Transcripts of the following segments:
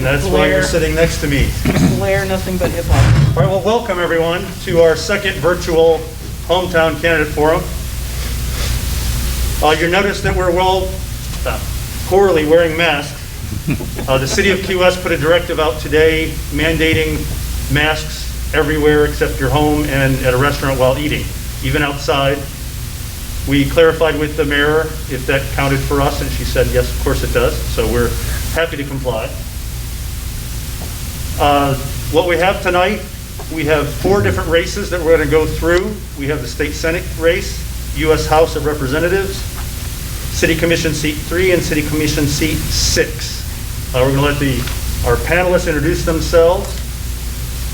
that's why you're sitting next to me. Blair, nothing but hip-hop. All right, well, welcome everyone to our second virtual Hometown Candidate Forum. You'll notice that we're poorly wearing masks. The City of Key West put a directive out today mandating masks everywhere except your home and at a restaurant while eating, even outside. We clarified with the mayor if that counted for us, and she said, yes, of course it does. So we're happy to comply. What we have tonight, we have 4 different races that we're going to go through. We have the State Senate race, U.S. House of Representatives, City Commission Seat 3, and City Commission Seat 6. We're going to let our panelists introduce themselves,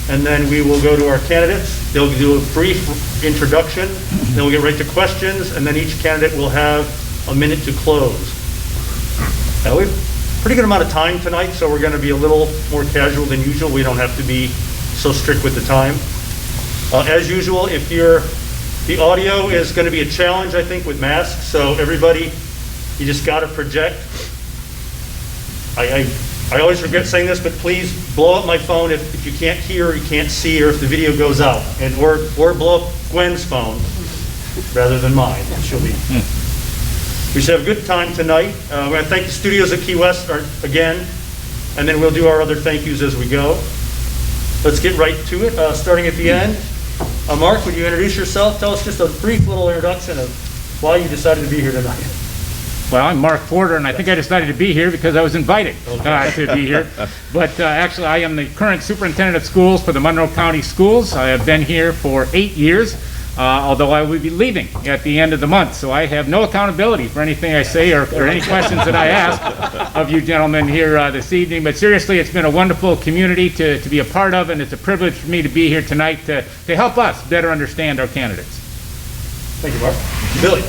and then we will go to our candidates. They'll do a brief introduction, then we'll get right to questions, and then each candidate will have a minute to close. Now, we have a pretty good amount of time tonight, so we're going to be a little more casual than usual. We don't have to be so strict with the time. As usual, the audio is going to be a challenge, I think, with masks, so everybody, you just got to project. I always regret saying this, but please blow up my phone if you can't hear or you can't see, or if the video goes out, or blow up Gwen's phone rather than mine. We should have a good time tonight. We're going to thank the studios at Key West again, and then we'll do our other thank yous as we go. Let's get right to it, starting at the end. Mark, would you introduce yourself? Tell us just a brief little introduction of why you decided to be here tonight. Well, I'm Mark Porter, and I think I decided to be here because I was invited to be here. But actually, I am the current superintendent of schools for the Monroe County Schools. I have been here for 8 years, although I will be leaving at the end of the month. So I have no accountability for anything I say or any questions that I ask of you gentlemen here this evening. But seriously, it's been a wonderful community to be a part of, and it's a privilege for me to be here tonight to help us better understand our candidates. Thank you, Mark. Billy.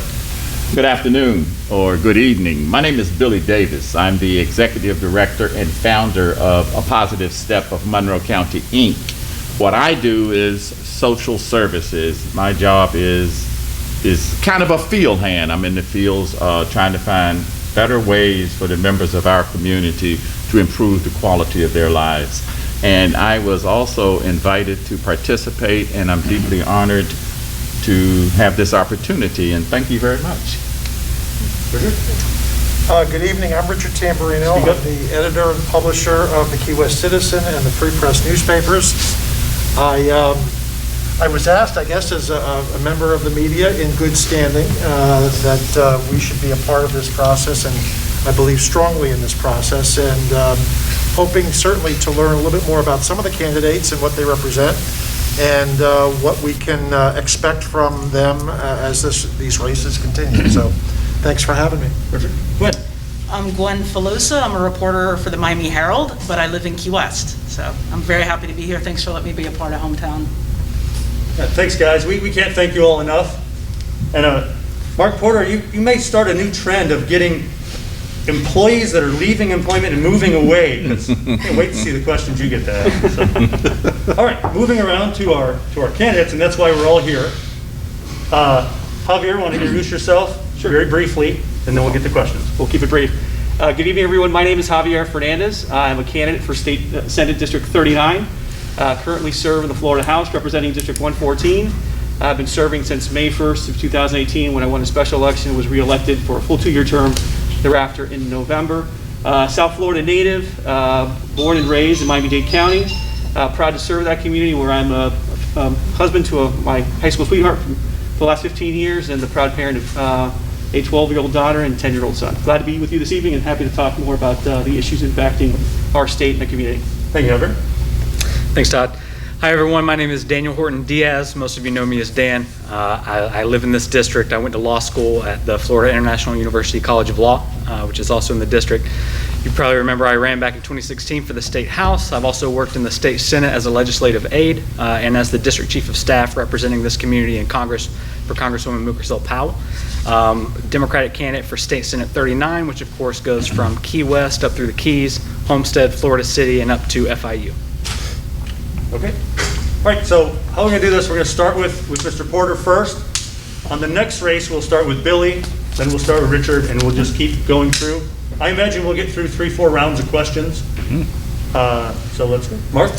Good afternoon or good evening. My name is Billy Davis. I'm the executive director and founder of A Positive Step of Monroe County, Inc. What I do is social services. My job is kind of a field hand. I'm in the fields trying to find better ways for the members of our community to improve the quality of their lives. And I was also invited to participate, and I'm deeply honored to have this opportunity, and thank you very much. Good evening, I'm Richard Tamburino. I'm the editor and publisher of the Key West Citizen and the Free Press newspapers. I was asked, I guess, as a member of the media in good standing, that we should be a part of this process, and I believe strongly in this process, and hoping certainly to learn a little bit more about some of the candidates and what they represent, and what we can expect from them as these races continue. So thanks for having me. Perfect. Gwen. I'm Gwen Fellows. I'm a reporter for the Miami Herald, but I live in Key West. So I'm very happy to be here. Thanks for letting me be a part of Hometown. Yeah, thanks, guys. We can't thank you all enough. And Mark Porter, you may start a new trend of getting employees that are leaving employment and moving away. I can't wait to see the questions you get to ask. So. All right, moving around to our candidates, and that's why we're all here. Javier, want to introduce yourself very briefly, and then we'll get to questions. We'll keep it brief. Good evening, everyone. My name is Javier Fernandez. I'm a candidate for State Senate District 39. Currently serve in the Florida House representing District 114. I've been serving since May 1st of 2018 when I won a special election and was re-elected for a full 2-year term thereafter in November. South Florida native, born and raised in Miami-Dade County. Proud to serve that community where I'm a husband to my high school sweetheart for the last 15 years and the proud parent of a 12-year-old daughter and 10-year-old son. Glad to be with you this evening and happy to talk more about the issues impacting our state and the community. Thank you, Javier. Thanks, Todd. Hi, everyone. My name is Daniel Horton Diaz. Most of you know me as Dan. I live in this district. I went to law school at the Florida International University College of Law, which is also in the district. You probably remember I ran back in 2016 for the State House. I've also worked in the State Senate as a legislative aide and as the District Chief of Staff representing this community in Congress for Congresswoman Mukersel Powell. Democratic candidate for State Senate 39, which of course goes from Key West up through the Keys, Homestead, Florida City, and up to FIU. Okay. All right, so how we're going to do this, we're going to start with Mr. Porter first. On the next race, we'll start with Billy, then we'll start with Richard, and we'll just keep going through. I imagine we'll get through 3-4 rounds of questions. So let's go. Mark?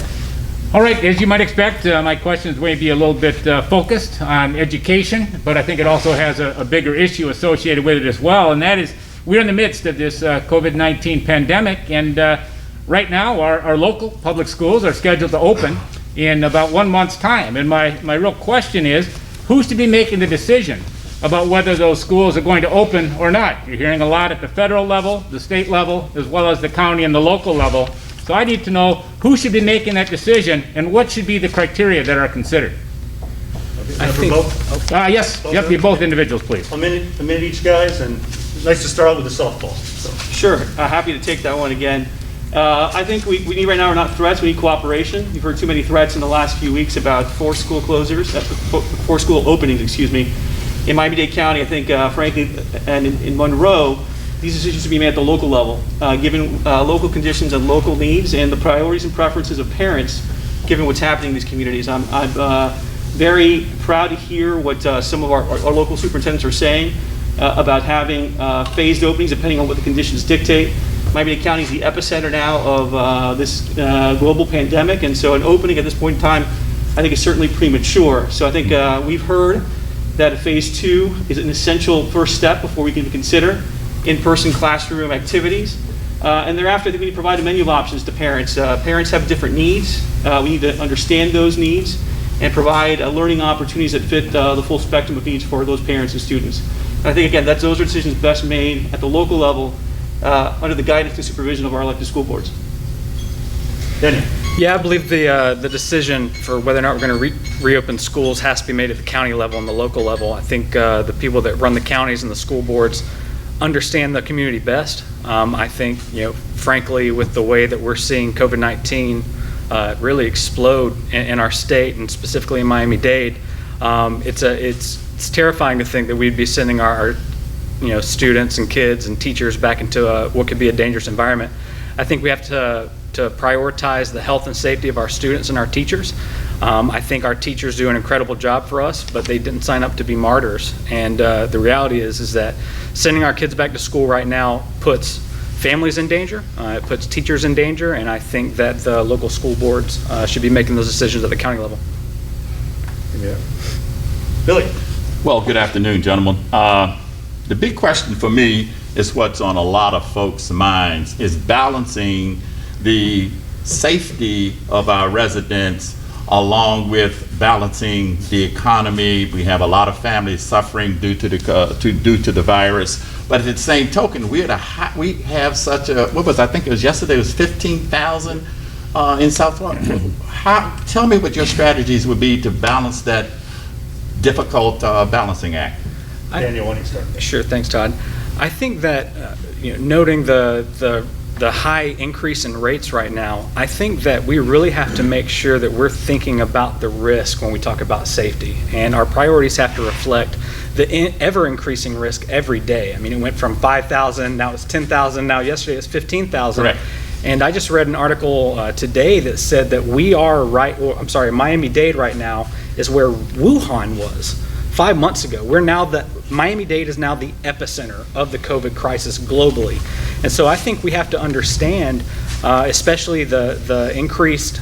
All right, as you might expect, my questions may be a little bit focused on education, but I think it also has a bigger issue associated with it as well, and that is we're in the midst of this COVID-19 pandemic, and right now our local public schools are scheduled to open in about 1 month's time. And my real question is, who's to be making the decision about whether those schools are going to open or not? You're hearing a lot at the federal level, the state level, as well as the county and the local level. So I need to know who should be making that decision and what should be the criteria that are considered. I think- Yes, yep, you both individuals, please. A minute each, guys, and nice to start out with the softball. So. Sure, happy to take that one again. I think we need right now are not threats, we need cooperation. You've heard too many threats in the last few weeks about 4 school closures, 4 school openings, excuse me. In Miami-Dade County, I think, frankly, and in Monroe, these decisions should be made at the local level, given local conditions and local needs and the priorities and preferences of parents, given what's happening in these communities. I'm very proud to hear what some of our local superintendents are saying about having phased openings depending on what the conditions dictate. Miami-Dade County is the epicenter now of this global pandemic, and so an opening at this point in time, I think, is certainly premature. So I think we've heard that a phase 2 is an essential first step before we can consider in-person classroom activities. And thereafter, I think we need to provide a menu of options to parents. Parents have different needs. We need to understand those needs and provide learning opportunities that fit the full spectrum of needs for those parents and students. And I think, again, those are decisions best made at the local level under the guidance and supervision of our elected school boards. Daniel? Yeah, I believe the decision for whether or not we're going to reopen schools has to be made at the county level and the local level. I think the people that run the counties and the school boards understand the community best. I think, frankly, with the way that we're seeing COVID-19 really explode in our state and specifically in Miami-Dade, it's terrifying to think that we'd be sending our students and kids and teachers back into what could be a dangerous environment. I think we have to prioritize the health and safety of our students and our teachers. I think our teachers do an incredible job for us, but they didn't sign up to be martyrs. And the reality is that sending our kids back to school right now puts families in danger, it puts teachers in danger, and I think that the local school boards should be making those decisions at the county level. Yeah. Billy? Well, good afternoon, gentlemen. The big question for me is what's on a lot of folks' minds is balancing the safety of our residents along with balancing the economy. We have a lot of families suffering due to the virus, but at the same token, we have such a, I think it was yesterday, it was 15,000 in South Florida. Tell me what your strategies would be to balance that difficult balancing act. Daniel, why don't you start? Sure, thanks, Todd. I think that noting the high increase in rates right now, I think that we really have to make sure that we're thinking about the risk when we talk about safety, and our priorities have to reflect the ever-increasing risk every day. I mean, it went from 5,000, now it's 10,000, now yesterday it was 15,000. Correct. And I just read an article today that said that Miami-Dade right now is where Wuhan was 5 months ago. Miami-Dade is now the epicenter of the COVID crisis globally. And so I think we have to understand, especially the increased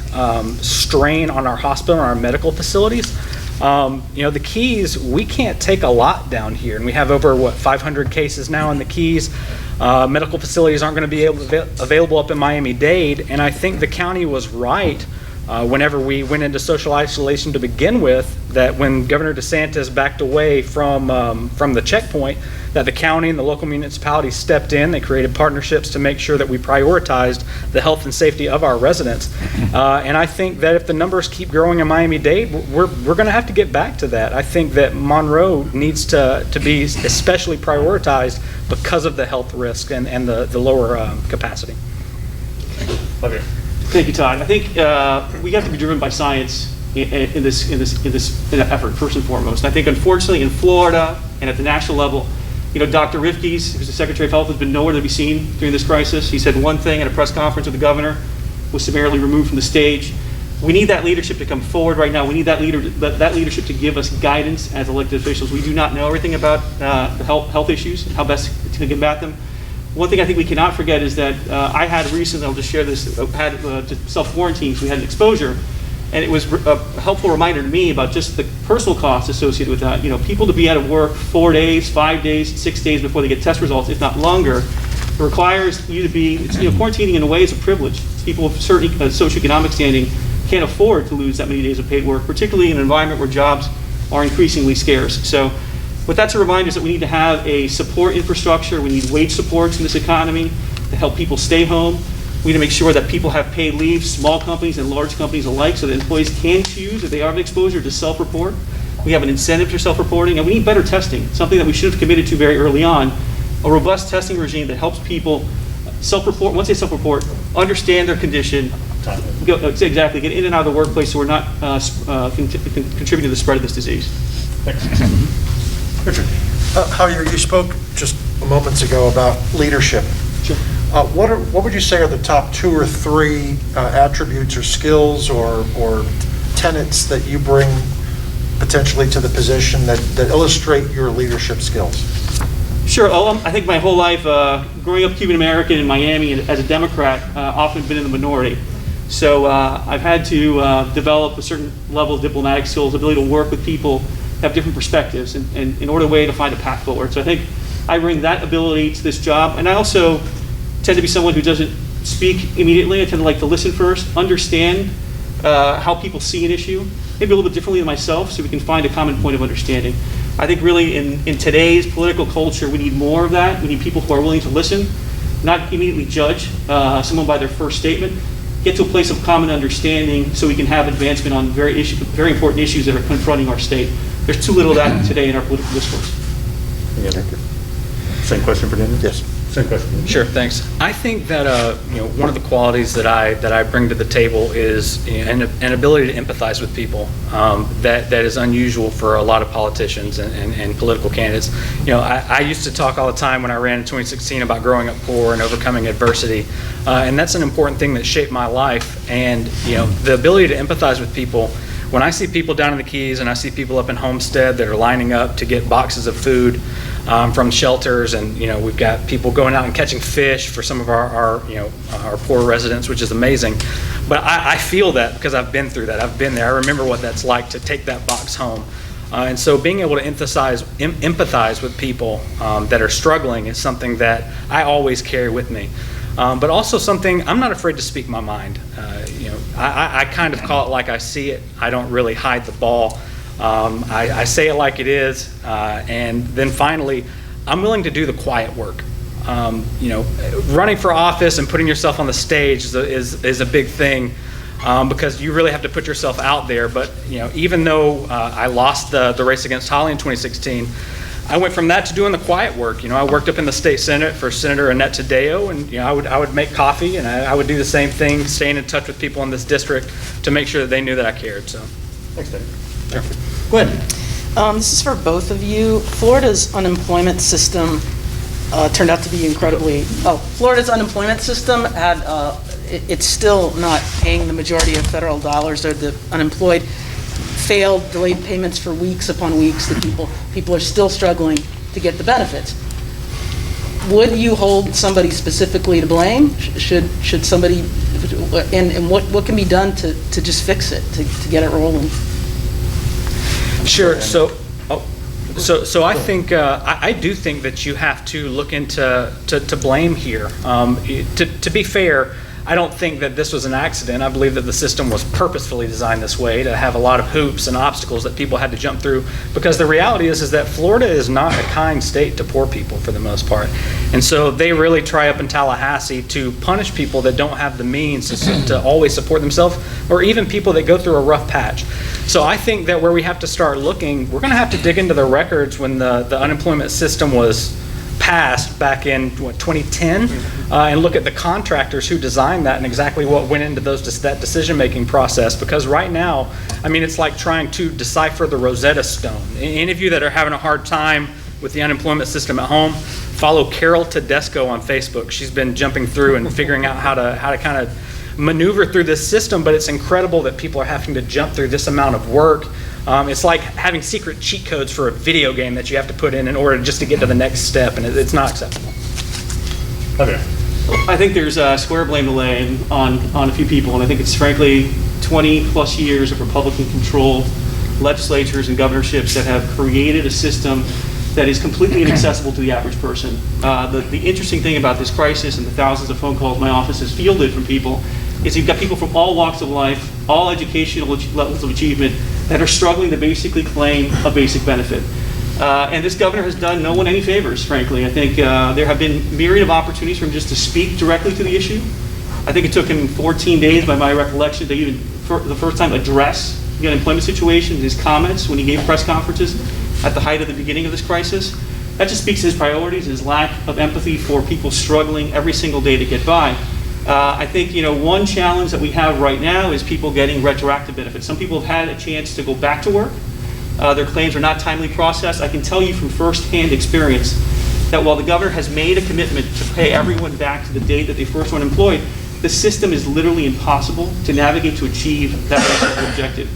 strain on our hospital and our medical facilities. The Keys, we can't take a lot down here, and we have over 500 cases now in the Keys. Medical facilities aren't going to be available up in Miami-Dade, and I think the county was right whenever we went into social isolation to begin with, that when Governor DeSantis backed away from the checkpoint, that the county and the local municipalities stepped in. They created partnerships to make sure that we prioritized the health and safety of our residents. And I think that if the numbers keep growing in Miami-Dade, we're going to have to get back to that. I think that Monroe needs to be especially prioritized because of the health risk and the lower capacity. Okay. Thank you, Todd. I think we have to be driven by science in this effort, first and foremost. And I think, unfortunately, in Florida and at the national level, Dr. Rifkes, who's the Secretary of Health, has been nowhere to be seen during this crisis. He said one thing at a press conference with the governor, was summarily removed from the stage. We need that leadership to come forward right now. We need that leadership to give us guidance as elected officials. We do not know everything about the health issues and how best to combat them. One thing I think we cannot forget is that I had recently, I'll just share this, had self-quarantine, so we had an exposure, and it was a helpful reminder to me about just the personal costs associated with that. People to be out of work 4 days, 5 days, 6 days before they get test results, if not longer, requires you to be, quarantining in a way is a privilege. People of certain socioeconomic standing can't afford to lose that many days of paid work, particularly in an environment where jobs are increasingly scarce. So what that's a reminder is that we need to have a support infrastructure. We need wage supports in this economy to help people stay home. We need to make sure that people have paid leave, small companies and large companies alike, so that employees can choose, if they have exposure, to self-report. We have an incentive for self-reporting, and we need better testing, something that we should have committed to very early on, a robust testing regime that helps people self-report, once they self-report, understand their condition, get in and out of the workplace so we're not contributing to the spread of this disease. Richard. Javier, you spoke just moments ago about leadership. Sure. What would you say are the top 2 or 3 attributes or skills or tenets that you bring potentially to the position that illustrate your leadership skills? Sure. I think my whole life, growing up Cuban American in Miami and as a Democrat, often been in the minority. So I've had to develop a certain level of diplomatic skills, ability to work with people, have different perspectives, and in order to find a path forward. So I think I bring that ability to this job, and I also tend to be someone who doesn't speak immediately. I tend to like to listen first, understand how people see an issue, maybe a little bit differently than myself, so we can find a common point of understanding. I think really in today's political culture, we need more of that. We need people who are willing to listen, not immediately judge someone by their first statement, get to a place of common understanding so we can have advancement on very important issues that are confronting our state. There's too little of that today in our political discourse. Same question for Daniel? Yes. Same question. Sure, thanks. I think that one of the qualities that I bring to the table is an ability to empathize with people that is unusual for a lot of politicians and political candidates. I used to talk all the time when I ran in 2016 about growing up poor and overcoming adversity, and that's an important thing that shaped my life. And the ability to empathize with people. When I see people down in the Keys and I see people up in Homestead that are lining up to get boxes of food from shelters, and we've got people going out and catching fish for some of our poor residents, which is amazing. But I feel that because I've been through that. I've been there. I remember what that's like to take that box home. And so being able to empathize with people that are struggling is something that I always carry with me. But also something, I'm not afraid to speak my mind. I kind of call it like I see it. I don't really hide the ball. I say it like it is. And then finally, I'm willing to do the quiet work. Running for office and putting yourself on the stage is a big thing because you really have to put yourself out there. But even though I lost the race against Holly in 2016, I went from that to doing the quiet work. I worked up in the state senate for Senator Annette Taddeo, and I would make coffee, and I would do the same thing, staying in touch with people in this district to make sure that they knew that I cared. So, Thanks, Dave. sure. Gwen. This is for both of you. Florida's unemployment system turned out to be incredibly. Florida's unemployment system it's still not paying the majority of federal dollars. Or the unemployed failed, delayed payments for weeks upon weeks. That people are still struggling to get the benefits. Would you hold somebody specifically to blame? Should somebody, and what can be done to just fix it, to get it rolling? Sure. So I think I do think that you have to look into blame here. To be fair, I don't think that this was an accident. I believe that the system was purposefully designed this way to have a lot of hoops and obstacles that people had to jump through, because the reality is that Florida is not a kind state to poor people for the most part. And so they really try up in Tallahassee to punish people that don't have the means to always support themselves, or even people that go through a rough patch. So I think that where we have to start looking, we're going to have to dig into the records when the unemployment system was passed back in 2010, and look at the contractors who designed that and exactly what went into that decision-making process. Because right now, I mean, it's like trying to decipher the Rosetta Stone. Any of you that are having a hard time with the unemployment system at home, follow Carol Tedesco on Facebook. She's been jumping through and figuring out how to kind of maneuver through this system, but it's incredible that people are having to jump through this amount of work. It's like having secret cheat codes for a video game that you have to put in order just to get to the next step, and it's not acceptable. Okay. I think there's square blame to lay on a few people, and I think it's frankly 20-plus years of Republican-controlled legislatures and governorships that have created a system that is completely inaccessible to the average person. The interesting thing about this crisis and the thousands of phone calls my office has fielded from people is you've got people from all walks of life, all educational levels of achievement that are struggling to basically claim a basic benefit. And this governor has done no one any favors, frankly. I think there have been myriad of opportunities for him just to speak directly to the issue. I think it took him 14 days, by my recollection, to even, for the first time, address the unemployment situation in his comments when he gave press conferences at the height of the beginning of this crisis. That just speaks to his priorities, his lack of empathy for people struggling every single day to get by. I think, one challenge that we have right now is people getting retroactive benefits. Some people have had a chance to go back to work. Their claims are not timely processed. I can tell you from firsthand experience that while the governor has made a commitment to pay everyone back to the date that they first went employed, the system is literally impossible to navigate to achieve that objective.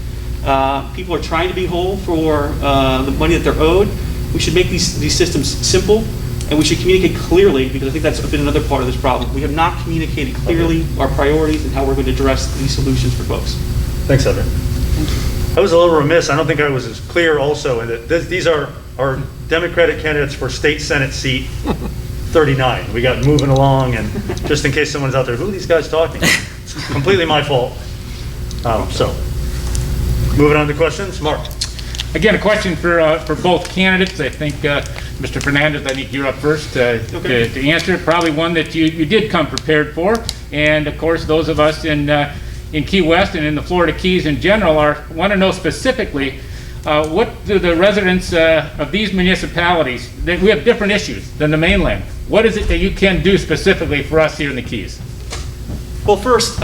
People are trying to be whole for the money that they're owed. We should make these systems simple, and we should communicate clearly, because I think that's been another part of this problem. We have not communicated clearly our priorities and how we're going to address these solutions for folks. Thanks, Heather. I was a little remiss. I don't think I was as clear also in that these are our Democratic candidates for state Senate seat 39. We got moving along, and just in case someone's out there, who are these guys talking? It's completely my fault. So, moving on to questions. Mark. Again, a question for both candidates. I think, Mr. Fernandez, I think you're up first to answer. Probably one that you did come prepared for. And of course, those of us in Key West and in the Florida Keys in general want to know specifically what do the residents of these municipalities, that we have different issues than the mainland. What is it that you can do specifically for us here in the Keys? Well, first,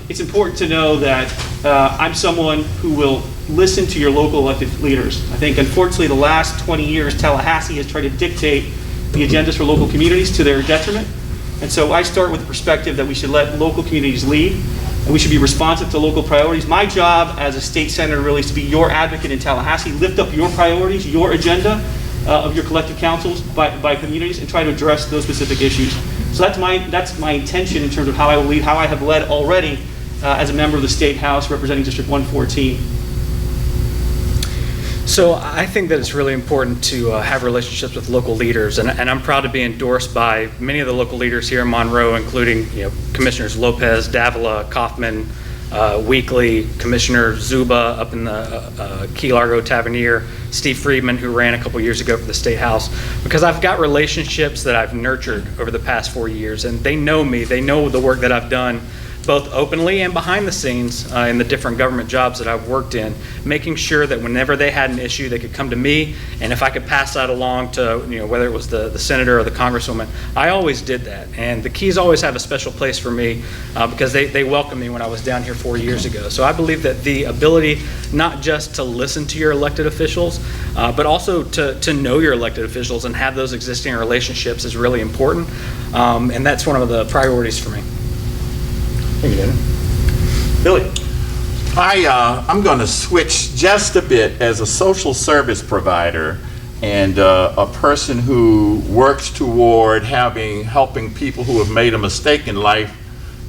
it's important to know that I'm someone who will listen to your local elected leaders. I think, unfortunately, the last 20 years, Tallahassee has tried to dictate the agendas for local communities to their detriment. And so I start with the perspective that we should let local communities lead, and we should be responsive to local priorities. My job as a state senator really is to be your advocate in Tallahassee, lift up your priorities, your agenda of your collective councils by communities, and try to address those specific issues. So that's my intention in terms of how I will lead, how I have led already as a member of the State House representing District 114. So I think that it's really important to have relationships with local leaders, and I'm proud to be endorsed by many of the local leaders here in Monroe, including Commissioners Lopez, Davila, Kaufman, Weekly, Commissioner Zuba up in the Key Largo Tavernier, Steve Friedman, who ran a couple years ago for the State House, because I've got relationships that I've nurtured over the past 4 years, and they know me, they know the work that I've done both openly and behind the scenes in the different government jobs that I've worked in, making sure that whenever they had an issue, they could come to me, and if I could pass that along to, whether it was the senator or the congresswoman, I always did that. And the Keys always have a special place for me because they welcomed me when I was down here 4 years ago. So I believe that the ability not just to listen to your elected officials, but also to know your elected officials and have those existing relationships is really important. And that's one of the priorities for me. Thank you, Dana. Billy. I'm going to switch just a bit as a social service provider and a person who works toward helping people who have made a mistake in life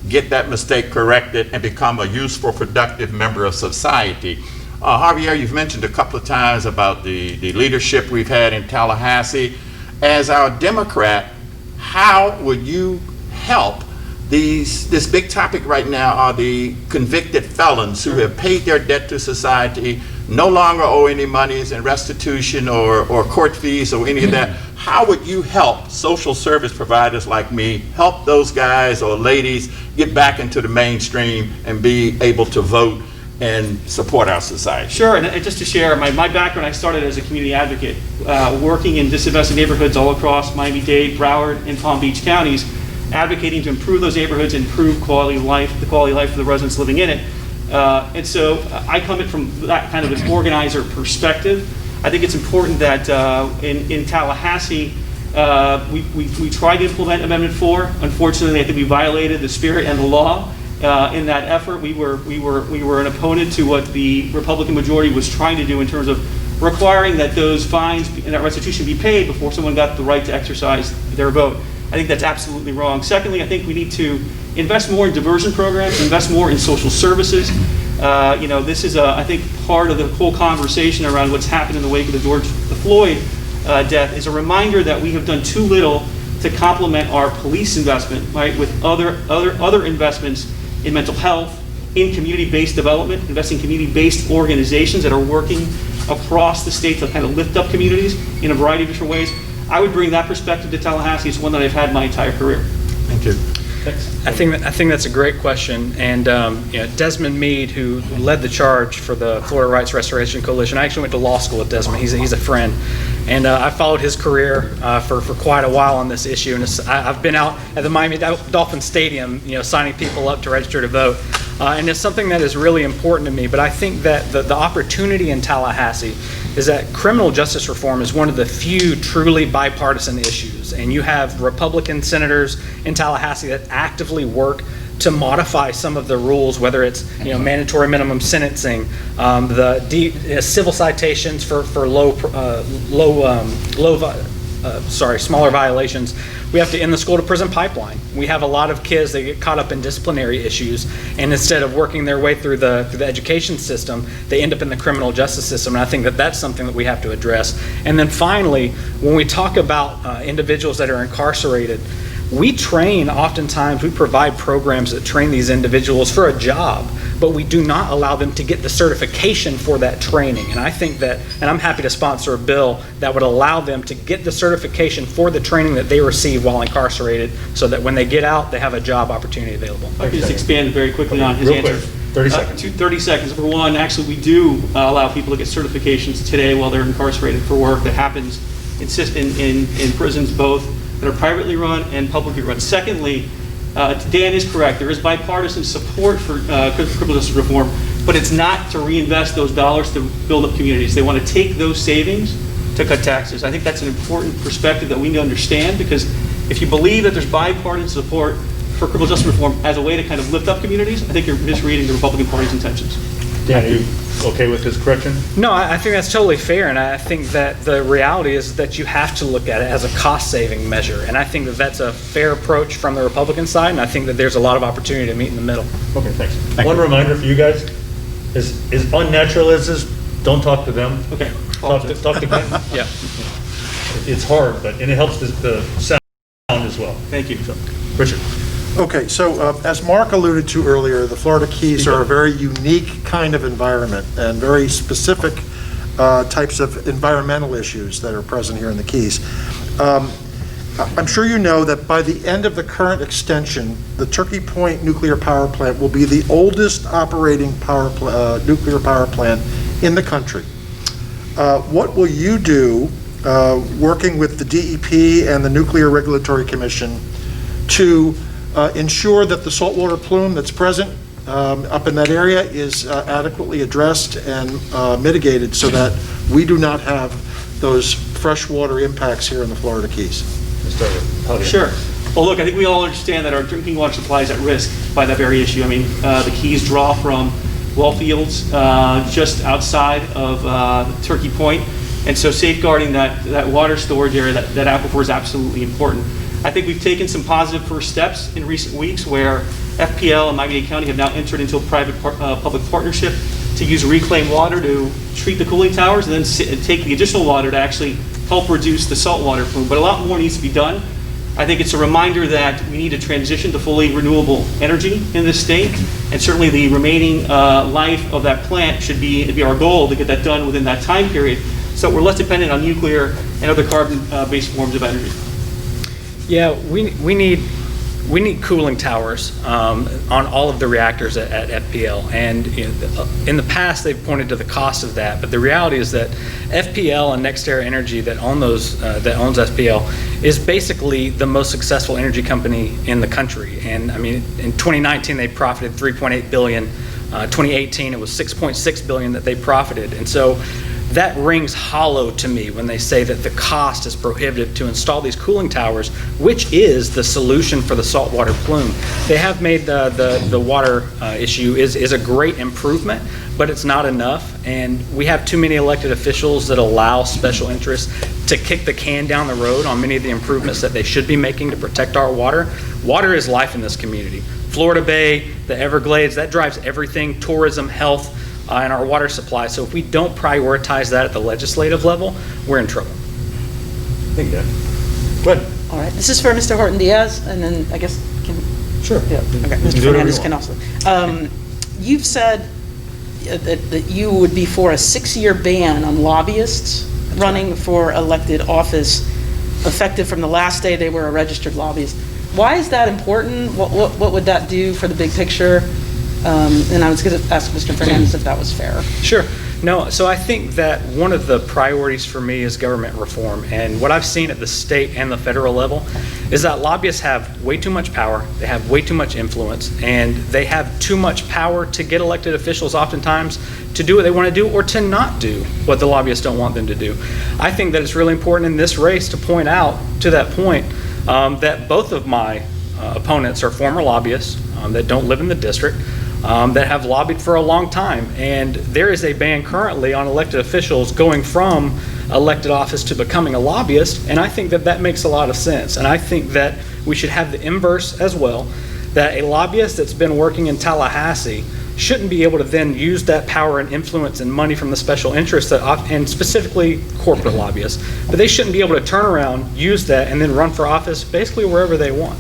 get that mistake corrected and become a useful, productive member of society. Javier, you've mentioned a couple of times about the leadership we've had in Tallahassee. As our Democrat, how would you help this big topic right now are the convicted felons who have paid their debt to society, no longer owe any monies in restitution or court fees or any of that. How would you help social service providers like me help those guys or ladies get back into the mainstream and be able to vote and support our society? Sure, and just to share, my background, I started as a community advocate, working in disinvested neighborhoods all across Miami-Dade, Broward, and Palm Beach counties, advocating to improve those neighborhoods, improve quality of life, the quality of life for the residents living in it. And so I come in from that kind of an organizer perspective. I think it's important that in Tallahassee, we tried to implement Amendment 4. Unfortunately, I think we violated the spirit and the law in that effort. We were an opponent to what the Republican majority was trying to do in terms of requiring that those fines and that restitution be paid before someone got the right to exercise their vote. I think that's absolutely wrong. Secondly, I think we need to invest more in diversion programs, invest more in social services. This is, I think, part of the whole conversation around what's happened in the wake of the Floyd death is a reminder that we have done too little to complement our police investment, right, with other investments in mental health, in community-based development, investing in community-based organizations that are working across the state to kind of lift up communities in a variety of different ways. I would bring that perspective to Tallahassee. It's one that I've had my entire career. Thank you. I think that's a great question. And Desmond Meade, who led the charge for the Florida Rights Restoration Coalition, I actually went to law school with Desmond. He's a friend. And I followed his career for quite a while on this issue. And I've been out at the Miami Dolphin Stadium, signing people up to register to vote. And it's something that is really important to me. But I think that the opportunity in Tallahassee is that criminal justice reform is one of the few truly bipartisan issues. And you have Republican senators in Tallahassee that actively work to modify some of the rules, whether it's mandatory minimum sentencing, civil citations for smaller violations. We have to end the school to prison pipeline. We have a lot of kids that get caught up in disciplinary issues, and instead of working their way through the education system, they end up in the criminal justice system. And I think that that's something that we have to address. And then finally, when we talk about individuals that are incarcerated, we provide programs that train these individuals for a job, but we do not allow them to get the certification for that training. And I think that, and I'm happy to sponsor a bill that would allow them to get the certification for the training that they receive while incarcerated, so that when they get out, they have a job opportunity available. I can just expand very quickly on his Real answer. quick, 30 seconds. 30 seconds. Number one, actually, we do allow people to get certifications today while they're incarcerated for work that happens in prisons, both that are privately run and publicly run. Secondly, Dan is correct. There is bipartisan support for criminal justice reform, but it's not to reinvest those dollars to build up communities. They want to take those savings to cut taxes. I think that's an important perspective that we need to understand, because if you believe that there's bipartisan support for criminal justice reform as a way to kind of lift up communities, I think you're misreading the Republican Party's intentions. Dan, are you okay with his correction? No, I think that's totally fair, and I think that the reality is that you have to look at it as a cost-saving measure, and I think that that's a fair approach from the Republican side, and I think that there's a lot of opportunity to meet in the middle. Okay, thanks. One reminder for you guys, as unnatural as this, don't talk to them. Okay. Talk to Gwen. Yeah. It's hard, but it helps the sound as well. Thank you. So, Richard. Okay, so as Mark alluded to earlier, the Florida Keys are a very unique kind of environment and very specific types of environmental issues that are present here in the Keys. I'm sure you know that by the end of the current extension, the Turkey Point nuclear power plant will be the oldest operating nuclear power plant in the country. What will you do, working with the DEP and the Nuclear Regulatory Commission, to ensure that the saltwater plume that's present up in that area is adequately addressed and mitigated, so that we do not have those freshwater impacts here in the Florida Keys? Sure. Well, look, I think we all understand that our drinking water supply is at risk by that very issue. I mean, the Keys draw from well fields just outside of Turkey Point, and so safeguarding that water storage area, that aquifer, is absolutely important. I think we've taken some positive first steps in recent weeks, where FPL and Miami-Dade County have now entered into a private-public partnership to use reclaimed water to treat the cooling towers, and then take the additional water to actually help reduce the saltwater plume. But a lot more needs to be done. I think it's a reminder that we need to transition to fully renewable energy in this state, and certainly the remaining life of that plant should be our goal to get that done within that time period, so we're less dependent on nuclear and other carbon-based forms of energy. Yeah, we need cooling towers on all of the reactors at FPL, and in the past they've pointed to the cost of that, but the reality is that FPL and NextEra Energy that owns FPL is basically the most successful energy company in the country. And I mean, in 2019 they profited $3.8 billion. 2018 it was $6.6 billion that they profited, and so that rings hollow to me when they say that the cost is prohibitive to install these cooling towers, which is the solution for the saltwater plume. They have made the water issue is a great improvement, but it's not enough, and we have too many elected officials that allow special interests to kick the can down the road on many of the improvements that they should be making to protect our water. Water is life in this community. Florida Bay, the Everglades, that drives everything, tourism, health, and our water supply. So if we don't prioritize that at the legislative level, we're in trouble. Thank you, Dan. Good. All right, this is for Mr. Horton Diaz, and then I guess, Sure. yeah, okay, Mr. Do whatever you Fernandez can want. also. You've said that you would be for a 6-year ban on lobbyists running for elected office, effective from the last day they were a registered lobbyist. Why is that important? What would that do for the big picture? And I was going to ask Mr. Fernandez if that was fair. Sure. No, so I think that one of the priorities for me is government reform. And what I've seen at the state and the federal level is that lobbyists have way too much power, they have way too much influence, and they have too much power to get elected officials oftentimes to do what they want to do or to not do what the lobbyists don't want them to do. I think that it's really important in this race to point out, to that point, that both of my opponents are former lobbyists that don't live in the district, that have lobbied for a long time. And there is a ban currently on elected officials going from elected office to becoming a lobbyist, and I think that that makes a lot of sense. And I think that we should have the inverse as well, that a lobbyist that's been working in Tallahassee shouldn't be able to then use that power and influence and money from the special interests, and specifically corporate lobbyists, but they shouldn't be able to turn around, use that, and then run for office basically wherever they want.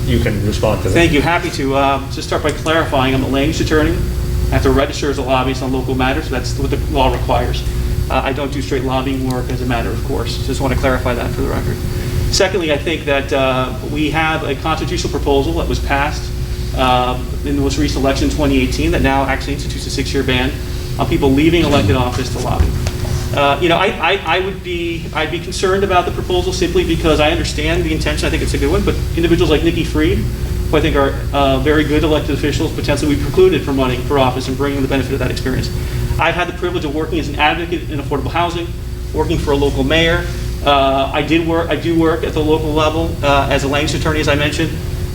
You can respond to that. Thank you. Happy to. Just start by clarifying, I'm a land use attorney. I have to register as a lobbyist on local matters. That's what the law requires. I don't do straight lobbying work as a matter of course. Just want to clarify that for the record. Secondly, I think that we have a constitutional proposal that was passed in the most recent election in 2018 that now actually institutes a 6-year ban on people leaving elected office to lobby. I'd be concerned about the proposal simply because I understand the intention. I think it's a good one, but individuals like Nikki Fried, who I think are very good elected officials, potentially be precluded from running for office and bringing the benefit of that experience. I've had the privilege of working as an advocate in affordable housing, working for a local mayor. I do work at the local level as a land use attorney, as I mentioned.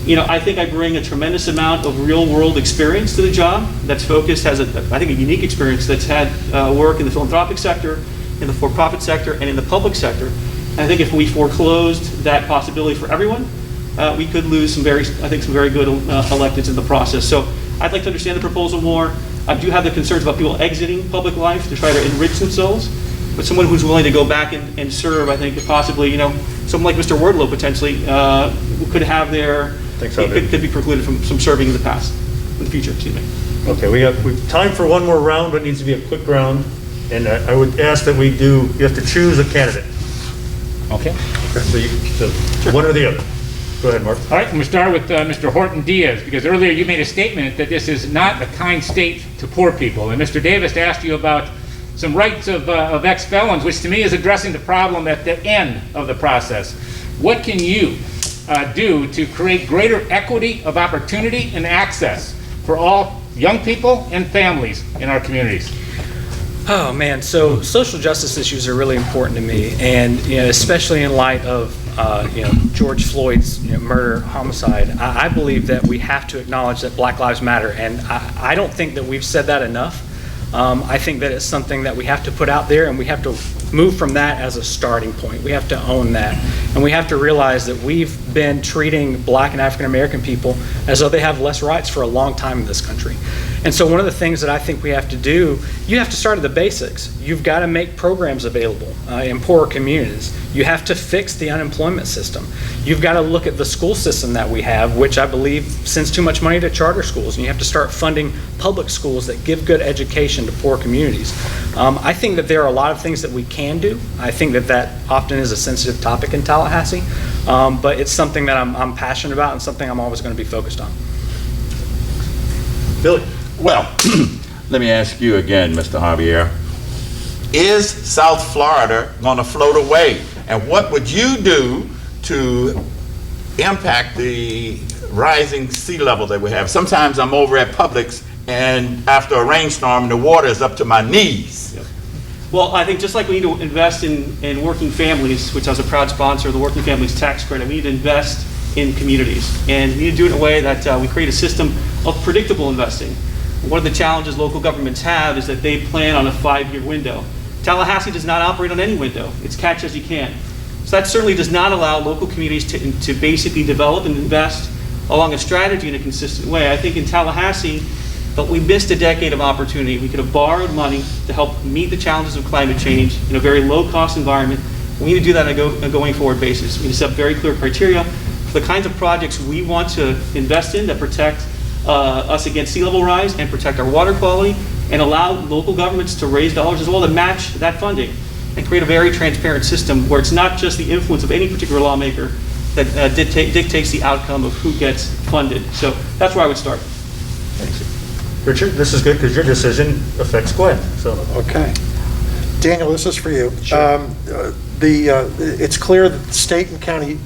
I think I bring a tremendous amount of real-world experience to the job that's focused, has I think a unique experience that's had work in the philanthropic sector, in the for-profit sector, and in the public sector. And I think if we foreclosed that possibility for everyone, we could lose some very good electeds in the process. So I'd like to understand the proposal more. I do have the concerns about people exiting public life to try to enrich themselves, but someone who's willing to go back and serve, I think possibly, someone like Mr. Wardlow potentially could have could be precluded from serving in the past, in the future, excuse me. Okay, we have time for one more round, but it needs to be a quick round. And I would ask that you have to choose a candidate. Okay. So one or the other. Go ahead, Mark. All right, I'm going to start with Mr. Horton Diaz, because earlier you made a statement that this is not a kind state to poor people. And Mr. Davis asked you about some rights of ex-felons, which to me is addressing the problem at the end of the process. What can you do to create greater equity of opportunity and access for all young people and families in our communities? Oh man, so social justice issues are really important to me, and especially in light of George Floyd's murder, homicide. I believe that we have to acknowledge that Black Lives Matter, and I don't think that we've said that enough. I think that it's something that we have to put out there, and we have to move from that as a starting point. We have to own that, and we have to realize that we've been treating Black and African American people as though they have less rights for a long time in this country. And so one of the things that I think we have to do, you have to start at the basics. You've got to make programs available in poorer communities. You have to fix the unemployment system. You've got to look at the school system that we have, which I believe sends too much money to charter schools, and you have to start funding public schools that give good education to poor communities. I think that there are a lot of things that we can do. I think that that often is a sensitive topic in Tallahassee, but it's something that I'm passionate about and something I'm always going to be focused on. Billy. Well, let me ask you again, Mr. Javier. Is South Florida going to float away? And what would you do to impact the rising sea level that we have? Sometimes I'm over at Publix, and after a rainstorm, the water is up to my knees. Yep. Well, I think just like we need to invest in working families, which I was a proud sponsor of the Working Families Tax Credit, we need to invest in communities. And we need to do it in a way that we create a system of predictable investing. One of the challenges local governments have is that they plan on a 5-year window. Tallahassee does not operate on any window. It's catch as you can. So that certainly does not allow local communities to basically develop and invest along a strategy in a consistent way. I think in Tallahassee, but we missed a decade of opportunity. We could have borrowed money to help meet the challenges of climate change in a very low-cost environment. We need to do that on a going forward basis. We need to set very clear criteria for the kinds of projects we want to invest in that protect us against sea level rise and protect our water quality, and allow local governments to raise dollars as well to match that funding and create a very transparent system where it's not just the influence of any particular lawmaker that dictates the outcome of who gets funded. So that's where I would start. Thanks. Richard, this is good because your decision affects Gwen, so. Okay. Daniel, this is for you. Sure. It's clear that the state and county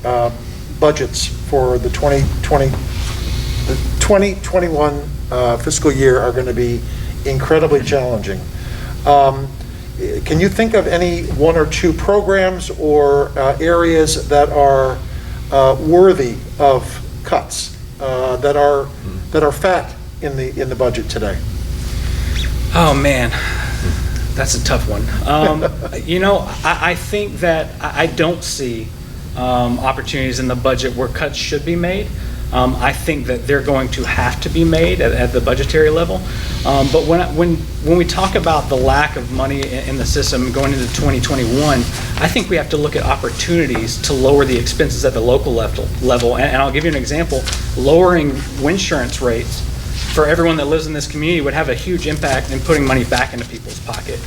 budgets for the 2021 fiscal year are going to be incredibly challenging. Can you think of any one or two programs or areas that are worthy of cuts, that are fat in the budget today? Oh, man, that's a tough one. I think that I don't see opportunities in the budget where cuts should be made. I think that they're going to have to be made at the budgetary level. But when we talk about the lack of money in the system going into 2021, I think we have to look at opportunities to lower the expenses at the local level. And I'll give you an example. Lowering insurance rates for everyone that lives in this community would have a huge impact in putting money back into people's pocket.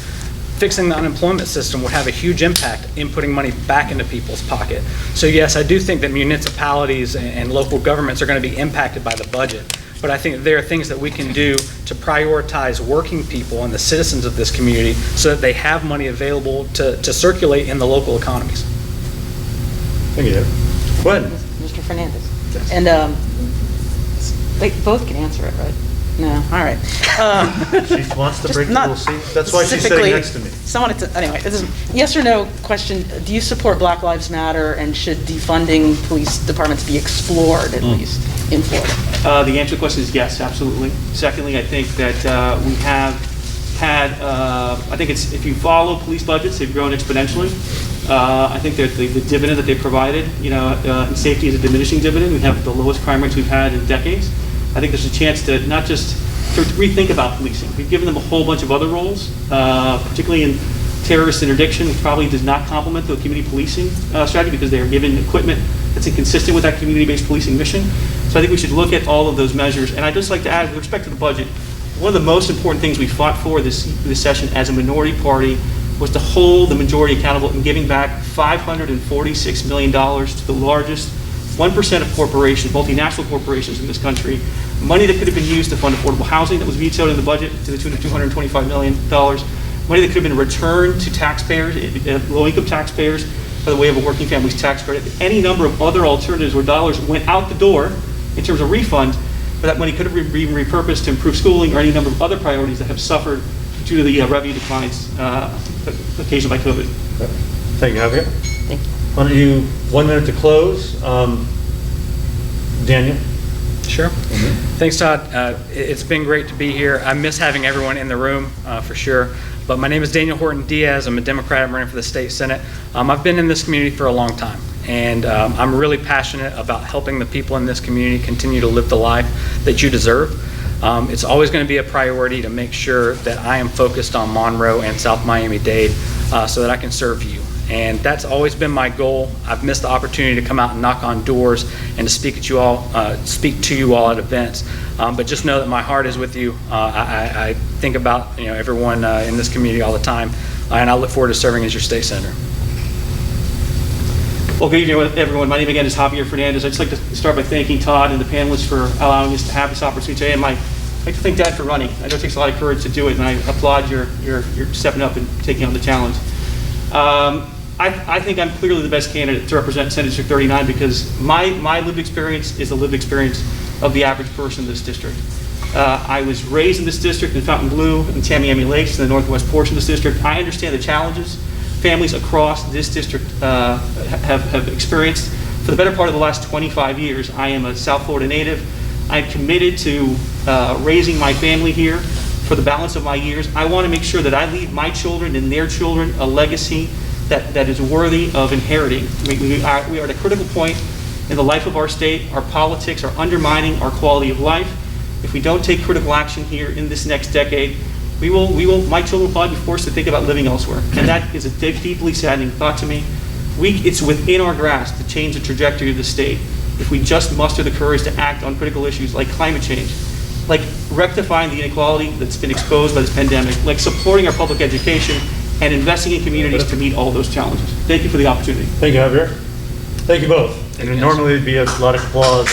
Fixing the unemployment system would have a huge impact in putting money back into people's pocket. So yes, I do think that municipalities and local governments are going to be impacted by the budget. But I think there are things that we can do to prioritize working people and the citizens of this community so that they have money available to circulate in the local economies. Thank you. Gwen. Mr. Fernandez. And they both can answer it, right? No, all right. She wants to break the not rules, see? That's why she's sitting next to me. Anyway, this is yes or no question. Do you support Black Lives Matter, and should defunding police departments be explored, at least, in Florida? The answer to the question is yes, absolutely. Secondly, I think that we have had, I think it's, if you follow police budgets, they've grown exponentially. I think that the dividend that they provided, in safety is a diminishing dividend. We have the lowest crime rates we've had in decades. I think there's a chance to not just to rethink about policing. We've given them a whole bunch of other roles, particularly in terrorist interdiction, which probably does not complement the community policing strategy because they are given equipment that's inconsistent with that community-based policing mission. So I think we should look at all of those measures. And I'd just like to add, with respect to the budget, one of the most important things we fought for this session as a minority party was to hold the majority accountable in giving back $546 million to the largest 1% of corporations, multinational corporations in this country, money that could have been used to fund affordable housing that was vetoed in the budget to the tune of $225 million, money that could have been returned to taxpayers, low-income taxpayers, by the way of a working family's tax credit, any number of other alternatives where dollars went out the door in terms of refund, but that money could have been repurposed to improve schooling or any number of other priorities that have suffered due to the revenue declines occasioned by COVID. Thank you, Javier. Thank you. Why don't you, 1 minute to close. Daniel? Sure. Thanks, Todd. It's been great to be here. I miss having everyone in the room, for sure. But my name is Daniel Horton Diaz. I'm a Democrat. I'm running for the state Senate. I've been in this community for a long time, and I'm really passionate about helping the people in this community continue to live the life that you deserve. It's always going to be a priority to make sure that I am focused on Monroe and South Miami-Dade so that I can serve you. And that's always been my goal. I've missed the opportunity to come out and knock on doors and to speak to you all at events. But just know that my heart is with you. I think about everyone in this community all the time, and I look forward to serving as your state senator. Well, good evening, everyone. My name again is Javier Fernandez. I'd just like to start by thanking Todd and the panelists for allowing us to have this opportunity today. And I'd like to thank Dad for running. I know it takes a lot of courage to do it, and I applaud your stepping up and taking on the challenge. I think I'm clearly the best candidate to represent Senate District 39 because my lived experience is the lived experience of the average person in this district. I was raised in this district in Fontainebleau and Tamiami Lakes in the northwest portion of this district. I understand the challenges families across this district have experienced for the better part of the last 25 years. I am a South Florida native. I'm committed to raising my family here, for the balance of my years. I want to make sure that I leave my children and their children a legacy that is worthy of inheriting. We are at a critical point in the life of our state. Our politics are undermining our quality of life. If we don't take critical action here in this next decade, my children will probably be forced to think about living elsewhere. And that is a deeply saddening thought to me. It's within our grasp to change the trajectory of the state if we just muster the courage to act on critical issues like climate change, like rectifying the inequality that's been exposed by this pandemic, like supporting our public education and investing in communities to meet all those challenges. Thank you for the opportunity. Thank you, Javier. Thank you both. And normally it'd be a lot of applause.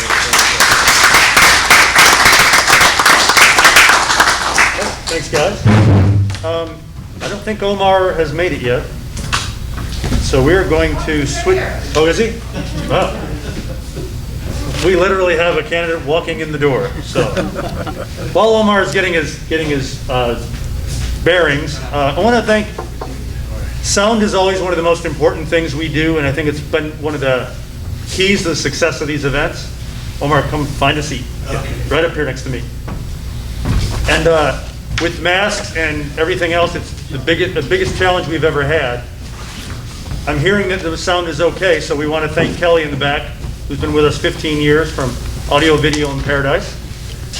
Thanks, guys. I don't think Omar has made it yet. So we're going to switch. Oh, is he? Wow. We literally have a candidate walking in the door. So while Omar is getting his bearings, I want to thank. Sound is always one of the most important things we do, and I think it's been one of the keys to the success of these events. Omar, come find a seat. Right up here next to me. And with masks and everything else, it's the biggest challenge we've ever had. I'm hearing that the sound is okay, so we want to thank Kelly in the back, who's been with us 15 years from Audio Video in Paradise.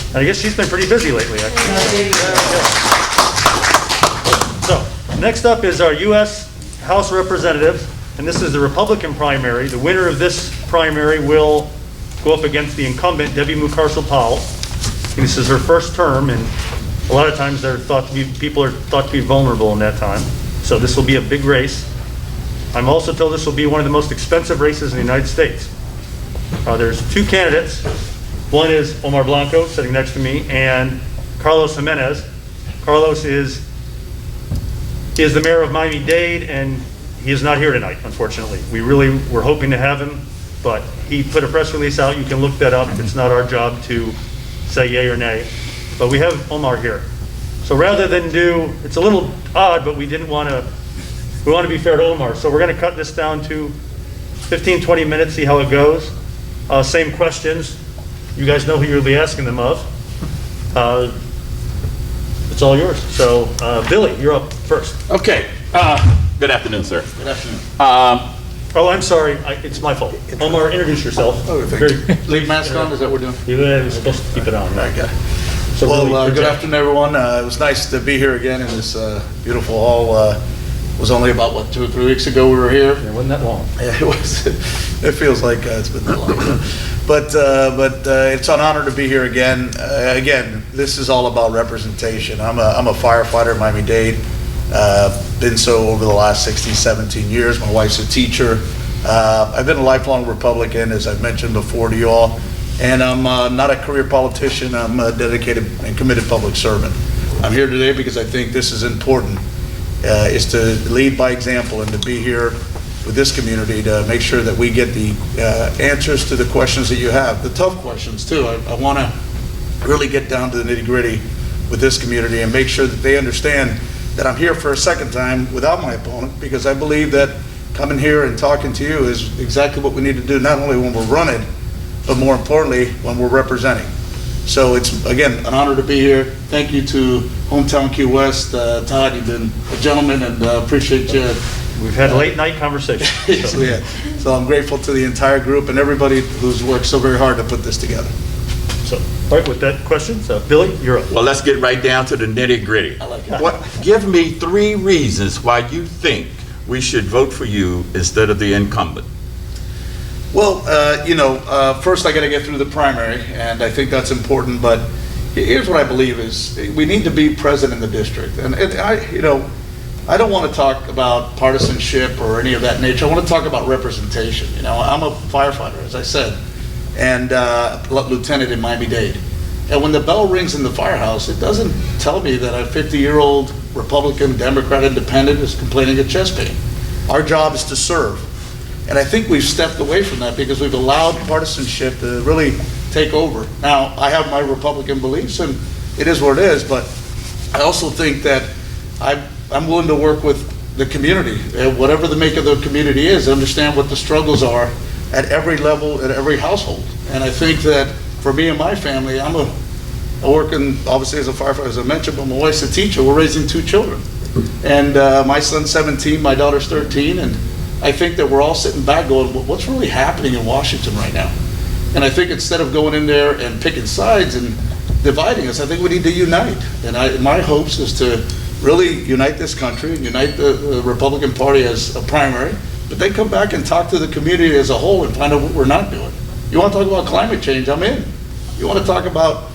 And I guess she's been pretty busy lately, actually. So, next up is our U.S. House Representatives, and this is the Republican primary. The winner of this primary will go up against the incumbent, Debbie Mucarsel-Powell. This is her first term, and a lot of times people are thought to be vulnerable in that time. So this will be a big race. I'm also told this will be one of the most expensive races in the United States. There's two candidates. One is Omar Blanco, sitting next to me, and Carlos Jimenez. Carlos is the mayor of Miami-Dade, and he is not here tonight, unfortunately. We really were hoping to have him, but he put a press release out. You can look that up. It's not our job to say yay or nay. But we have Omar here. So rather than it's a little odd, but we want to be fair to Omar. So we're going to cut this down to 15, 20 minutes, see how it goes. Same questions. You guys know who you'll be asking them of. It's all yours. So Billy, you're up first. Okay. Good afternoon, sir. Good afternoon. Oh, I'm sorry. It's my fault. Omar, introduce yourself. Oh, thank you. Leave mask on, is that what we're doing? You're supposed to keep it on. Okay. So Well, Billy, good afternoon, everyone. It was nice to be here again in this beautiful hall. It was only about, 2 or 3 weeks ago we were here. It wasn't that long. Yeah, it was. It feels like it's been that long. But it's an honor to be here again. Again, this is all about representation. I'm a firefighter in Miami-Dade. Been so over the last 16, 17 years. My wife's a teacher. I've been a lifelong Republican, as I've mentioned before to you all. And I'm not a career politician. I'm a dedicated and committed public servant. I'm here today because I think this is important, is to lead by example and to be here with this community to make sure that we get the answers to the questions that you have, the tough questions too. I want to really get down to the nitty-gritty with this community and make sure that they understand that I'm here for a second time without my opponent, because I believe that coming here and talking to you is exactly what we need to do, not only when we're running, but more importantly, when we're representing. So it's, again, an honor to be here. Thank you to Hometown Key West. Todd, you've been a gentleman, and appreciate you. We've had late night conversations. So. Yeah. So I'm grateful to the entire group and everybody who's worked so very hard to put this together. So, all right, with that question, Billy, you're up. Well, let's get right down to the nitty-gritty. I like it. Give me 3 reasons why you think we should vote for you instead of the incumbent. Well, first I got to get through the primary, and I think that's important. But here's what I believe is we need to be present in the district. And I don't want to talk about partisanship or any of that nature. I want to talk about representation. I'm a firefighter, as I said, and lieutenant in Miami-Dade. And when the bell rings in the firehouse, it doesn't tell me that a 50-year-old Republican, Democrat, Independent is complaining of chest pain. Our job is to serve. And I think we've stepped away from that because we've allowed partisanship to really take over. Now, I have my Republican beliefs, and it is what it is, but I also think that I'm willing to work with the community, whatever the make of the community is, understand what the struggles are at every level, at every household. And I think that for me and my family, I'm a I work obviously as a firefighter, as I mentioned, but my wife's a teacher. We're raising 2 children. And my son's 17, my daughter's 13, and I think that we're all sitting back going, well, what's really happening in Washington right now? And I think instead of going in there and picking sides and dividing us, I think we need to unite. And my hopes is to really unite this country, unite the Republican Party as a primary, but then come back and talk to the community as a whole and find out what we're not doing. You want to talk about climate change, I'm in. You want to talk about,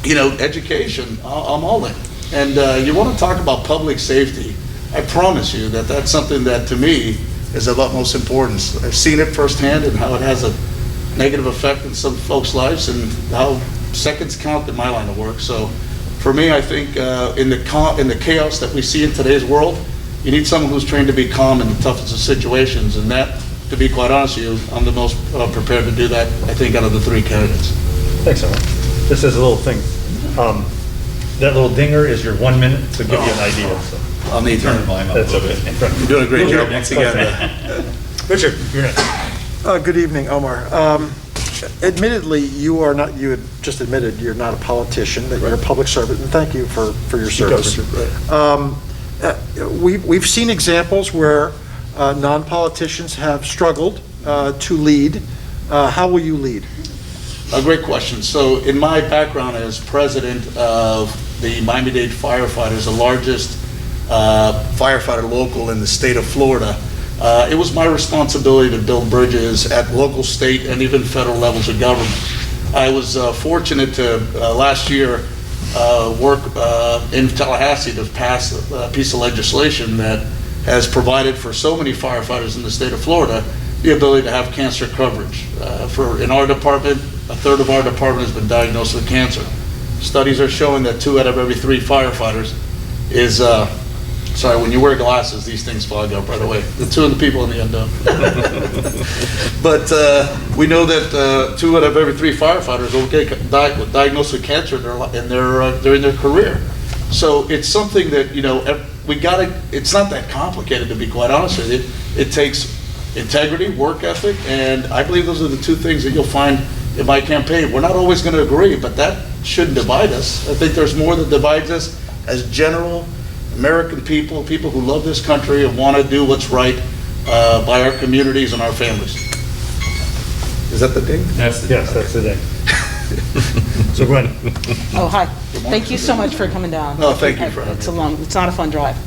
education, I'm all in. And you want to talk about public safety, I promise you that that's something that to me is of utmost importance. I've seen it firsthand and how it has a negative effect in some folks' lives and how seconds count in my line of work. So for me, I think in the chaos that we see in today's world, you need someone who's trained to be calm in the toughest of situations. And that, to be quite honest with you, I'm the most prepared to do that, I think, out of the 3 candidates. Thanks, Owen. Just as a little thing, that little dinger is your 1 minute to give you an idea. So. I'll need to turn the volume up. That's okay. You're doing a great job once again. Richard, you're next. Good evening, Omar. Admittedly, you had just admitted you're not a politician, that you're a public servant, and thank you for your service. We've seen examples where non-politicians have struggled to lead. How will you lead? A great question. So in my background as president of the Miami-Dade Firefighters, the largest firefighter local in the state of Florida, it was my responsibility to build bridges at local, state, and even federal levels of government. I was fortunate to last year work in Tallahassee to pass a piece of legislation that has provided for so many firefighters in the state of Florida the ability to have cancer coverage. In our department, a third of our department has been diagnosed with cancer. Studies are showing that 2 out of every 3 firefighters is, sorry, when you wear glasses, these things fog up right away. The 2 of the people in the end don't. But we know that 2 out of every 3 firefighters will get diagnosed with cancer during their career. So it's something that, it's not that complicated, to be quite honest with you. It takes integrity, work ethic, and I believe those are the 2 things that you'll find in my campaign. We're not always going to agree, but that shouldn't divide us. I think there's more that divides us as general American people who love this country and want to do what's right by our communities and our families. Is that the ding? Yes, that's the ding. So Gwen. Oh, hi. Thank you so much for coming down. No, thank you for having me. It's not a fun drive.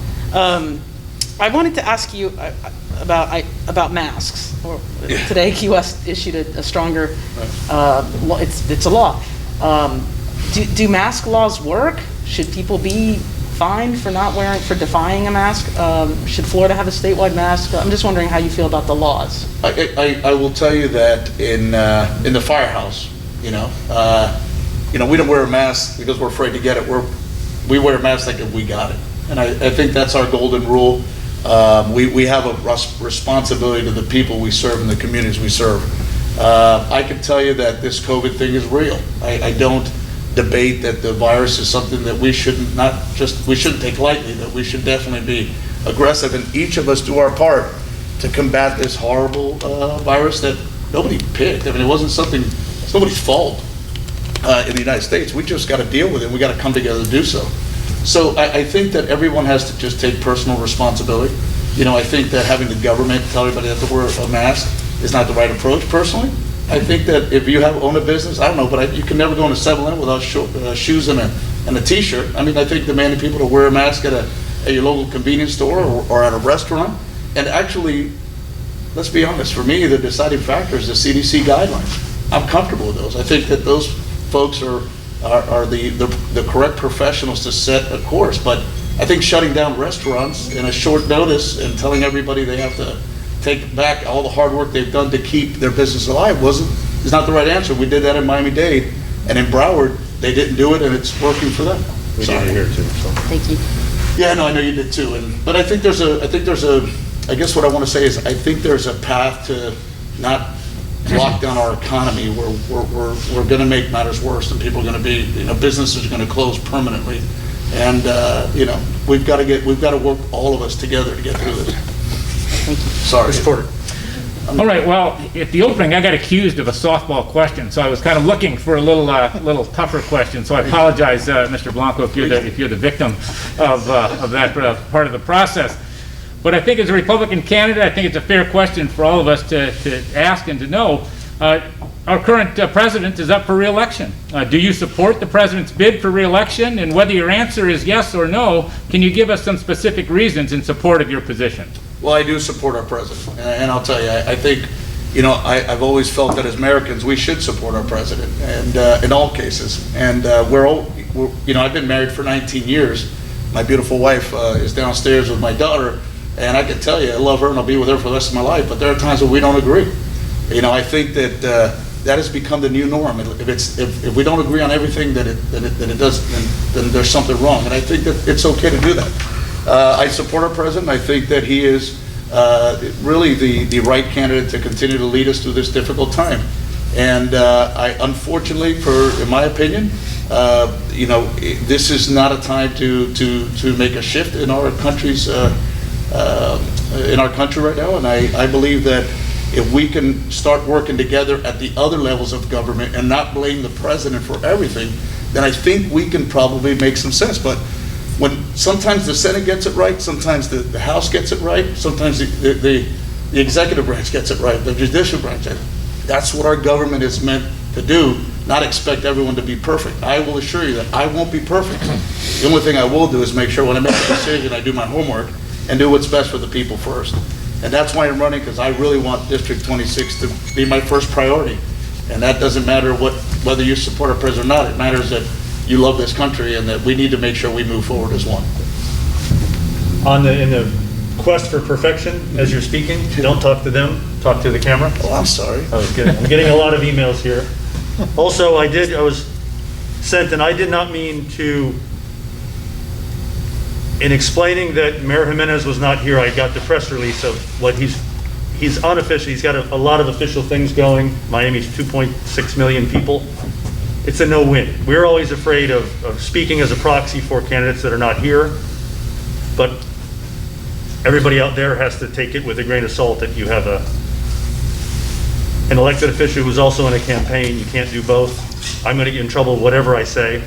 I wanted to ask you about masks. Today, Key West issued a stronger, it's a law. Do mask laws work? Should people be fined for defying a mask? Should Florida have a statewide mask? I'm just wondering how you feel about the laws. I will tell you that in the firehouse, we don't wear a mask because we're afraid to get it. We wear a mask like if we got it. And I think that's our golden rule. We have a responsibility to the people we serve and the communities we serve. I can tell you that this COVID thing is real. I don't debate that the virus is something that we shouldn't take lightly, that we should definitely be aggressive, and each of us do our part to combat this horrible virus that nobody picked. I mean, it's nobody's fault in the United States. We just got to deal with it. We got to come together to do so. So I think that everyone has to just take personal responsibility. I think that having the government tell everybody they have to wear a mask is not the right approach, personally. I think that if you own a business, I don't know, but you can never go in a 7-Eleven without shoes and a T-shirt. I mean, I think demanding people to wear a mask at your local convenience store or at a restaurant. And actually, let's be honest, for me, the deciding factor is the CDC guidelines. I'm comfortable with those. I think that those folks are the correct professionals to set a course. But I think shutting down restaurants in a short notice and telling everybody they have to take back all the hard work they've done to keep their business alive is not the right answer. We did that in Miami-Dade, and in Broward, they didn't do it, and it's working for them. We did it here too. So. Thank you. Yeah, no, I know you did too. But I think I guess what I want to say is I think there's a path to not lock down our economy where we're going to make matters worse, and people are going to be, businesses are going to close permanently, and we've got to work all of us together to get through this. Thank you. Sorry. Mr. Porter. All right, well, at the opening, I got accused of a softball question, so I was kind of looking for a little tougher question. So I apologize, Mr. Blanco, if you're the victim of that part of the process. But I think as a Republican candidate, I think it's a fair question for all of us to ask and to know. Our current president is up for re-election. Do you support the president's bid for re-election? And whether your answer is yes or no, can you give us some specific reasons in support of your position? Well, I do support our president, and I'll tell you, I think, I've always felt that as Americans, we should support our president, and in all cases. And I've been married for 19 years. My beautiful wife is downstairs with my daughter, and I can tell you, I love her and I'll be with her for the rest of my life, but there are times when we don't agree. I think that that has become the new norm. If we don't agree on everything that it does, then there's something wrong. And I think that it's okay to do that. I support our president. I think that he is really the right candidate to continue to lead us through this difficult time. And unfortunately, in my opinion, this is not a time to make a shift in our country's in our country right now. And I believe that if we can start working together at the other levels of government and not blame the president for everything, then I think we can probably make some sense. But when sometimes the Senate gets it right, sometimes the House gets it right, sometimes the executive branch gets it right, the judicial branch. That's what our government is meant to do, not expect everyone to be perfect. I will assure you that I won't be perfect. The only thing I will do is make sure when I make a decision, I do my homework and do what's best for the people first. And that's why I'm running, because I really want District 26 to be my first priority. And that doesn't matter whether you support our president or not. It matters that you love this country and that we need to make sure we move forward as one. In the quest for perfection, as you're speaking, don't talk to them, talk to the camera. Oh, I'm sorry. I'm getting a lot of emails here. Also, I was sent, and I did not mean to, in explaining that Mayor Jimenez was not here, I got the press release of what he's unofficial. He's got a lot of official things going. Miami's 2.6 million people. It's a no-win. We're always afraid of speaking as a proxy for candidates that are not here, but everybody out there has to take it with a grain of salt that you have an elected official who's also in a campaign. You can't do both. I'm going to get in trouble whatever I say.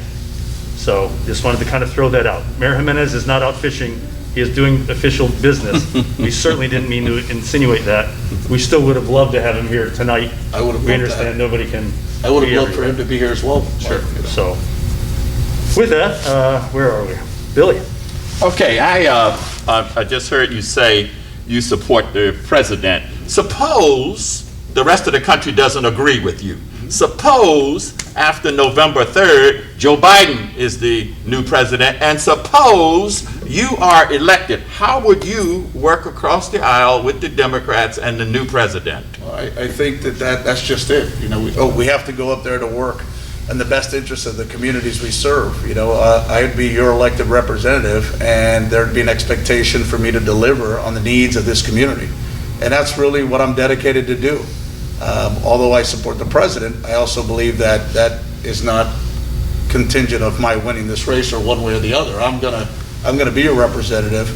So just wanted to kind of throw that out. Mayor Jimenez is not out fishing. He is doing official business. We certainly didn't mean to insinuate that. We still would have loved to have him here tonight. I would have We loved understand that. nobody can. I would have loved for him to be here as well. Sure. So with that, where are we? Billy. Okay, I just heard you say you support the president. Suppose the rest of the country doesn't agree with you. Suppose after November 3rd, Joe Biden is the new president, and suppose you are elected. How would you work across the aisle with the Democrats and the new president? Well, I think that's just it. We have to go up there to work in the best interest of the communities we serve. I'd be your elected representative, and there'd be an expectation for me to deliver on the needs of this community. And that's really what I'm dedicated to do. Although I support the president, I also believe that is not contingent of my winning this race or one way or the other. I'm gonna be a representative,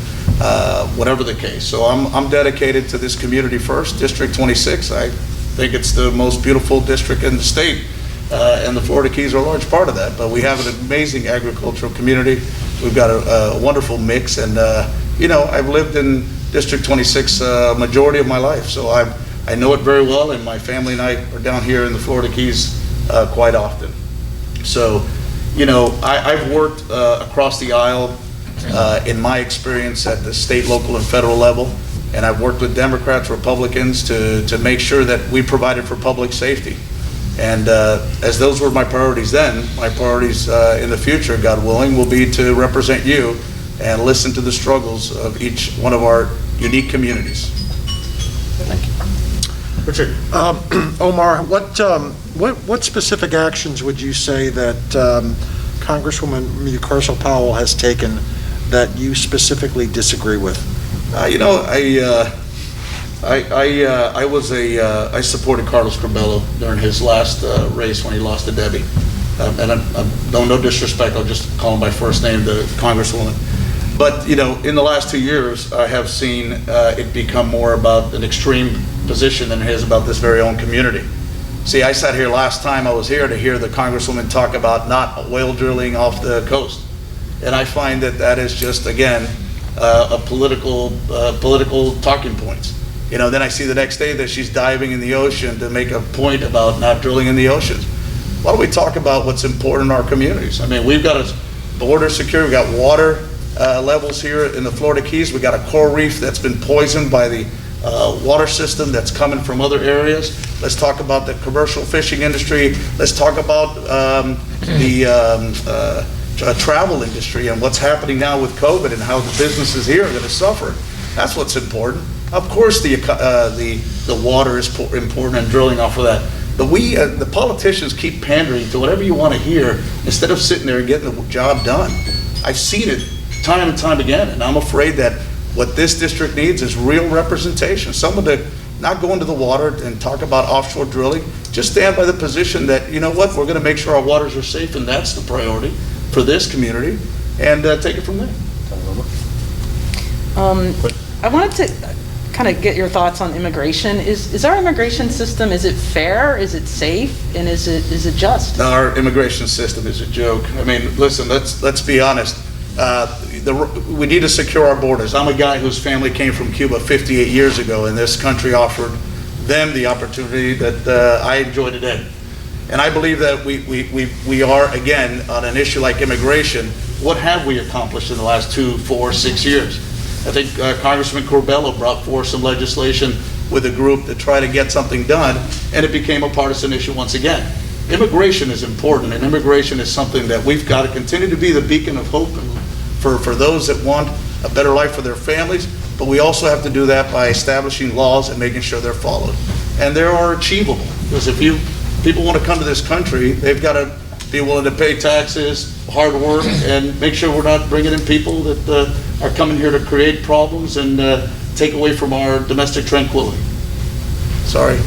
whatever the case. So I'm dedicated to this community first. District 26, I think it's the most beautiful district in the state, and the Florida Keys are a large part of that. But we have an amazing agricultural community. We've got a wonderful mix, and I've lived in District 26 majority of my life, so I know it very well, and my family and I are down here in the Florida Keys quite often. So, I've worked across the aisle in my experience at the state, local, and federal level, and I've worked with Democrats, Republicans to make sure that we provided for public safety. And as those were my priorities then, my priorities in the future, God willing, will be to represent you and listen to the struggles of each one of our unique communities. Thank you. Richard. Omar, what specific actions would you say that Congresswoman Mucarsel-Powell has taken that you specifically disagree with? I supported Carlos Curbelo during his last race when he lost to Debbie. And no disrespect, I'll just call him by first name, the Congresswoman. But, you know, in the last 2 years, I have seen it become more about an extreme position than it is about this very own community. See, I sat here last time I was here to hear the Congresswoman talk about not oil drilling off the coast. And I find that that is just, again, a political talking points. You know, then I see the next day that she's diving in the ocean to make a point about not drilling in the oceans. Why don't we talk about what's important in our communities? I mean, we've got a border secure, we've got water levels here in the Florida Keys. We've got a coral reef that's been poisoned by the water system that's coming from other areas. Let's talk about the commercial fishing industry. Let's talk about the travel industry and what's happening now with COVID and how the businesses here are going to suffer. That's what's important. Of course, the water is important and drilling off of that. But we, the politicians, keep pandering to whatever you want to hear instead of sitting there and getting the job done. I've seen it time and time again, and I'm afraid that what this district needs is real representation. Someone to not go into the water and talk about offshore drilling. Just stand by the position that, you know what, we're going to make sure our waters are safe, and that's the priority for this community, and take it from there. I wanted to kind of get your thoughts on immigration. Is our immigration system, is it fair, is it safe, and is it just? Our immigration system is a joke. I mean, listen, let's be honest. We need to secure our borders. I'm a guy whose family came from Cuba 58 years ago, and this country offered them the opportunity that I enjoy today. And I believe that we are, again, on an issue like immigration, what have we accomplished in the last 2, 4, 6 years? I think Congressman Corbello brought forth some legislation with a group to try to get something done, and it became a partisan issue once again. Immigration is important, and immigration is something that we've got to continue to be the beacon of hope for those that want a better life for their families, but we also have to do that by establishing laws and making sure they're followed. And they are achievable, because if people want to come to this country, they've got to be willing to pay taxes, hard work, and make sure we're not bringing in people that are coming here to create problems and take away from our domestic tranquility. Sorry.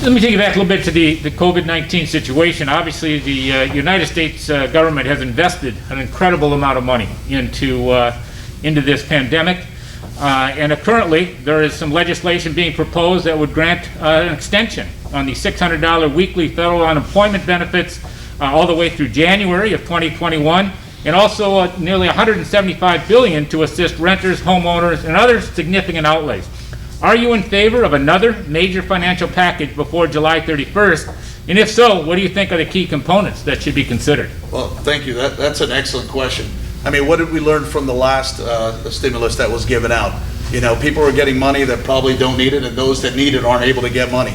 Let me take you back a little bit to the COVID-19 situation. Obviously, the United States government has invested an incredible amount of money into this pandemic. And currently, there is some legislation being proposed that would grant an extension on the $600 weekly federal unemployment benefits all the way through January of 2021, and also nearly $175 billion to assist renters, homeowners, and other significant outlays. Are you in favor of another major financial package before July 31st? And if so, what do you think are the key components that should be considered? Well, thank you. That's an excellent question. I mean, what did we learn from the last stimulus that was given out? You know, people are getting money that probably don't need it, and those that need it aren't able to get money.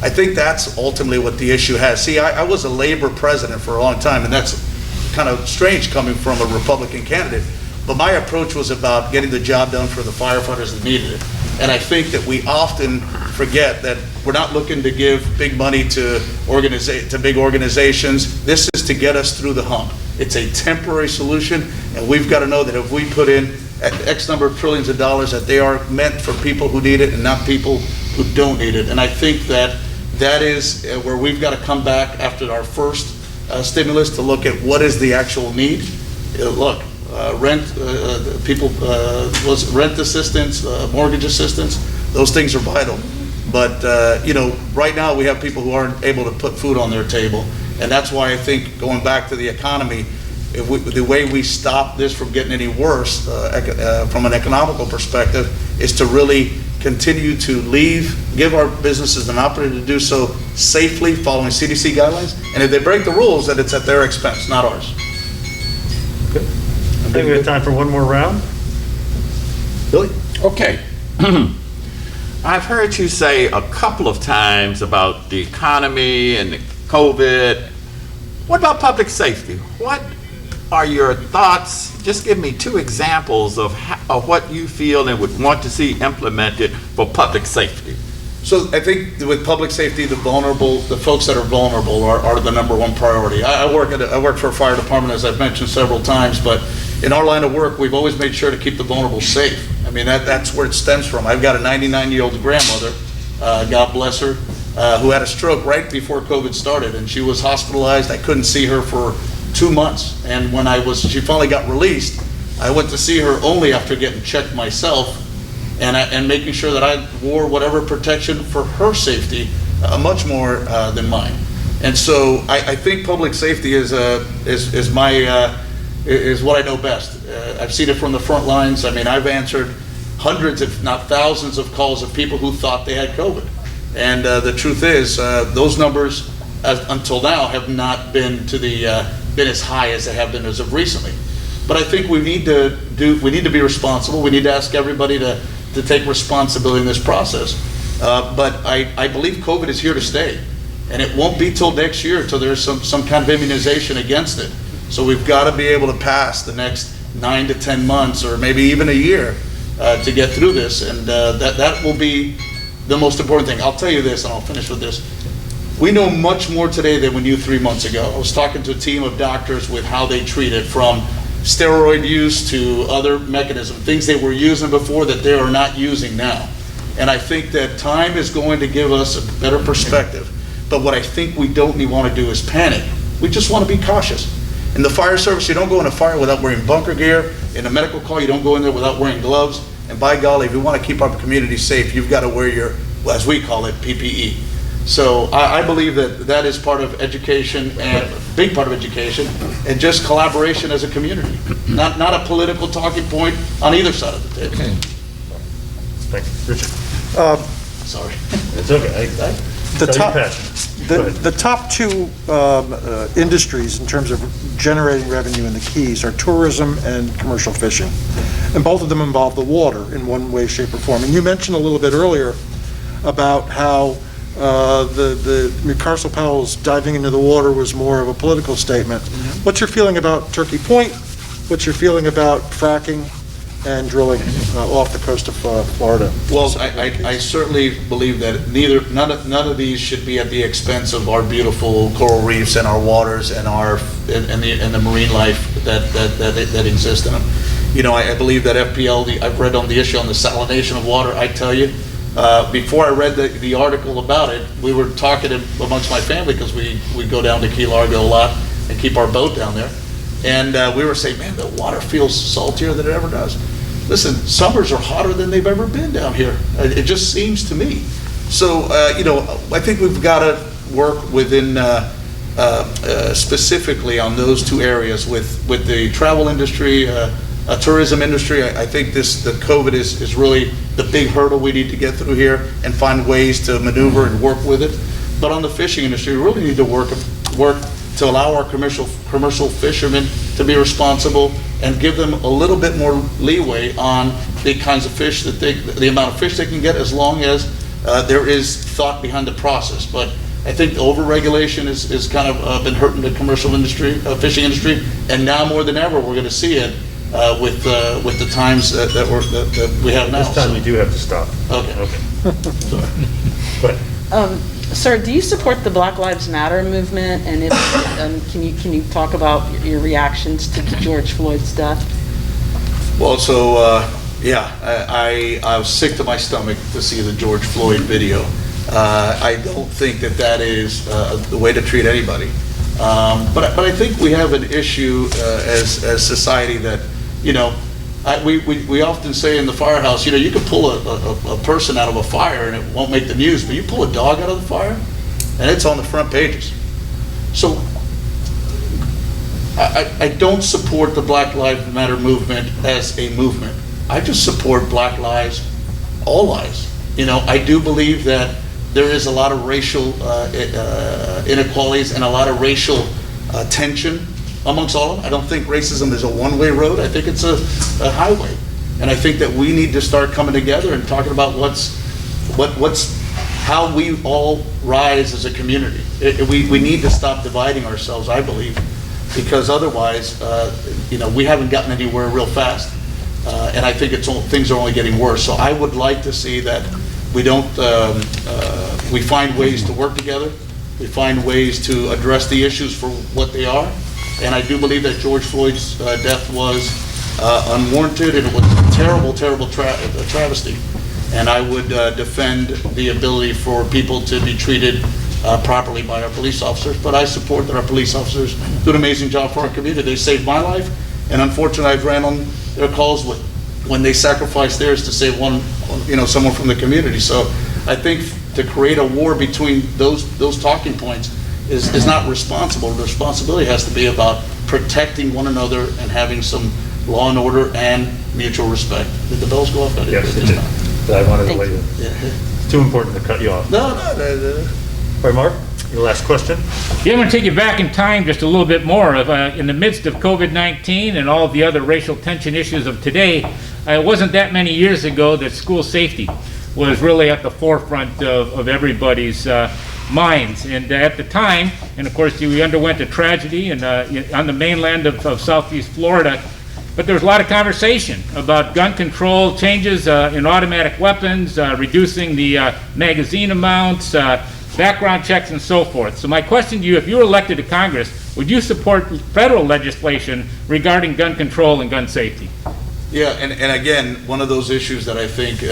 I think that's ultimately what the issue has. See, I was a labor president for a long time, and that's kind of strange coming from a Republican candidate. But my approach was about getting the job done for the firefighters that needed it. And I think that we often forget that we're not looking to give big money to big organizations. This is to get us through the hump. It's a temporary solution, and we've got to know that if we put in X number of trillions of dollars, that they are meant for people who need it and not people who don't need it. And I think that that is where we've got to come back after our first stimulus to look at what is the actual need. Look, rent assistance, mortgage assistance, those things are vital. But you know, right now we have people who aren't able to put food on their table, and that's why I think going back to the economy, the way we stop this from getting any worse from an economical perspective is to really continue to give our businesses an opportunity to do so safely, following CDC guidelines, and if they break the rules, that it's at their expense, not ours. Good. I think we have time for one more round. Billy? Okay. I've heard you say a couple of times about the economy and the COVID. What about public safety? What are your thoughts? Just give me 2 examples of what you feel and would want to see implemented for public safety. So I think with public safety, the folks that are vulnerable are the number one priority. I work for a fire department, as I've mentioned several times, but in our line of work, we've always made sure to keep the vulnerable safe. I mean, that's where it stems from. I've got a 99-year-old grandmother, God bless her, who had a stroke right before COVID started, and she was hospitalized. I couldn't see her for 2 months. And when she finally got released, I went to see her only after getting checked myself and making sure that I wore whatever protection for her safety, much more than mine. And so I think public safety is what I know best. I've seen it from the front lines. I mean, I've answered hundreds, if not thousands, of calls of people who thought they had COVID. And the truth is, those numbers until now have not been been as high as they have been as of recently. But I think we need to be responsible. We need to ask everybody to take responsibility in this process. But I believe COVID is here to stay. And it won't be till next year till there's some kind of immunization against it. So we've got to be able to pass the next 9 to 10 months or maybe even a year to get through this. And that will be the most important thing. I'll tell you this, and I'll finish with this. We know much more today than we knew 3 months ago. I was talking to a team of doctors with how they treat it, from steroid use to other mechanisms, things they were using before that they are not using now. And I think that time is going to give us a better perspective. But what I think we don't want to do is panic. We just want to be cautious. In the fire service, you don't go in a fire without wearing bunker gear. In a medical call, you don't go in there without wearing gloves. And by golly, if you want to keep our community safe, you've got to wear your, as we call it, PPE. So I believe that is part of education, and a big part of education, and just collaboration as a community. Not a political talking point on either side of the table. Okay. Thank you. Richard? Sorry. It's okay. The top two industries in terms of generating revenue in the Keys are tourism and commercial fishing. And both of them involve the water in one way, shape, or form. And you mentioned a little bit earlier about how the Carcel Powell's diving into the water was more of a political statement. Mm-hmm. What's your feeling about Turkey Point? What's your feeling about fracking and drilling off the coast of Florida? Well, I certainly believe that none of these should be at the expense of our beautiful coral reefs and our waters and the marine life that exists in them. You know, I believe that FPL. I've read on the issue on the salination of water. I tell you, before I read the article about it, we were talking amongst my family because we go down to Key Largo a lot and keep our boat down there. And we were saying, man, the water feels saltier than it ever does. Listen, summers are hotter than they've ever been down here. It just seems to me. So, you know, I think we've got to work within, specifically on those two areas with the travel industry, tourism industry. I think the COVID is really the big hurdle we need to get through here and find ways to maneuver and work with it. But on the fishing industry, we really need to work to allow our commercial fishermen to be responsible and give them a little bit more leeway on the kinds of fish the amount of fish they can get, as long as there is thought behind the process. But I think the over-regulation is kind of been hurting the commercial industry, fishing industry, and now more than ever we're going to see it with the times that we have now. This time we do have to stop. Okay. Sorry. Go ahead. Sir, do you support the Black Lives Matter movement? And if can you talk about your reactions to George Floyd's death? Well, so yeah, I was sick to my stomach to see the George Floyd video. I don't think that is the way to treat anybody. But I think we have an issue as society that, you know, we often say in the firehouse, you know, you can pull a person out of a fire and it won't make the news, but you pull a dog out of the fire and it's on the front pages. So I don't support the Black Lives Matter movement as a movement. I just support Black lives, all lives. You know, I do believe that there is a lot of racial inequalities and a lot of racial tension amongst all of them. I don't think racism is a one-way road. I think it's a highway. And I think that we need to start coming together and talking about how we all rise as a community. We need to stop dividing ourselves, I believe, because otherwise, you know, we haven't gotten anywhere real fast. And I think things are only getting worse. So I would like to see that we don't, we find ways to work together. We find ways to address the issues for what they are. And I do believe that George Floyd's death was unwarranted, and it was a terrible, terrible travesty. And I would defend the ability for people to be treated properly by our police officers, but I support that our police officers do an amazing job for our community. They saved my life, and unfortunately, I've ran on their calls when they sacrificed theirs to save someone from the community. So I think to create a war between those talking points is not responsible. The responsibility has to be about protecting one another and having some law and order and mutual respect. Did the bells go off? Yes, it did. But I wanted to let you. Yeah. It's too important to cut you off. No. All right, Mark, your last question. Yeah, I'm going to take you back in time just a little bit more. In the midst of COVID-19 and all of the other racial tension issues of today, it wasn't that many years ago that school safety was really at the forefront of everybody's minds. And at the time, and of course, we underwent a tragedy on the mainland of Southeast Florida, but there was a lot of conversation about gun control, changes in automatic weapons, reducing the magazine amounts, background checks, and so forth. So my question to you, if you were elected to Congress, would you support federal legislation regarding gun control and gun safety? Yeah, and again, one of those issues that I think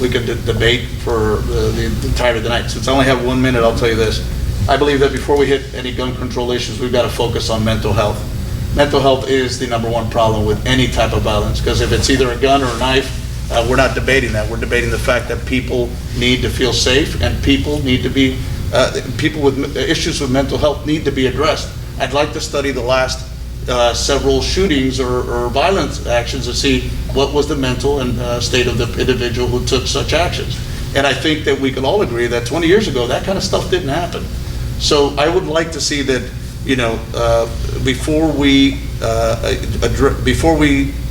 we could debate for the entirety of the night. Since I only have 1 minute, I'll tell you this. I believe that before we hit any gun control issues, we've got to focus on mental health. Mental health is the #1 problem with any type of violence, because if it's either a gun or a knife, we're not debating that. We're debating the fact that people need to feel safe, and people need to be, people with issues with mental health need to be addressed. I'd like to study the last several shootings or violent actions to see what was the mental and state of the individual who took such actions. And I think that we can all agree that 20 years ago, that kind of stuff didn't happen. So I would like to see that, before we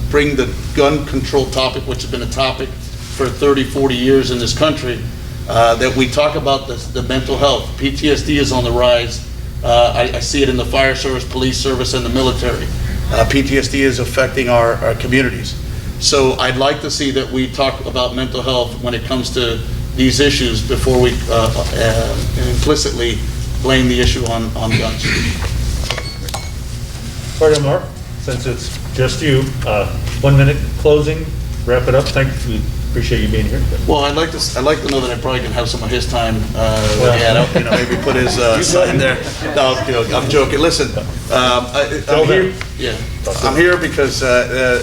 bring the gun control topic, which has been a topic for 30, 40 years in this country, that we talk about the mental health. PTSD is on the rise. I see it in the fire service, police service, and the military. PTSD is affecting our communities. So I'd like to see that we talk about mental health when it comes to these issues before we implicitly blame the issue on guns. All right, Mark, since it's just you, 1 minute closing, wrap it up. Thank you. Appreciate you being here. Well, I'd like to know that I probably can have some of his time. Maybe put his sign there. No, I'm joking. Listen, I'm here. Yeah, I'm here because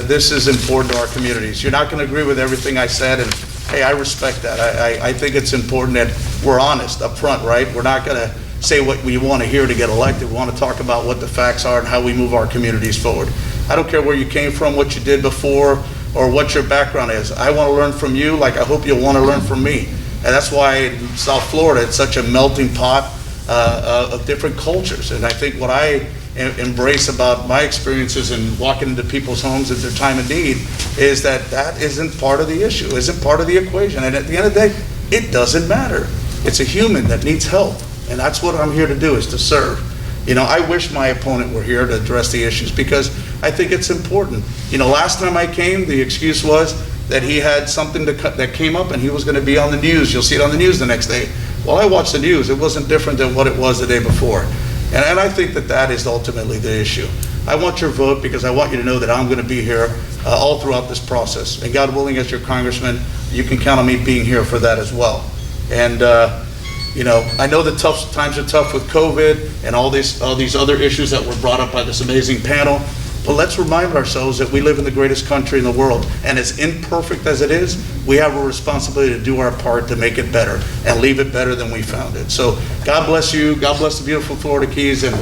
this is important to our communities. You're not going to agree with everything I said, and hey, I respect that. I think it's important that we're honest up front, right? We're not going to say what we want to hear to get elected. We want to talk about what the facts are and how we move our communities forward. I don't care where you came from, what you did before, or what your background is. I want to learn from you like I hope you'll want to learn from me. And that's why in South Florida, it's such a melting pot of different cultures. And I think what I embrace about my experiences in walking into people's homes at their time of need is that isn't part of the issue, isn't part of the equation. And at the end of the day, it doesn't matter. It's a human that needs help. And that's what I'm here to do, is to serve. I wish my opponent were here to address the issues because I think it's important. Last time I came, the excuse was that he had something that came up and he was going to be on the news. You'll see it on the news the next day. Well, I watched the news. It wasn't different than what it was the day before. And I think that is ultimately the issue. I want your vote because I want you to know that I'm going to be here all throughout this process. And God willing, as your congressman, you can count on me being here for that as well. And I know the tough times are tough with COVID and all these other issues that were brought up by this amazing panel. But let's remind ourselves that we live in the greatest country in the world. And as imperfect as it is, we have a responsibility to do our part to make it better and leave it better than we found it. So God bless you. God bless the beautiful Florida Keys, and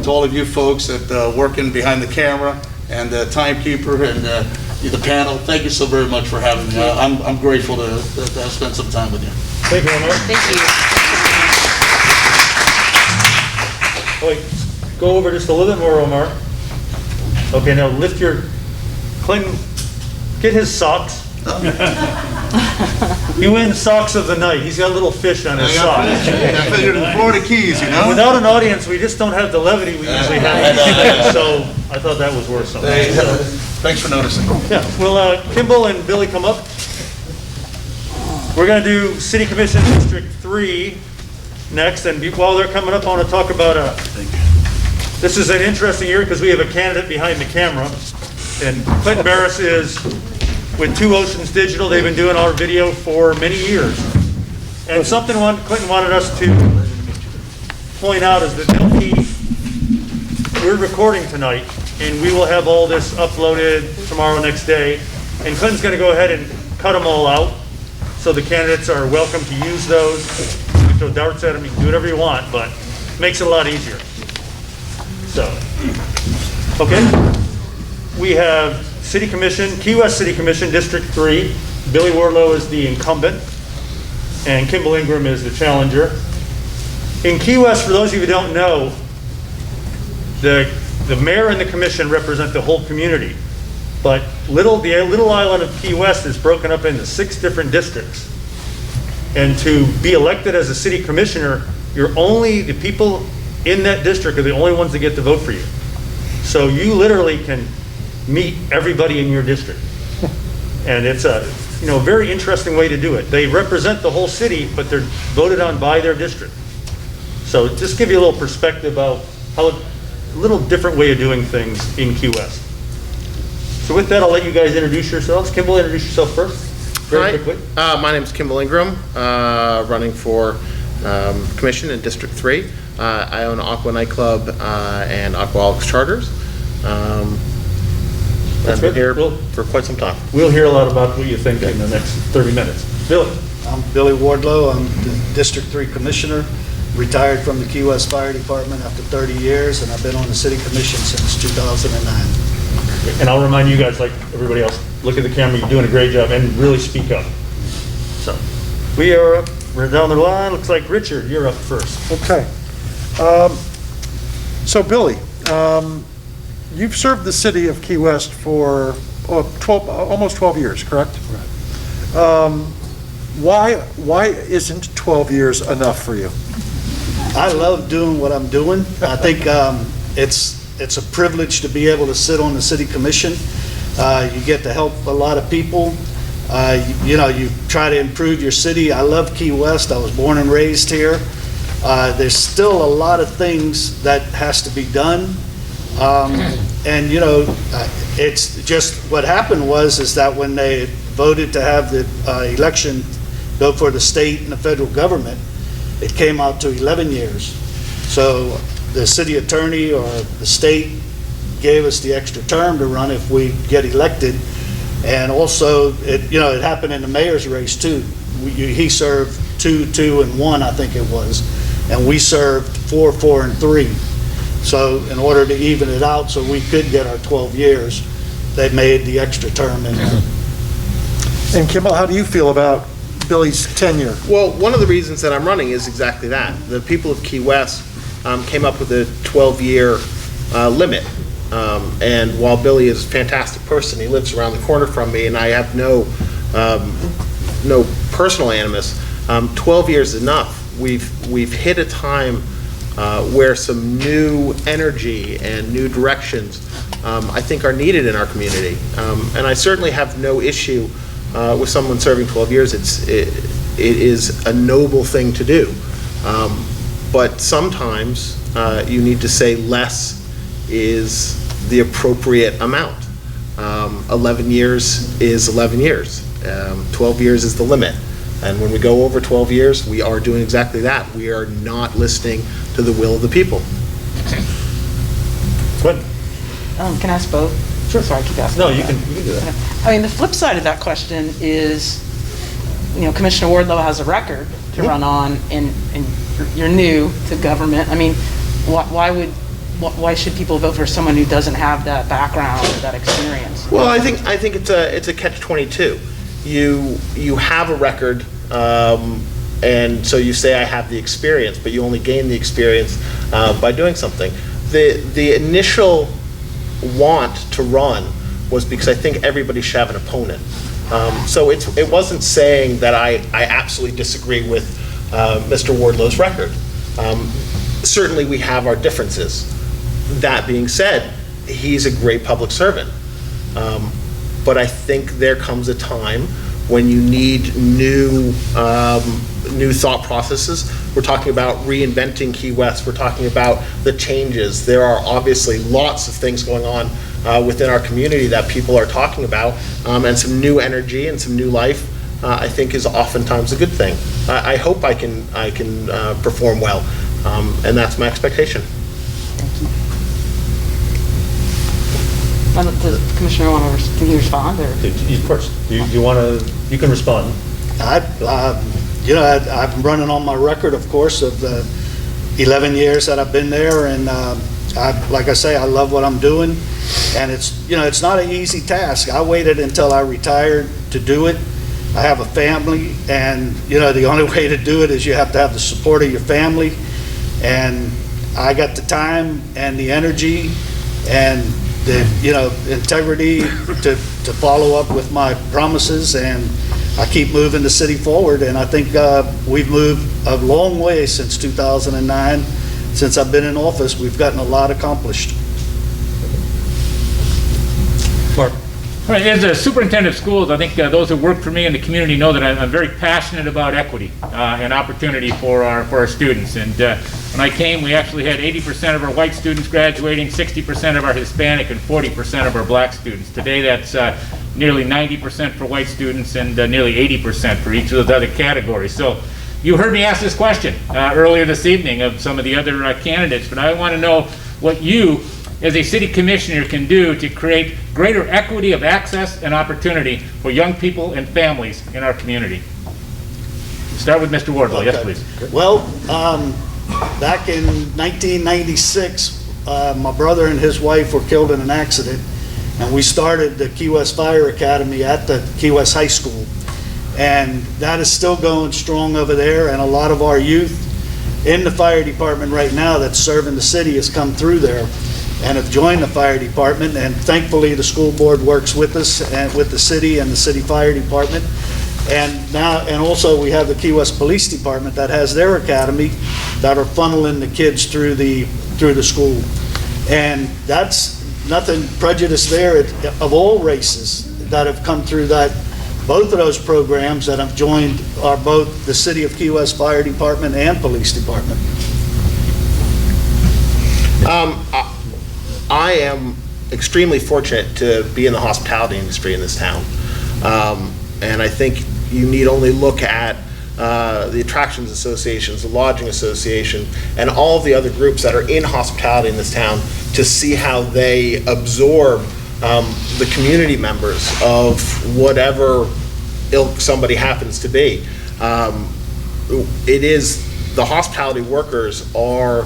to all of you folks that working behind the camera and the timekeeper and the panel. Thank you so very much for having me. I'm grateful to have spent some time with you. Thank you, Omar. Thank you. Wait, go over just a little bit more, Omar. Okay, now lift your, Clinton, get his socks. He wins socks of the night. He's got a little fish on his socks. I figured the Florida Keys, Without an audience, we just don't have the levity we usually have. So I thought that was worth something. Thanks for noticing. Yeah, well, Kimball and Billy come up. We're going to do City Commission District 3 next, and while they're coming up, I want to talk about this is an interesting year because we have a candidate behind the camera, and Clinton Barris is with Two Oceans Digital. They've been doing our video for many years, and something Clinton wanted us to point out is that we're recording tonight, and we will have all this uploaded tomorrow, next day, and Clinton's going to go ahead and cut them all out, so the candidates are welcome to use those. You can throw darts at them, you can do whatever you want, but it makes it a lot easier. So, okay. We have City Commission, Key West City Commission, District 3. Billy Wardlow is the incumbent, and Kimmel Ingram is the challenger. In Key West, for those of you who don't know, the mayor and the commission represent the whole community. But the little island of Key West is broken up into 6 different districts. And to be elected as a city commissioner, the people in that district are the only ones that get to vote for you. So you literally can meet everybody in your district. And it's a very interesting way to do it. They represent the whole city, but they're voted on by their district. So just give you a little perspective about how a little different way of doing things in Key West. So with that, I'll let you guys introduce yourselves. Kimmel, introduce yourself first, very quickly. My name is Kimmel Ingram, running for commission in District 3. I own Aqua Nightclub and Aquaholics Charters. I've been here for quite some time. We'll hear a lot about what you think in the next 30 minutes. Billy. I'm Billy Wardlow. I'm the District 3 Commissioner, retired from the Key West Fire Department after 30 years, and I've been on the City Commission since 2009. And I'll remind you guys, like everybody else, look at the camera, you're doing a great job, and really speak up. So, we're down the line. Looks like Richard, you're up first. Okay. So Billy, you've served the city of Key West for almost 12 years, correct? Right. Why isn't 12 years enough for you? I love doing what I'm doing. I think it's a privilege to be able to sit on the City Commission. You get to help a lot of people. You try to improve your city. I love Key West. I was born and raised here. There's still a lot of things that has to be done. It's just what happened is that when they voted to have the election go for the state and the federal government, it came out to 11 years. So the city attorney or the state gave us the extra term to run if we get elected. And also, it happened in the mayor's race too. He served 2, 2, and 1, I think it was. And we served 4, 4, and 3. So in order to even it out so we could get our 12 years, they made the extra term in there. And Kimmel, how do you feel about Billy's tenure? Well, one of the reasons that I'm running is exactly that. The people of Key West came up with a 12-year limit. And while Billy is a fantastic person, he lives around the corner from me, and I have no personal animus. 12 years is enough. We've hit a time where some new energy and new directions I think are needed in our community. And I certainly have no issue with someone serving 12 years. It is a noble thing to do. But sometimes you need to say less is the appropriate amount. 11 years is 11 years. 12 years is the limit. And when we go over 12 years, we are doing exactly that. We are not listening to the will of the people. Good. Can I ask both? Sure. Sorry, I keep asking. No, you can do that. I mean, the flip side of that question is, Commissioner Wardlow has a record to run on, and you're new to government. I mean, why should people vote for someone who doesn't have that background or that experience? Well, I think it's a catch-22. You have a record, and so you say I have the experience, but you only gain the experience by doing something. The initial want to run was because I think everybody should have an opponent. So it wasn't saying that I absolutely disagree with Mr. Wardlow's record. Certainly we have our differences. That being said, he's a great public servant. But I think there comes a time when you need new thought processes. We're talking about reinventing Key West. We're talking about the changes. There are obviously lots of things going on within our community that people are talking about, and some new energy and some new life, I think, is oftentimes a good thing. I hope I can perform well. And that's my expectation. Does the Commissioner want to respond, or? First, you want to, you can respond. I'm running on my record, of course, of the 11 years that I've been there, and like I say, I love what I'm doing, and it's not an easy task. I waited until I retired to do it. I have a family, and the only way to do it is you have to have the support of your family, and I got the time and the energy and the integrity to follow up with my promises, and I keep moving the city forward, and I think we've moved a long way since 2009. Since I've been in office, we've gotten a lot accomplished. Mark? All right, as a superintendent of schools, I think those who work for me in the community know that I'm very passionate about equity and opportunity for our students. And when I came, we actually had 80% of our white students graduating, 60% of our Hispanic, and 40% of our black students. Today, that's nearly 90% for white students and nearly 80% for each of those other categories. So you heard me ask this question earlier this evening of some of the other candidates, but I want to know what you, as a city commissioner, can do to create greater equity of access and opportunity for young people and families in our community. Start with Mr. Wardlow. Okay. Yes, please. Well, back in 1996, my brother and his wife were killed in an accident, and we started the Key West Fire Academy at the Key West High School. And that is still going strong over there, and a lot of our youth in the fire department right now that's serving the city has come through there and have joined the fire department, and thankfully the school board works with us and with the city and the city fire department. And also we have the Key West Police Department that has their academy that are funneling the kids through the school. And that's nothing prejudice there of all races that have come through that. Both of those programs that have joined are both the City of Key West Fire Department and Police Department. I am extremely fortunate to be in the hospitality industry in this town. And I think you need only look at the Attractions Associations, the Lodging Association, and all of the other groups that are in hospitality in this town to see how they absorb the community members of whatever ilk somebody happens to be. The hospitality workers are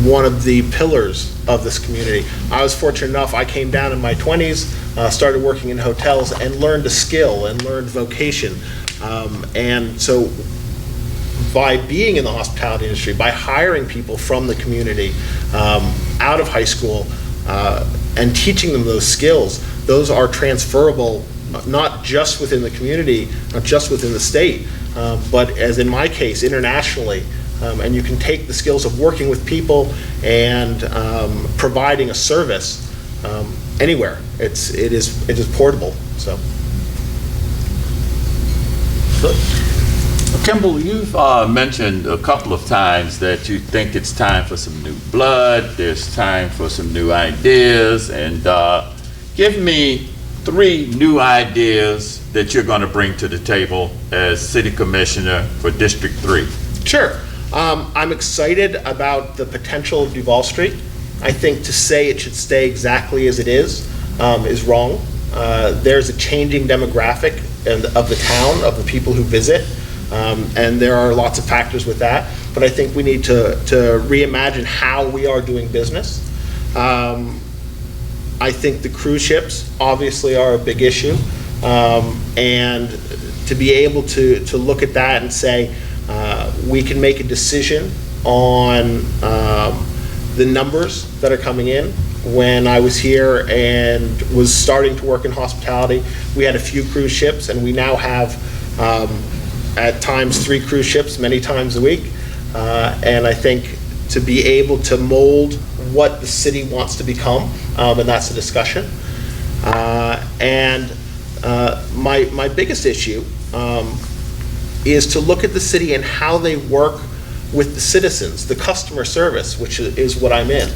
one of the pillars of this community. I was fortunate enough, I came down in my 20s, started working in hotels and learned a skill and learned vocation. And so by being in the hospitality industry, by hiring people from the community out of high school and teaching them those skills, those are transferable not just within the community, not just within the state, but as in my case, internationally. And you can take the skills of working with people and providing a service anywhere. It is portable. So. Kimmel, you've mentioned a couple of times that you think it's time for some new blood, there's time for some new ideas, and give me 3 new ideas that you're going to bring to the table as City Commissioner for District 3. Sure. I'm excited about the potential of Duval Street. I think to say it should stay exactly as it is wrong. There's a changing demographic of the town, of the people who visit, and there are lots of factors with that. But I think we need to reimagine how we are doing business. I think the cruise ships obviously are a big issue, and to be able to look at that and say we can make a decision on the numbers that are coming in. When I was here and was starting to work in hospitality, we had a few cruise ships, and we now have at times 3 cruise ships, many times a week. And I think to be able to mold what the city wants to become, and that's a discussion. And my biggest issue is to look at the city and how they work with the citizens, the customer service, which is what I'm in.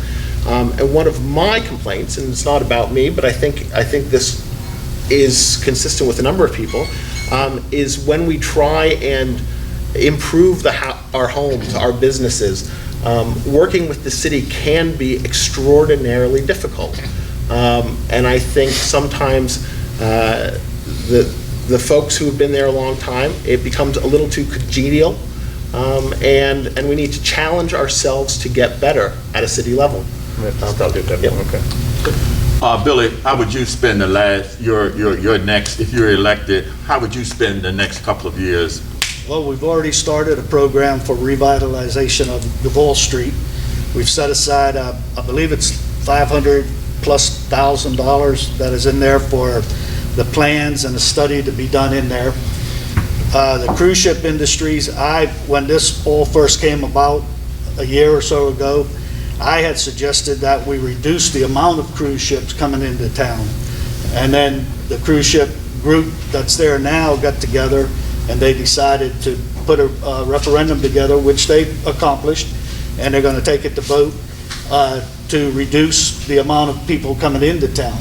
And one of my complaints, and it's not about me, but I think this is consistent with a number of people, is when we try and improve our homes, our businesses. Working with the city can be extraordinarily difficult. And I think sometimes the folks who have been there a long time, it becomes a little too congenial. And we need to challenge ourselves to get better at a city level. Billy, how would you spend your next, if you're elected, how would you spend the next couple of years? Well, we've already started a program for revitalization of Duval Street. We've set aside, I believe it's $500,000+ that is in there for the plans and the study to be done in there. The cruise ship industries, when this all first came about a year or so ago, I had suggested that we reduce the amount of cruise ships coming into town. And then the cruise ship group that's there now got together and they decided to put a referendum together, which they accomplished, and they're going to take it to vote to reduce the amount of people coming into town.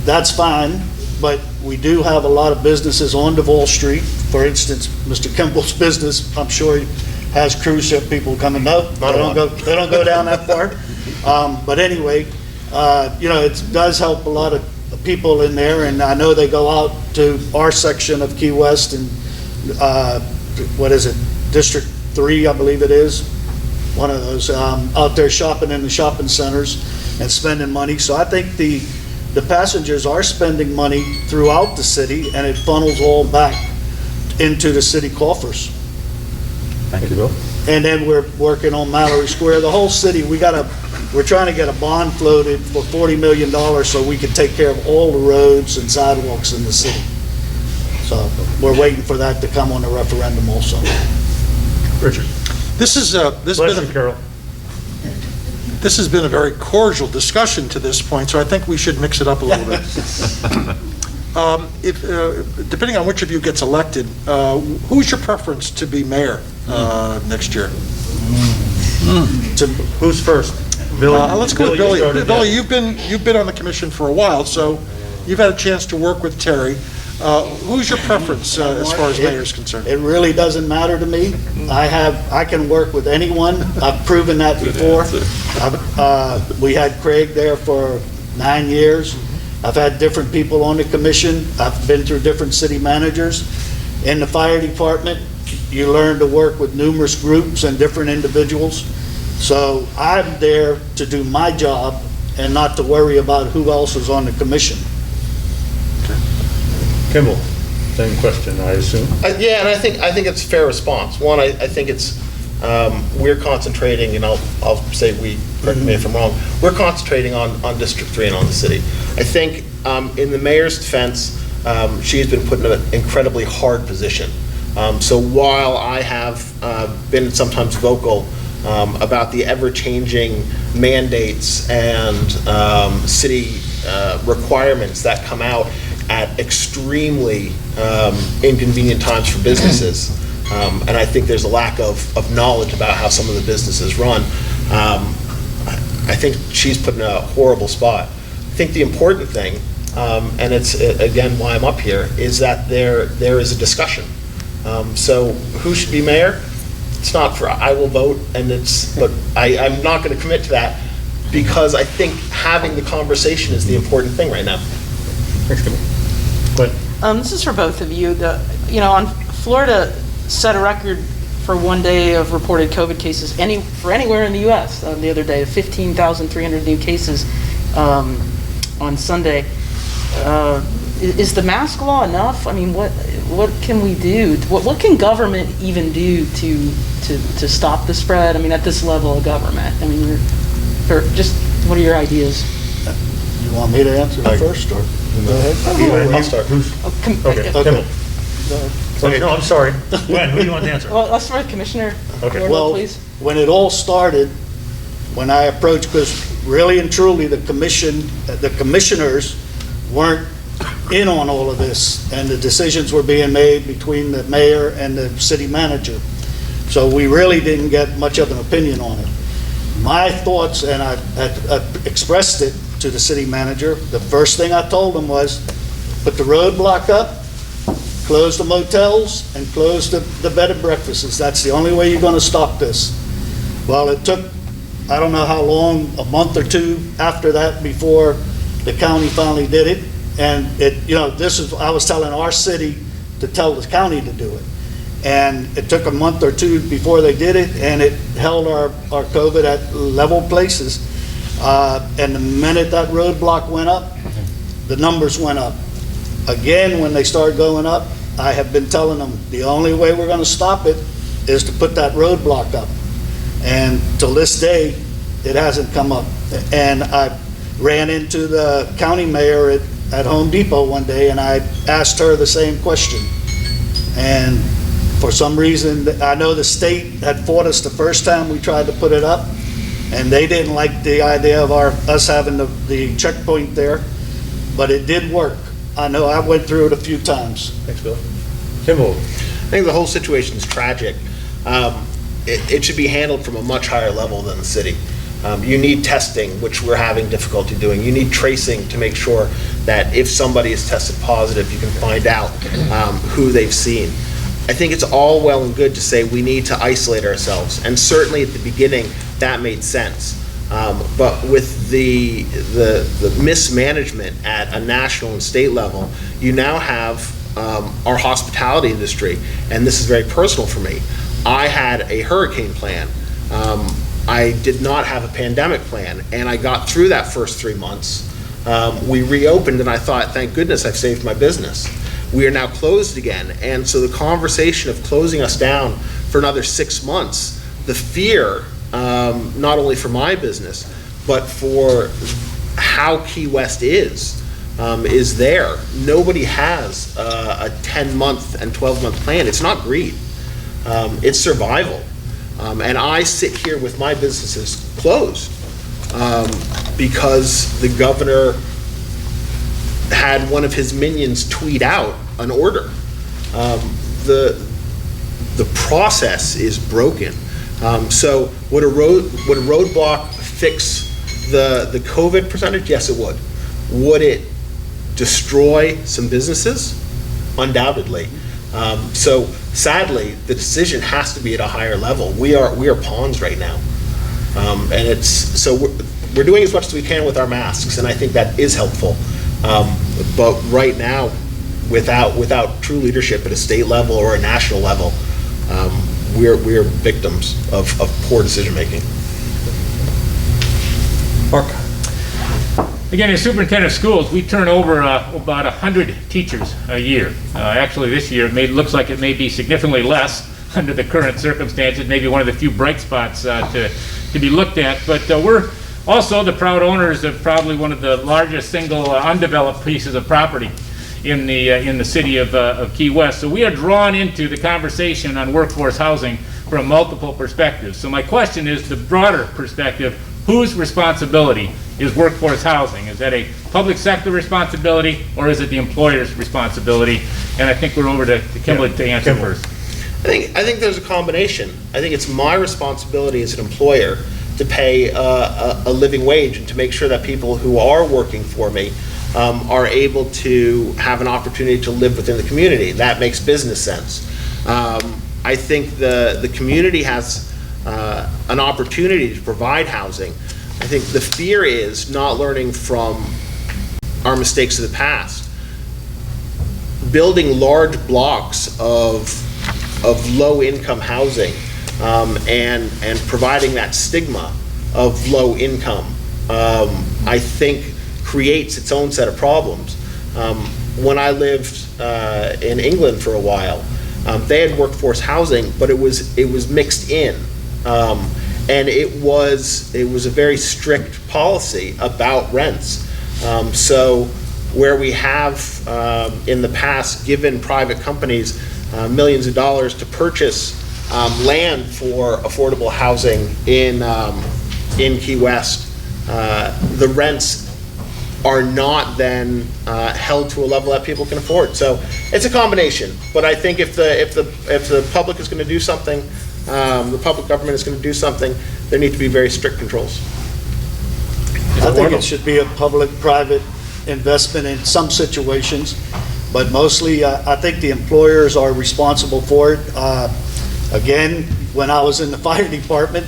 That's fine, but we do have a lot of businesses on Duval Street. For instance, Mr. Kimball's business, I'm sure he has cruise ship people coming up. They don't go down that far. But anyway, it does help a lot of people in there, and I know they go out to our section of Key West and District 3, I believe it is, one of those, out there shopping in the shopping centers and spending money. So I think the passengers are spending money throughout the city, and it funnels all back into the city coffers. Thank you, Bill. And then we're working on Mallory Square. The whole city, we're trying to get a bond floated for $40 million so we can take care of all the roads and sidewalks in the city. So we're waiting for that to come on the referendum also. Richard. This has been a very cordial discussion to this point, so I think we should mix it up a little bit. Depending on which of you gets elected, who's your preference to be mayor next year? Who's first? Billy. Let's go with Billy. Billy, you've been on the commission for a while, so you've had a chance to work with Terry. Who's your preference as far as mayor is concerned? It really doesn't matter to me. I can work with anyone. I've proven that before. We had Craig there for 9 years. I've had different people on the commission. I've been through different city managers. In the fire department, you learn to work with numerous groups and different individuals. So I'm there to do my job and not to worry about who else is on the commission. Kimmel, same question, I assume. Yeah, and I think it's a fair response. One, I think it's we're concentrating, and I'll say we, correct me if I'm wrong, we're concentrating on District 3 and on the city. I think in the mayor's defense, she's been put in an incredibly hard position. So while I have been sometimes vocal about the ever-changing mandates and city requirements that come out at extremely inconvenient times for businesses, and I think there's a lack of knowledge about how some of the businesses run, I think she's put in a horrible spot. I think the important thing, and it's again why I'm up here, is that there is a discussion. So who should be mayor? It's not for I will vote, but I'm not going to commit to that because I think having the conversation is the important thing right now. Thanks, Kimmel. This is for both of you. Florida set a record for one day of reported COVID cases for anywhere in the U.S. The other day, 15,300 new cases on Sunday. Is the mask law enough? I mean, what can we do? What can government even do to stop the spread? I mean, at this level of government. I mean, what are your ideas? You want me to answer first, or? Go ahead. I'll start. Okay. Kimmel. Okay, no, I'm sorry. Gwen, who do you want to answer? Well, let's start with Commissioner Wardlow, please. When it all started, when I approached, because really and truly the commissioners weren't in on all of this, and the decisions were being made between the mayor and the city manager. So we really didn't get much of an opinion on it. My thoughts, and I expressed it to the city manager, the first thing I told him was, put the roadblock up, close the motels and close the bed and breakfasts. That's the only way you're gonna stop this. Well, it took, I don't know how long, a month or two after that before the county finally did it. And I was telling our city to tell the county to do it. And it took a month or two before they did it, and it held our COVID at level places. And the minute that roadblock went up, the numbers went up. Again, when they started going up, I have been telling them, the only way we're gonna stop it is to put that roadblock up. And till this day, it hasn't come up. And I ran into the county mayor at Home Depot one day, and I asked her the same question. And for some reason, I know the state had fought us the first time we tried to put it up, and they didn't like the idea of us having the checkpoint there, but it did work. I know I went through it a few times. Thanks, Bill. Kimmel. I think the whole situation is tragic. It should be handled from a much higher level than the city. You need testing, which we're having difficulty doing. You need tracing to make sure that if somebody is tested positive, you can find out who they've seen. I think it's all well and good to say we need to isolate ourselves, and certainly at the beginning that made sense. But with the mismanagement at a national and state level, you now have our hospitality industry, and this is very personal for me. I had a hurricane plan. I did not have a pandemic plan, and I got through that first 3 months. We reopened, and I thought, thank goodness I've saved my business. We are now closed again, and so the conversation of closing us down for another 6 months, the fear, not only for my business, but for how Key West is there. Nobody has a 10-month and 12-month plan. It's not greed. It's survival. And I sit here with my businesses closed because the governor had one of his minions tweet out an order. The process is broken. So would a roadblock fix the COVID percentage? Yes, it would. Would it destroy some businesses? Undoubtedly. So sadly, the decision has to be at a higher level. We are pawns right now, and we're doing as much as we can with our masks, and I think that is helpful. But right now, without true leadership at a state level or a national level, we're victims of poor decision making. Mark. Again, as superintendent of schools, we turn over about 100 teachers a year. Actually, this year, looks like it may be significantly less under the current circumstances, maybe one of the few bright spots to be looked at. But we're also the proud owners of probably one of the largest single undeveloped pieces of property in the city of Key West. So we are drawn into the conversation on workforce housing from multiple perspectives. So my question is the broader perspective: whose responsibility is workforce housing? Is that a public sector responsibility, or is it the employer's responsibility? And I think we're over to Kimmel to answer first. I think there's a combination. I think it's my responsibility as an employer to pay a living wage and to make sure that people who are working for me are able to have an opportunity to live within the community. That makes business sense. I think the community has an opportunity to provide housing. I think the fear is not learning from our mistakes of the past. Building large blocks of low-income housing and providing that stigma of low income, I think creates its own set of problems. When I lived in England for a while, they had workforce housing, but it was mixed in. And it was a very strict policy about rents. So where we have in the past given private companies millions of dollars to purchase land for affordable housing in Key West, the rents are not then held to a level that people can afford. So it's a combination. But I think if the public is going to do something, the public government is going to do something, there need to be very strict controls. I think it should be a public-private investment in some situations, but mostly I think the employers are responsible for it. Again, when I was in the fire department,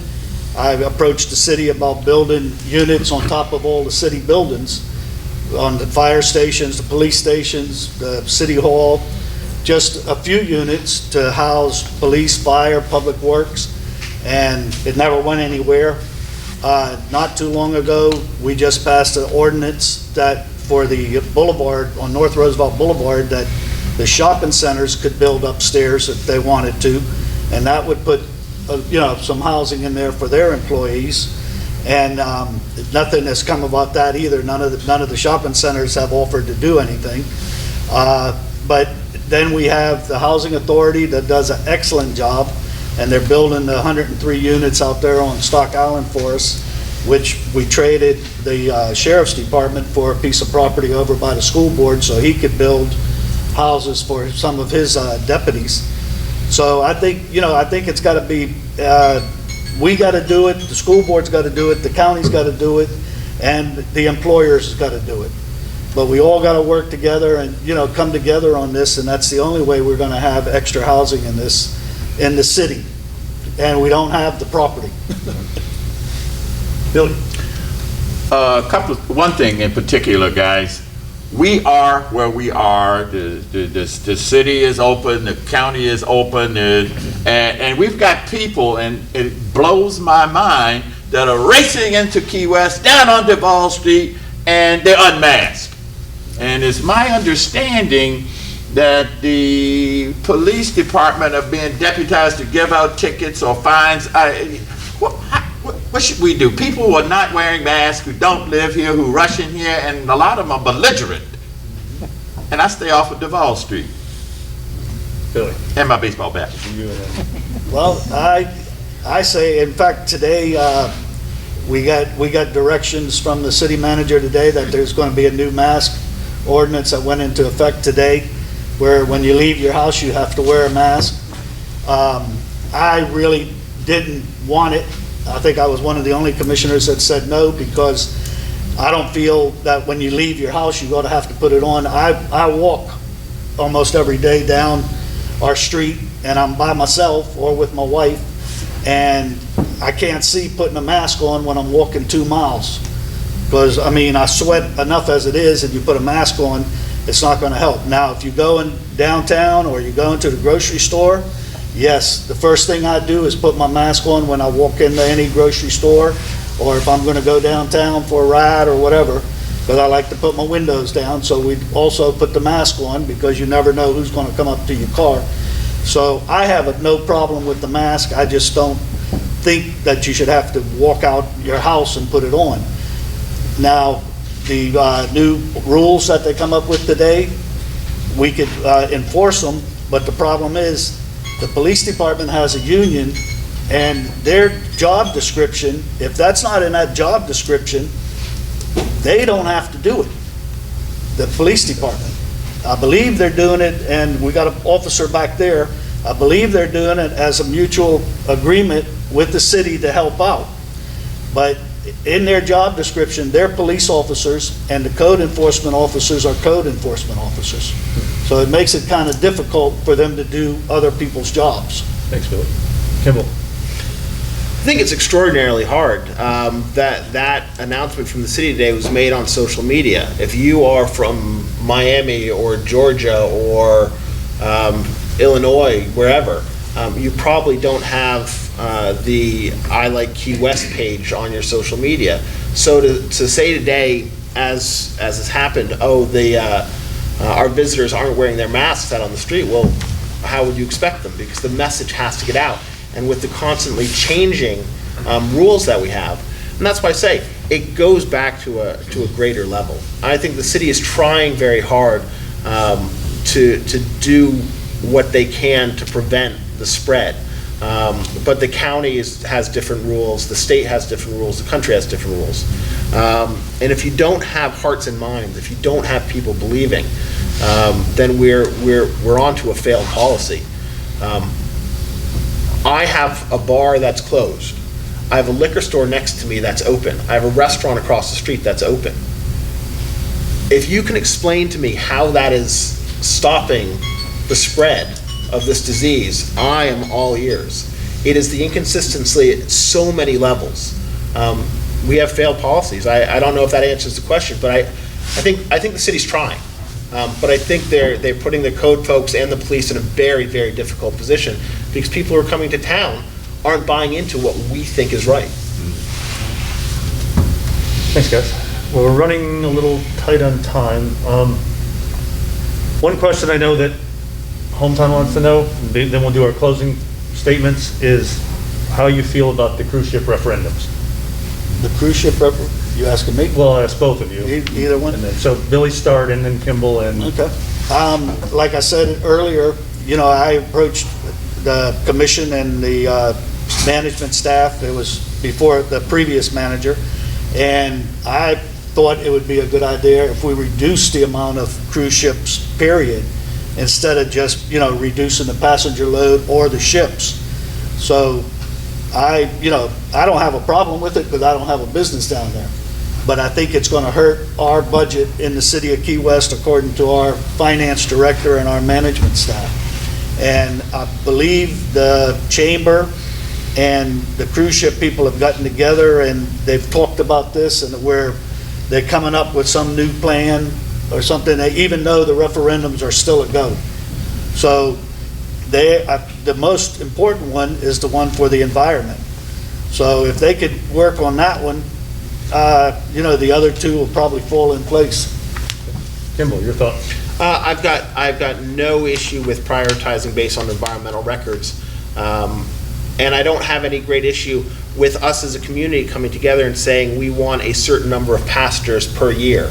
I approached the city about building units on top of all the city buildings, on the fire stations, the police stations, the city hall, just a few units to house police, fire, public works, and it never went anywhere. Not too long ago, we just passed an ordinance that for the boulevard, on North Roosevelt Boulevard, that the shopping centers could build upstairs if they wanted to, and that would put, some housing in there for their employees. And nothing has come about that either. None of the shopping centers have offered to do anything. But then we have the Housing Authority that does an excellent job, and they're building the 103 units out there on Stock Island for us, which we traded the Sheriff's Department for a piece of property over by the school board so he could build houses for some of his deputies. So I think it's got to be, we got to do it, the school board's got to do it, the county's got to do it, and the employers got to do it. But we all got to work together and, come together on this, and that's the only way we're going to have extra housing in the city. And we don't have the property. Billy? One thing in particular, guys. We are where we are. The city is open, the county is open, and we've got people, and it blows my mind, that are racing into Key West, down on Duval Street, and they're unmasked. And it's my understanding that the police department are being deputized to give out tickets or fines. What should we do? People who are not wearing masks, who don't live here, who rush in here, and a lot of them are belligerent. And I stay off of Duval Street. Billy? And my baseball bat. Well, I say, in fact, today, we got directions from the city manager today that there's going to be a new mask ordinance that went into effect today, where when you leave your house, you have to wear a mask. I really didn't want it. I think I was one of the only commissioners that said no, because I don't feel that when you leave your house, you're going to have to put it on. I walk almost every day down our street, and I'm by myself or with my wife, and I can't see putting a mask on when I'm walking 2 miles. Because, I sweat enough as it is, and you put a mask on, it's not going to help. Now, if you go in downtown or you go into the grocery store, yes, the first thing I do is put my mask on when I walk into any grocery store, or if I'm going to go downtown for a ride or whatever, because I like to put my windows down. So we also put the mask on, because you never know who's going to come up to your car. So I have no problem with the mask. I just don't think that you should have to walk out your house and put it on. Now, the new rules that they come up with today, we could enforce them, but the problem is the police department has a union, and their job description, if that's not in that job description, they don't have to do it, the police department. I believe they're doing it, and we got an officer back there, I believe they're doing it as a mutual agreement with the city to help out. But in their job description, they're police officers, and the code enforcement officers are code enforcement officers. So it makes it kind of difficult for them to do other people's jobs. Thanks, Billy. Kimmel? I think it's extraordinarily hard. That announcement from the city today was made on social media. If you are from Miami or Georgia or Illinois, wherever, you probably don't have the I Like Key West page on your social media. So to say today, as has happened, our visitors aren't wearing their masks out on the street, well, how would you expect them? Because the message has to get out. And with the constantly changing rules that we have, and that's why I say it goes back to a greater level. I think the city is trying very hard to do what they can to prevent the spread. But the county has different rules, the state has different rules, the country has different rules. And if you don't have hearts and minds, if you don't have people believing, then we're onto a failed policy. I have a bar that's closed. I have a liquor store next to me that's open. I have a restaurant across the street that's open. If you can explain to me how that is stopping the spread of this disease, I am all ears. It is the inconsistency at so many levels. We have failed policies. I don't know if that answers the question, but I think the city's trying. But I think they're putting the code folks and the police in a very, very difficult position because people who are coming to town aren't buying into what we think is right. Thanks, guys. Well, we're running a little tight on time. One question I know that Hometown wants to know, then we'll do our closing statements, is how you feel about the cruise ship referendums. The cruise ship, you asking me? Well, I ask both of you. Either one? And then, so Billy start, and then Kimball, and Okay. Like I said earlier, I approached the commission and the management staff. It was before the previous manager, and I thought it would be a good idea if we reduced the amount of cruise ships, period, instead of just, reducing the passenger load or the ships. So I don't have a problem with it because I don't have a business down there. But I think it's going to hurt our budget in the city of Key West, according to our finance director and our management staff. And I believe the chamber and the cruise ship people have gotten together and they've talked about this, and where they're coming up with some new plan or something, even though the referendums are still a go. So the most important one is the one for the environment. So if they could work on that one, the other two will probably fall in place. Kimball, your thoughts? I've got no issue with prioritizing based on environmental records. And I don't have any great issue with us as a community coming together and saying we want a certain number of passengers per year.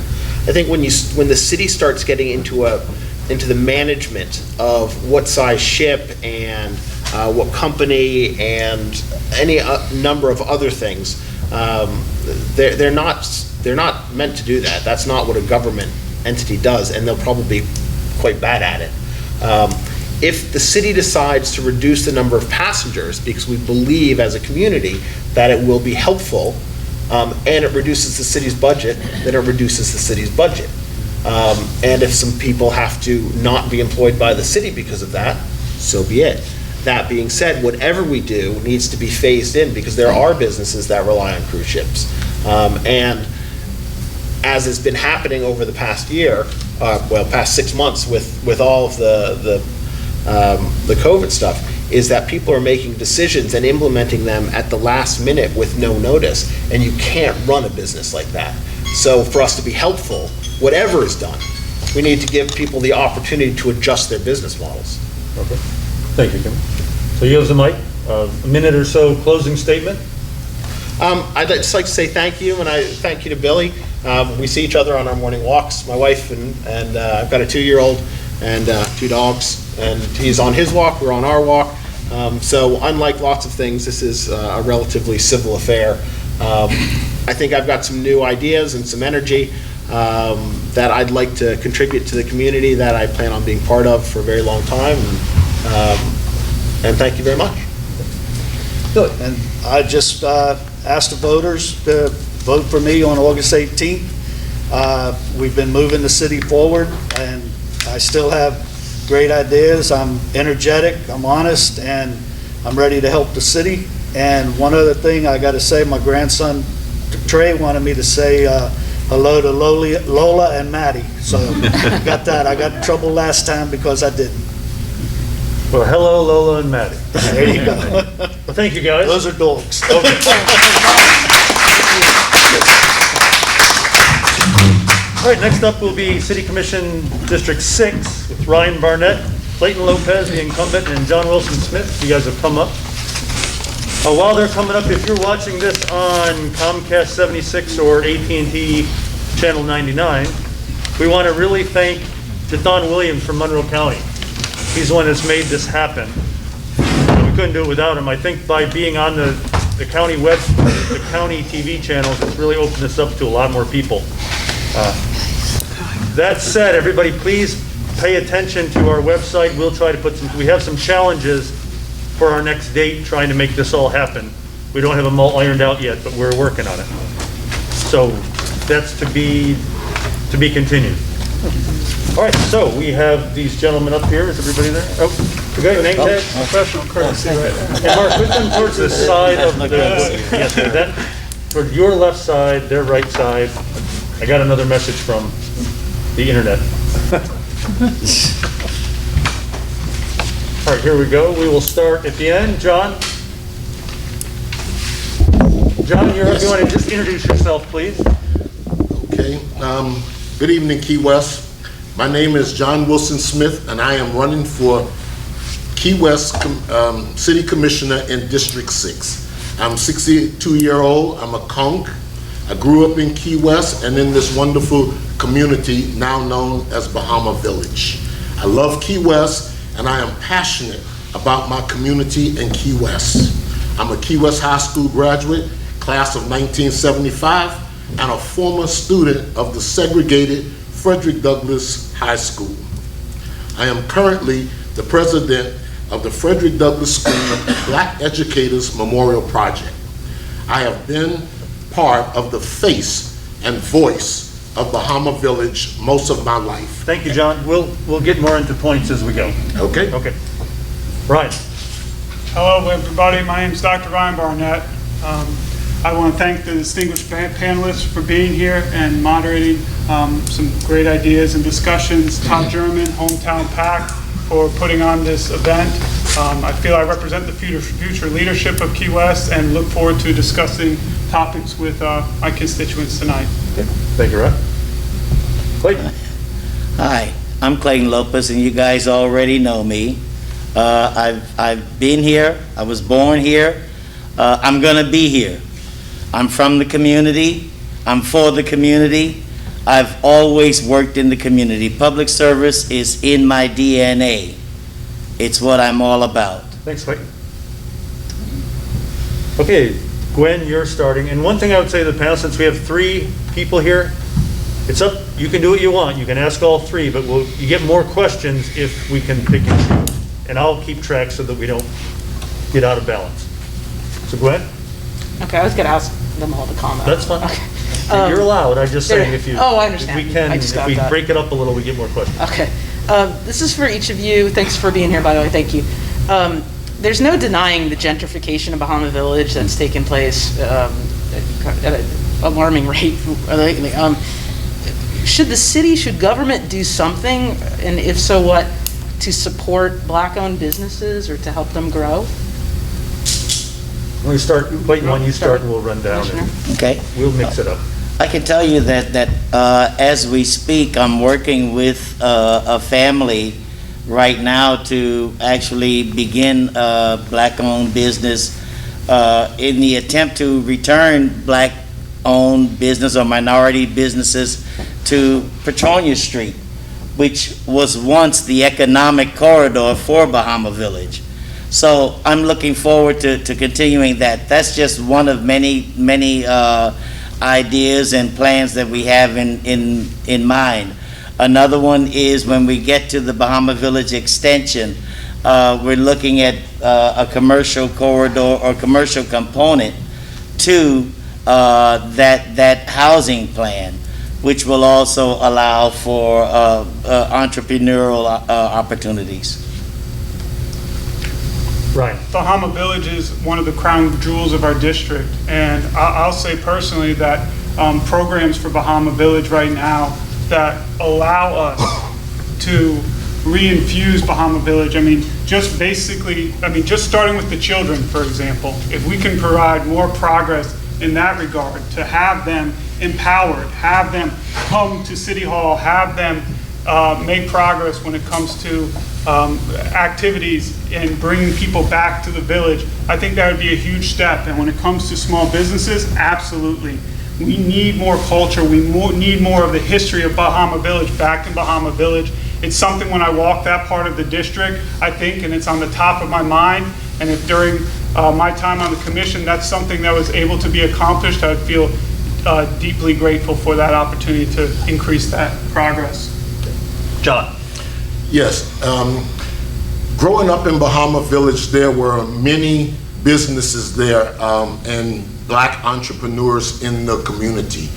I think when the city starts getting into the management of what size ship and what company and any number of other things, they're not meant to do that. That's not what a government entity does, and they'll probably be quite bad at it. If the city decides to reduce the number of passengers because we believe as a community that it will be helpful, and it reduces the city's budget, then it reduces the city's budget. And if some people have to not be employed by the city because of that, so be it. That being said, whatever we do needs to be phased in because there are businesses that rely on cruise ships. And as has been happening over the past year, past 6 months with all of the COVID stuff, is that people are making decisions and implementing them at the last minute with no notice, and you can't run a business like that. So for us to be helpful, whatever is done, we need to give people the opportunity to adjust their business models. Okay. Thank you, Kimball. So you have the mic. A minute or so closing statement. I'd just like to say thank you, and I thank you to Billy. We see each other on our morning walks, my wife and I've got a 2-year-old and 2 dogs, and he's on his walk, we're on our walk. So unlike lots of things, this is a relatively civil affair. I think I've got some new ideas and some energy that I'd like to contribute to the community that I plan on being part of for a very long time. And thank you very much. Good. And I just asked the voters to vote for me on August 18th. We've been moving the city forward, and I still have great ideas. I'm energetic, I'm honest, and I'm ready to help the city. And one other thing I got to say, my grandson Trey wanted me to say hello to Lola and Maddie. So got that. I got in trouble last time because I didn't. Well, hello, Lola and Maddie. There you go. Well, thank you, guys. Those are dogs. All right, next up will be City Commission District 6 with Ryan Barnett, Clayton Lopez, the incumbent, and John Wilson Smith. You guys have come up. While they're coming up, if you're watching this on Comcast 76 or AT&T Channel 99, we want to really thank Don Williams from Monroe County. He's the one that's made this happen. We couldn't do it without him. I think by being on the county the county TV channels, it's really opened this up to a lot more people. That said, everybody, please pay attention to our website. We'll try to we have some challenges for our next date, trying to make this all happen. We don't have them all ironed out yet, but we're working on it. So that's to be continued. All right, so we have these gentlemen up here. Is everybody there? Oh, we got your name tag? Professional courtesy right there. And Mark, put them towards the side of the, yes, that, toward your left side, their right side. I got another message from the internet. All right, here we go. We will start at the end. John? John, you want to just introduce yourself, please? Okay. Good evening, Key West. My name is John Wilson Smith, and I am running for Key West City Commissioner in District 6. I'm 62-year-old. I'm a conch. I grew up in Key West and in this wonderful community now known as Bahama Village. I love Key West, and I am passionate about my community in Key West. I'm a Key West High School graduate, class of 1975, and a former student of the segregated Frederick Douglass High School. I am currently the president of the Frederick Douglass School Black Educators Memorial Project. I have been part of the face and voice of Bahama Village most of my life. Thank you, John. We'll get more into points as we go. Okay? Okay. Ryan? Hello, everybody. My name is Dr. Ryan Barnett. I want to thank the distinguished panelists for being here and moderating some great ideas and discussions. Todd German, Hometown Pack, for putting on this event. I feel I represent the future leadership of Key West and look forward to discussing topics with my constituents tonight. Okay. Thank you, Ryan. Clayton? Hi, I'm Clayton Lopez, and you guys already know me. I've been here. I was born here. I'm going to be here. I'm from the community. I'm for the community. I've always worked in the community. Public service is in my DNA. It's what I'm all about. Thanks, Clayton. Okay, Gwen, you're starting. And one thing I would say to the panel, since we have 3 people here, it's up, you can do what you want. You can ask all 3, but you get more questions if we can pick and choose. And I'll keep track so that we don't get out of balance. So Gwen? Okay, I was going to ask them all to comment. That's fine. Okay. You're allowed. I'm just saying if you. Oh, I understand. If we can, I just if got we that. break it up a little, we get more questions. Okay. This is for each of you. Thanks for being here, by the way. Thank you. There's no denying the gentrification of Bahama Village that's taken place at an alarming rate lately. Should government do something, and if so, what, to support Black-owned businesses or to help them grow? Let me start. Clayton, why don't you start and we'll run down and Okay. we'll mix it up. I can tell you that as we speak, I'm working with a family right now to actually begin a Black-owned business in the attempt to return Black-owned business or minority businesses to Petronia Street, which was once the economic corridor for Bahama Village. So I'm looking forward to continuing that. That's just one of many ideas and plans that we have in mind. Another one is when we get to the Bahama Village extension, we're looking at a commercial corridor or commercial component to that housing plan, which will also allow for entrepreneurial opportunities. Right. Bahama Village is one of the crown jewels of our district, and I'll say personally that programs for Bahama Village right now that allow us to reinfuse Bahama Village, just starting with the children, for example, if we can provide more progress in that regard, to have them empowered, have them come to City Hall, have them make progress when it comes to activities and bringing people back to the village, I think that would be a huge step. And when it comes to small businesses, absolutely. We need more culture. We need more of the history of Bahama Village back in Bahama Village. It's something when I walk that part of the district, I think, and it's on the top of my mind. And if during my time on the commission, that's something that was able to be accomplished, I would feel deeply grateful for that opportunity to increase that progress. John. Yes. Growing up in Bahama Village, there were many businesses there and Black entrepreneurs in the community.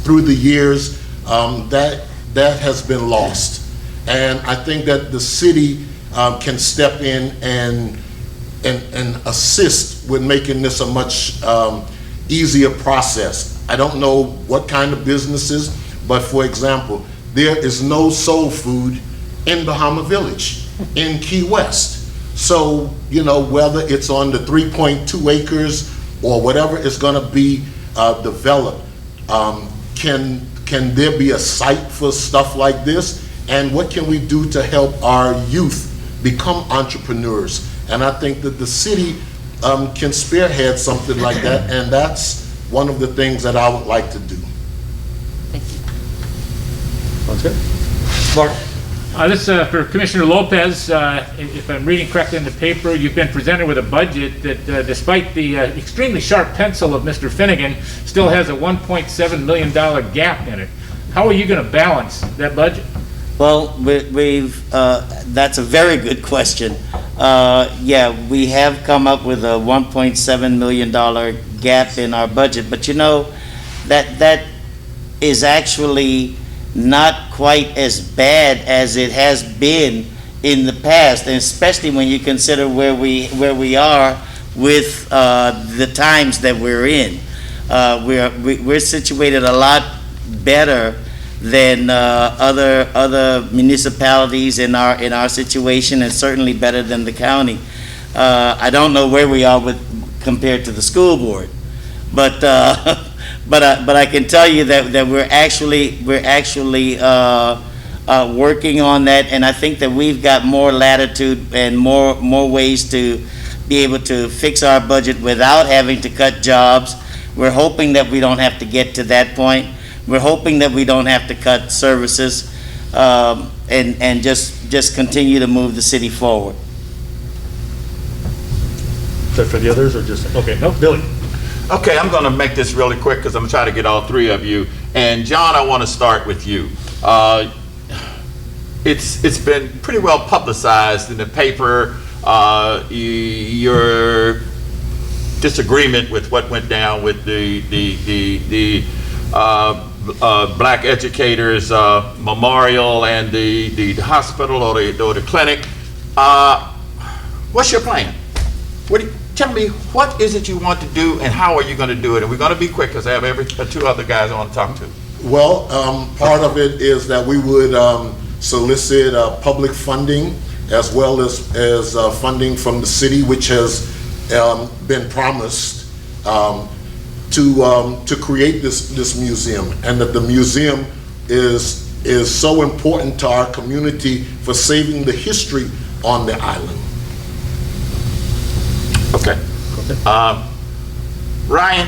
Through the years, that that has been lost. And I think that the city can step in and assist with making this a much easier process. I don't know what kind of businesses, but for example, there is no soul food in Bahama Village, in Key West. So, you know, whether it's on the 3.2 acres or whatever is gonna be developed, can there be a site for stuff like this? And what can we do to help our youth become entrepreneurs? And I think that the city can spearhead something like that, and that's one of the things that I would like to do. Sounds good. Mark? This is for Commissioner Lopez. If I'm reading correctly in the paper, you've been presented with a budget that, despite the extremely sharp pencil of Mr. Finnegan, still has a $1.7 million gap in it. How are you going to balance that budget? Well, that's a very good question. Yeah, we have come up with a $1.7 million gap in our budget, but you know, that is actually not quite as bad as it has been in the past, and especially when you consider where we are with the times that we're in. We're situated a lot better than other municipalities in our situation, and certainly better than the county. I don't know where we are compared to the school board, but I can tell you that we're actually working on that, and I think that we've got more latitude and more ways to be able to fix our budget without having to cut jobs. We're hoping that we don't have to get to that point. We're hoping that we don't have to cut services, and just continue to move the city forward. Is that for the others or just, okay, no, Billy? Okay, I'm going to make this really quick because I'm going to try to get all three of you. And John, I want to start with you. It's been pretty well publicized in the paper, your disagreement with what went down with the Black Educators Memorial and the hospital or the clinic. What's your plan? Tell me, what is it you want to do, and how are you going to do it? And we're going to be quick because I have two other guys I want to talk to. Well, part of it is that we would solicit public funding as well as funding from the city, which has been promised to create this museum, and that the museum is so important to our community for saving the history on the island. Okay. Ryan,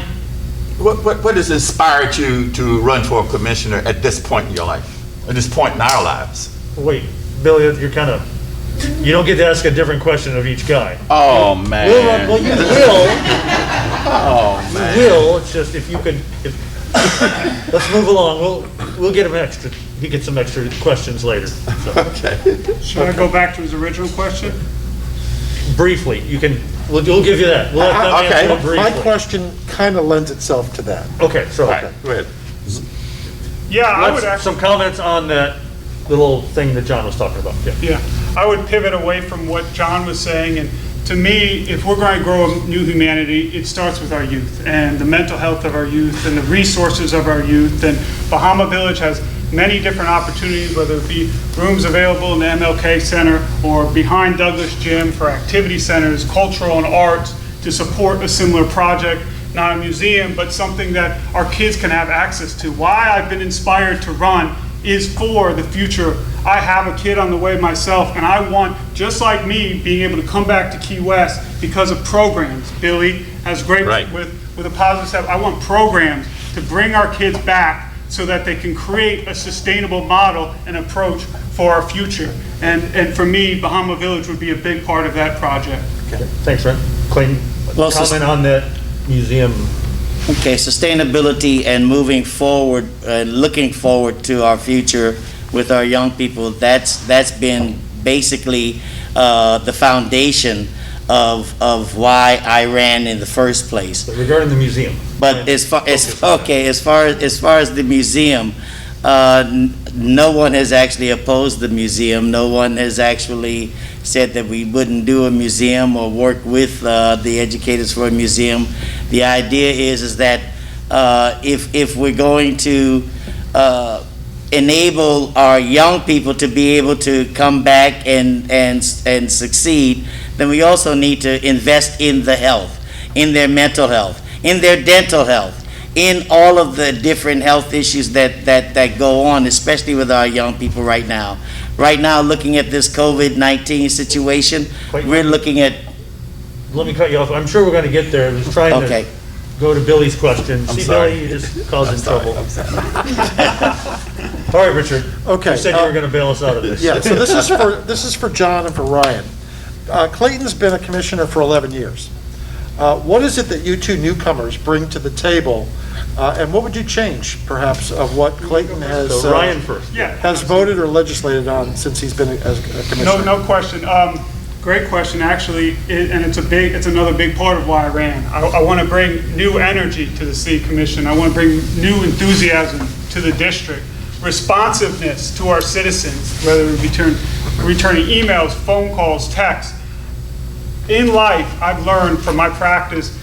what has inspired you to run for a commissioner at this point in your life, at this point in our lives? Wait, Billy, you're kind of, you don't get to ask a different question of each guy. Oh, man. Well, you will. Oh, man. You will. It's just if you could, let's move along. We'll get him extra. He gets some extra questions later. So. Okay. Should I go back to his original question? Briefly, you can. We'll give you that. We'll let them answer it briefly. My question kind of lends itself to that. Okay, so All right, go ahead. Yeah, I would actually. Some comments on that little thing that John was talking about. Yeah, I would pivot away from what John was saying, and to me, if we're going to grow a new humanity, it starts with our youth and the mental health of our youth and the resources of our youth. And Bahama Village has many different opportunities, whether it be rooms available in the MLK Center or behind Douglas Gym for activity centers, cultural and arts, to support a similar project. Not a museum, but something that our kids can have access to. Why I've been inspired to run is for the future. I have a kid on the way myself, and I want, just like me, being able to come back to Key West because of programs. Billy has great with a positive step. I want programs to bring our kids back so that they can create a sustainable model and approach for our future. And for me, Bahama Village would be a big part of that project. Okay. Thanks, Ryan. Clayton, comment on that museum. Okay, sustainability and moving forward and looking forward to our future with our young people, that's been basically the foundation of why I ran in the first place. But regarding the museum. But as far as the museum, no one has actually opposed the museum. No one has actually said that we wouldn't do a museum or work with the educators for a museum. The idea is that if we're going to enable our young people to be able to come back and succeed, then we also need to invest in the health, in their mental health, in their dental health, in all of the different health issues that go on, especially with our young people right now. Right now, looking at this COVID-19 situation, we're looking at... Let me cut you off. I'm sure we're going to get there. I was trying Okay. to go to Billy's question. I'm See, sorry. Billy, you just causing trouble. I'm sorry. All right, Richard. Okay, You said you were going to bail us out of this. Yeah, so this is for John and for Ryan. Clayton's been a commissioner for 11 years. What is it that you two newcomers bring to the table, and what would you change, perhaps, of what Clayton has So Ryan first. Yeah. has voted or legislated on since he's been as a commissioner? No question. Great question, actually, and it's another big part of why I ran. I want to bring new energy to the city commission. I want to bring new enthusiasm to the district, responsiveness to our citizens, whether it be returning emails, phone calls, texts. In life, I've learned from my practice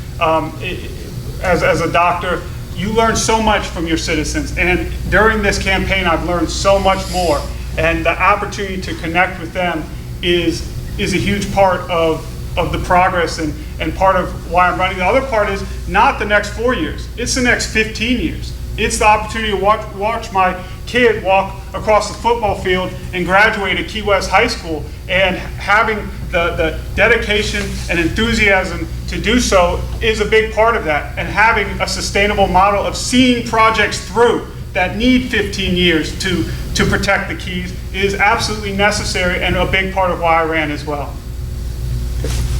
as a doctor, you learn so much from your citizens. And during this campaign, I've learned so much more. And the opportunity to connect with them is a huge part of the progress and part of why I'm running. The other part is not the next 4 years. It's the next 15 years. It's the opportunity to watch my kid walk across the football field and graduate at Key West High School, and having the dedication and enthusiasm to do so is a big part of that. And having a sustainable model of seeing projects through that need 15 years to protect the keys is absolutely necessary and a big part of why I ran as well.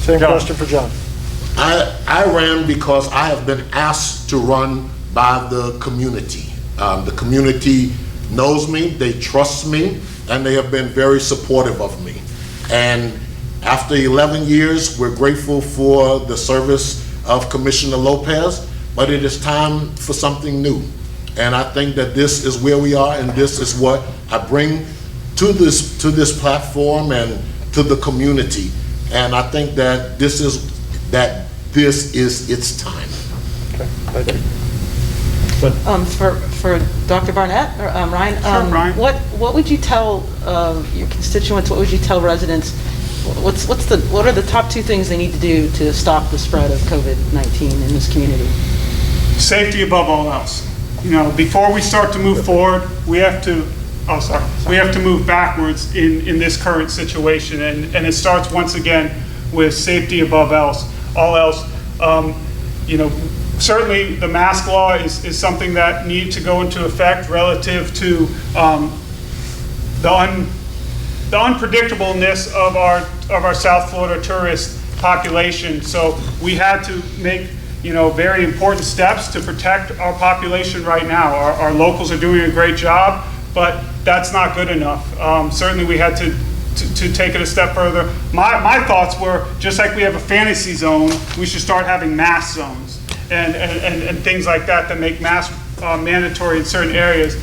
Same John. question for John. I ran because I have been asked to run by the community. The community knows me, they trust me, and they have been very supportive of me. And after 11 years, we're grateful for the service of Commissioner Lopez, but it is time for something new. And I think that this is where we are, and this is what I bring to this platform and to the community. And I think that this is its time. Okay, thank you. For Dr. Barnett, or Ryan, Sure, Ryan. what would you tell your constituents, what would you tell residents, what are the top two things they need to do to stop the spread of COVID-19 in this community? Safety above all else. You know, before we start to move forward, we have to move backwards in this current situation, and it starts once again with safety above all else. You know, certainly the mask law is something that needs to go into effect relative to the unpredictableness of our South Florida tourist population. So we had to make, you know, very important steps to protect our population right now. Our locals are doing a great job, but that's not good enough. Certainly we had to take it a step further. My thoughts were, just like we have a fantasy zone, we should start having mask zones and things like that make masks mandatory in certain areas.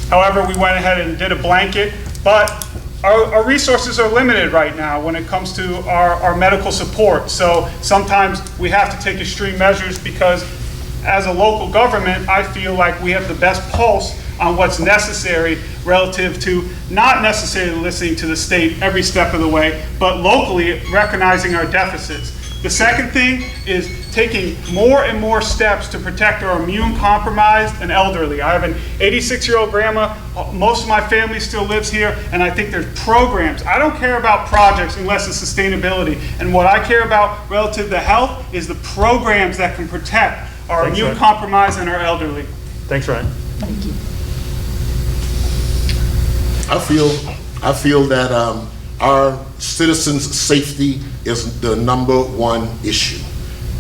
However, we went ahead and did a blanket, but our resources are limited right now when it comes to our medical support. So sometimes we have to take extreme measures because as a local government, I feel like we have the best pulse on what's necessary relative to not necessarily listening to the state every step of the way, but locally recognizing our deficits. The second thing is taking more and more steps to protect our immune compromised and elderly. I have an 86-year-old grandma. Most of my family still lives here, and I think there's programs. I don't care about projects unless it's sustainability. And what I care about relative to health is the programs that can protect our Thanks, immune Ryan. compromised and our elderly. Thanks, Ryan. Thank you. I feel that our citizens' safety is the #1 issue.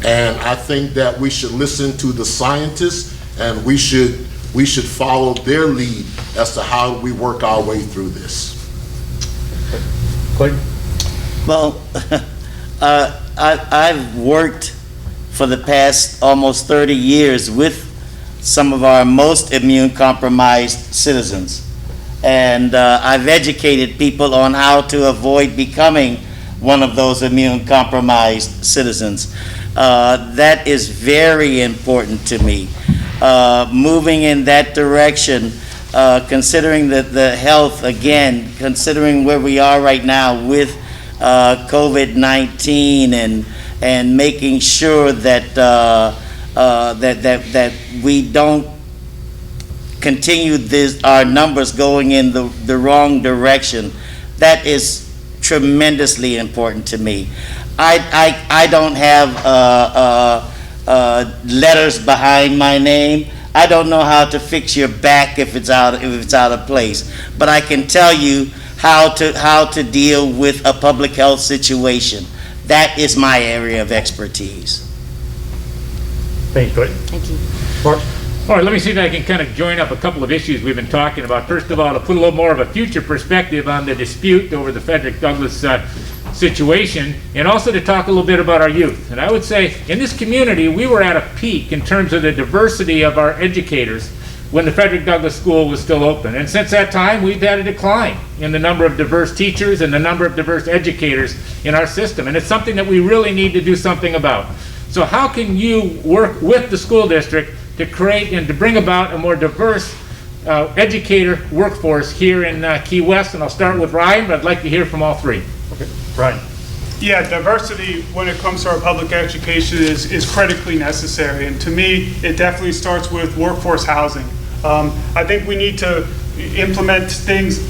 And I think that we should listen to the scientists, and we should follow their lead as to how we work our way through this. Clayton? Well, I've worked for the past almost 30 years with some of our most immune compromised citizens. And I've educated people on how to avoid becoming one of those immune-compromised citizens. That is very important to me. Moving in that direction, considering the health, again, considering where we are right now with COVID-19 and making sure that that we don't continue our numbers going in the wrong direction. That is tremendously important to me. I don't have letters behind my name. I don't know how to fix your back if it's out of place, but I can tell you how to deal with a public health situation. That is my area of expertise. Thank you, Clayton. Thank you. Mark? All right, let me see if I can kind of join up a couple of issues we've been talking about. First of all, to put a little more of a future perspective on the dispute over the Frederick Douglass situation, and also to talk a little bit about our youth. And I would say, in this community, we were at a peak in terms of the diversity of our educators when the Frederick Douglass School was still open. And since that time, we've had a decline in the number of diverse teachers and the number of diverse educators in our system. And it's something that we really need to do something about. So how can you work with the school district to create and to bring about a more diverse educator workforce here in Key West? And I'll start with Ryan, but I'd like to hear from all three. Okay, Ryan. Yeah, diversity when it comes to our public education is critically necessary. And to me, it definitely starts with workforce housing. I think we need to implement things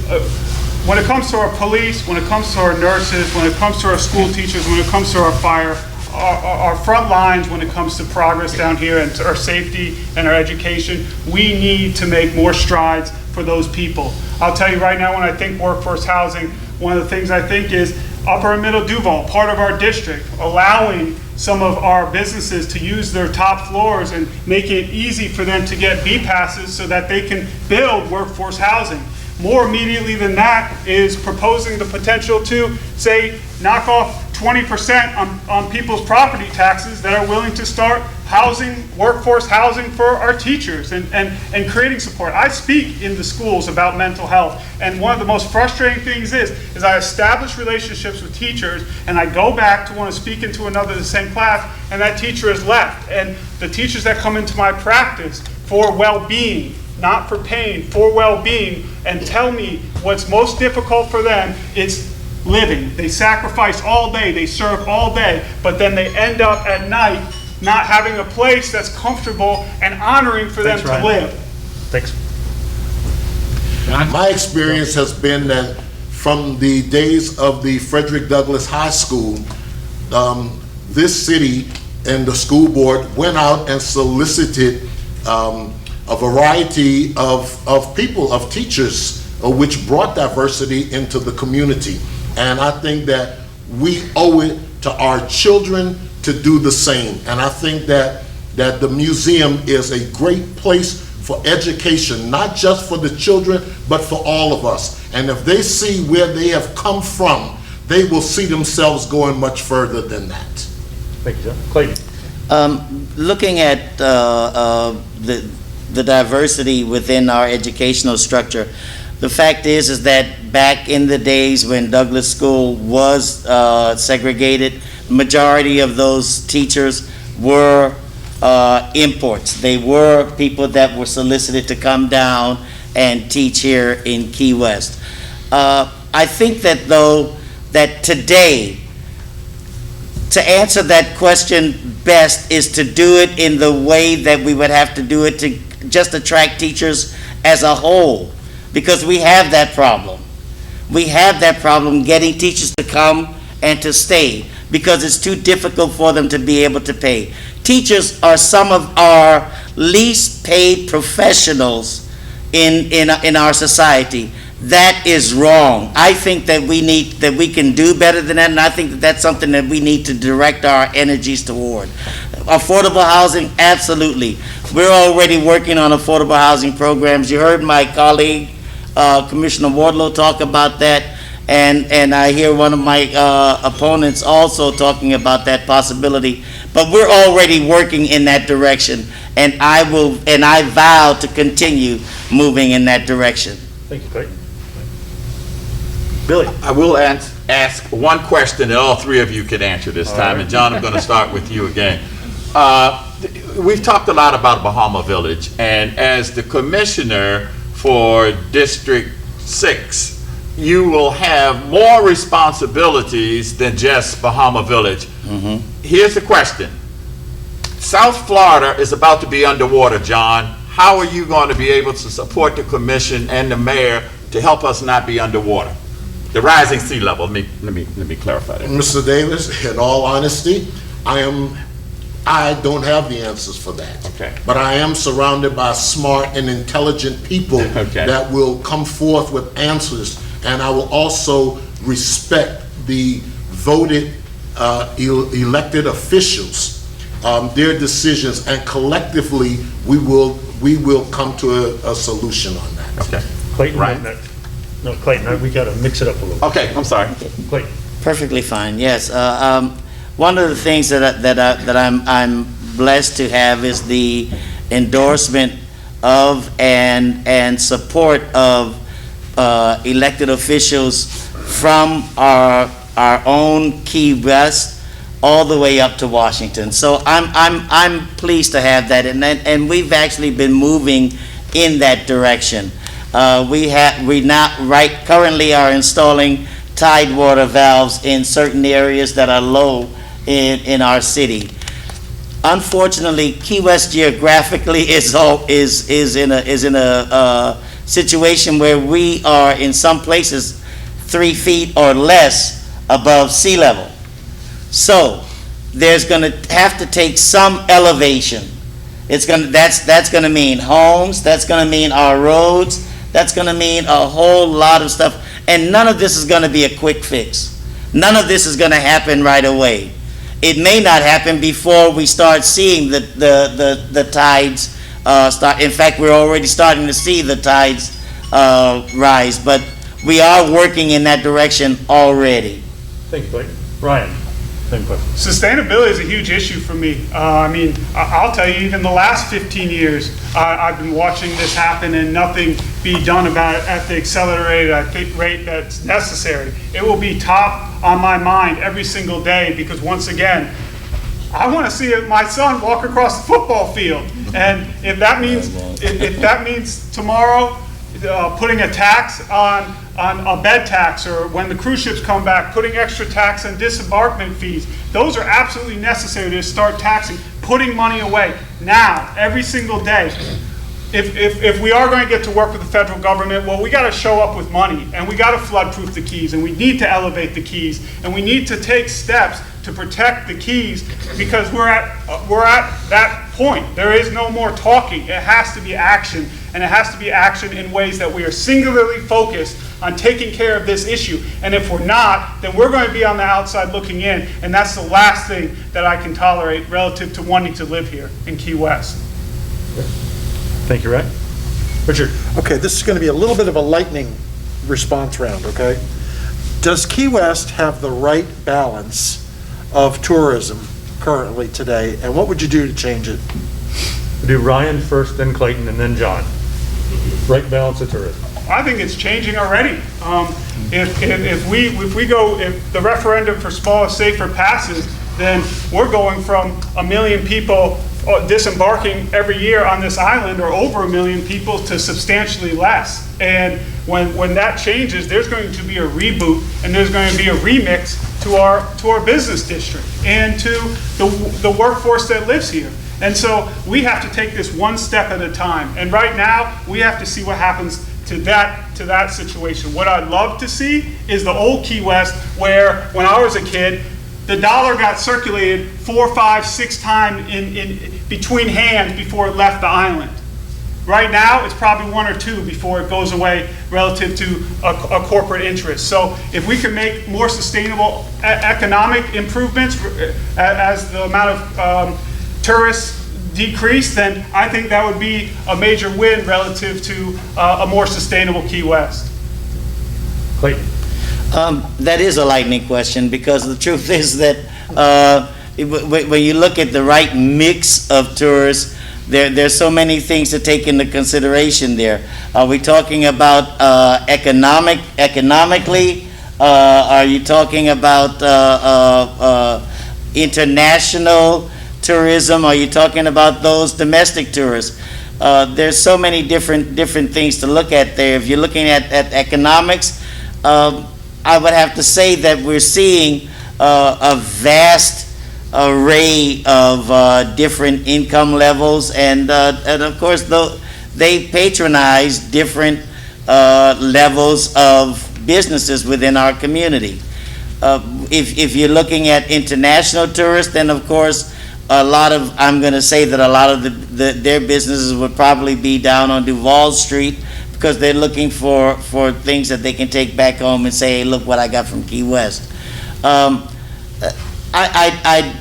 when it comes to our police, when it comes to our nurses, when it comes to our school teachers, when it comes to our fire, our front lines when it comes to progress down here and to our safety and our education. We need to make more strides for those people. I'll tell you right now, when I think workforce housing, one of the things I think is Upper and Middle Duval, part of our district, allowing some of our businesses to use their top floors and making it easy for them to get B passes so that they can build workforce housing. More immediately than that is proposing the potential to, say, knock off 20% on people's property taxes that are willing to start housing, workforce housing for our teachers and creating support. I speak in the schools about mental health, and one of the most frustrating things is I establish relationships with teachers, and I go back to want to speak into another the same class, and that teacher is left. And the teachers that come into my practice for well-being, not for pain, for well-being, and tell me what's most difficult for them, it's living. They sacrifice all day, they serve all day, but then they end up at night not having a place that's comfortable and honoring for them to live. Thanks. My experience has been that from the days of the Frederick Douglass High School, this city and the school board went out and solicited a variety of people, of teachers, which brought diversity into the community. And I think that we owe it to our children to do the same. And I think that the museum is a great place for education, not just for the children, but for all of us. And if they see where they have come from, they will see themselves going much further than that. Thank you, John. Clayton. Looking at the diversity within our educational structure, the fact is that back in the days when Douglass School was segregated, the majority of those teachers were imports. They were people that were solicited to come down and teach here in Key West. I think that though, that today, to answer that question best is to do it in the way that we would have to do it to just attract teachers as a whole. Because we have that problem. We have that problem getting teachers to come and to stay because it's too difficult for them to be able to pay. Teachers are some of our least paid professionals in our society. That is wrong. I think that we can do better than that, and I think that that's something that we need to direct our energies toward. Affordable housing, absolutely. We're already working on affordable housing programs. You heard my colleague, Commissioner Wardlow, talk about that, and I hear one of my opponents also talking about that possibility. But we're already working in that direction, and I vow to continue moving in that direction. Thank you, Clayton. Billy? I will ask one question that all three of you can answer this time. And John, I'm going to start with you again. We've talked a lot about Bahama Village, and as the commissioner for District 6, you will have more responsibilities than just Bahama Village. Here's the question. South Florida is about to be underwater, John. How are you going to be able to support the commission and the mayor to help us not be underwater? The rising sea level. Let me clarify that. Mr. Davis, in all honesty, I don't have the answers for that. Okay. But I am surrounded by smart and intelligent people that will come forth with answers, and I will also respect the voted elected officials, their decisions, and collectively we will come to a solution on that. Okay. Clayton, Right. no, Clayton, we got to mix it up a little. Okay, I'm sorry. Clayton. Perfectly fine, yes. One of the things that I'm blessed to have is the endorsement of and support of elected officials from our own Key West all the way up to Washington. So I'm pleased to have that, and we've actually been moving in that direction. We now currently are installing tide water valves in certain areas that are low in our city. Unfortunately, Key West geographically is in a situation where we are in some places 3 feet or less above sea level. So there's going to have to take some elevation. That's going to mean homes. That's going to mean our roads. That's going to mean a whole lot of stuff. And none of this is going to be a quick fix. None of this is going to happen right away. It may not happen before we start seeing the tides start. In fact, we're already starting to see the tides rise, but we are working in that direction already. Thank you, Clayton. Ryan, same question. Sustainability is a huge issue for me. I'll tell you, even the last 15 years, I've been watching this happen and nothing be done about it at the accelerated rate that's necessary. It will be top on my mind every single day because, once again, I want to see my son walk across the football field. And if that means tomorrow putting a tax on a bed tax, or when the cruise ships come back, putting extra tax on disembarkment fees, those are absolutely necessary to start taxing, putting money away now, every single day. If we are going to get to work with the federal government, well, we got to show up with money, and we got to flood-proof the keys, and we need to elevate the keys, and we need to take steps to protect the keys, because we're at that point. There is no more talking. It has to be action, and it has to be action in ways that we are singularly focused on taking care of this issue. And if we're not, then we're going to be on the outside looking in, and that's the last thing that I can tolerate relative to wanting to live here in Key West. Thank you, Ryan. Richard. Okay, this is going to be a little bit of a lightning response round, okay? Does Key West have the right balance of tourism currently today, and what would you do to change it? We'll do Ryan first, then Clayton, and then John. Right balance of tourism. I think it's changing already. If the referendum for smaller, safer passes, then we're going from 1 million people disembarking every year on this island, or over 1 million people, to substantially less. And when that changes, there's going to be a reboot, and there's going to be a remix to our business district and to the workforce that lives here. And so we have to take this one step at a time. And right now, we have to see what happens to that situation. What I'd love to see is the old Key West, where when I was a kid, the dollar got circulated 4, 5, 6 times in between hands before it left the island. Right now, it's probably 1 or 2 before it goes away relative to a corporate interest. So if we can make more sustainable economic improvements as the amount of tourists decrease, then I think that would be a major win relative to a more sustainable Key West. Clayton. That is a lightning question, because the truth is that when you look at the right mix of tourists, there's so many things to take into consideration there. Are we talking about economically Are you talking about international tourism? Are you talking about those domestic tourists? There's so many different things to look at there. If you're looking at economics, I would have to say that we're seeing a vast array of different income levels, and of course, they patronize different levels of businesses within our community. If you're looking at international tourists, then of course, I'm going to say that a lot of their businesses would probably be down on Duval Street, because they're looking for things that they can take back home and say, hey, look what I got from Key West. I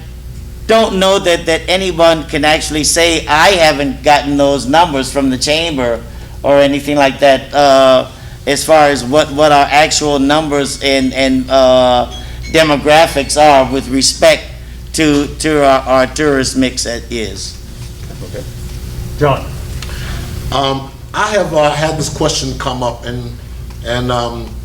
don't know that anyone can actually say, I haven't gotten those numbers from the chamber or anything like that, as far as what our actual numbers and demographics are with respect to our tourist mix is. Okay. John? I have had this question come up, and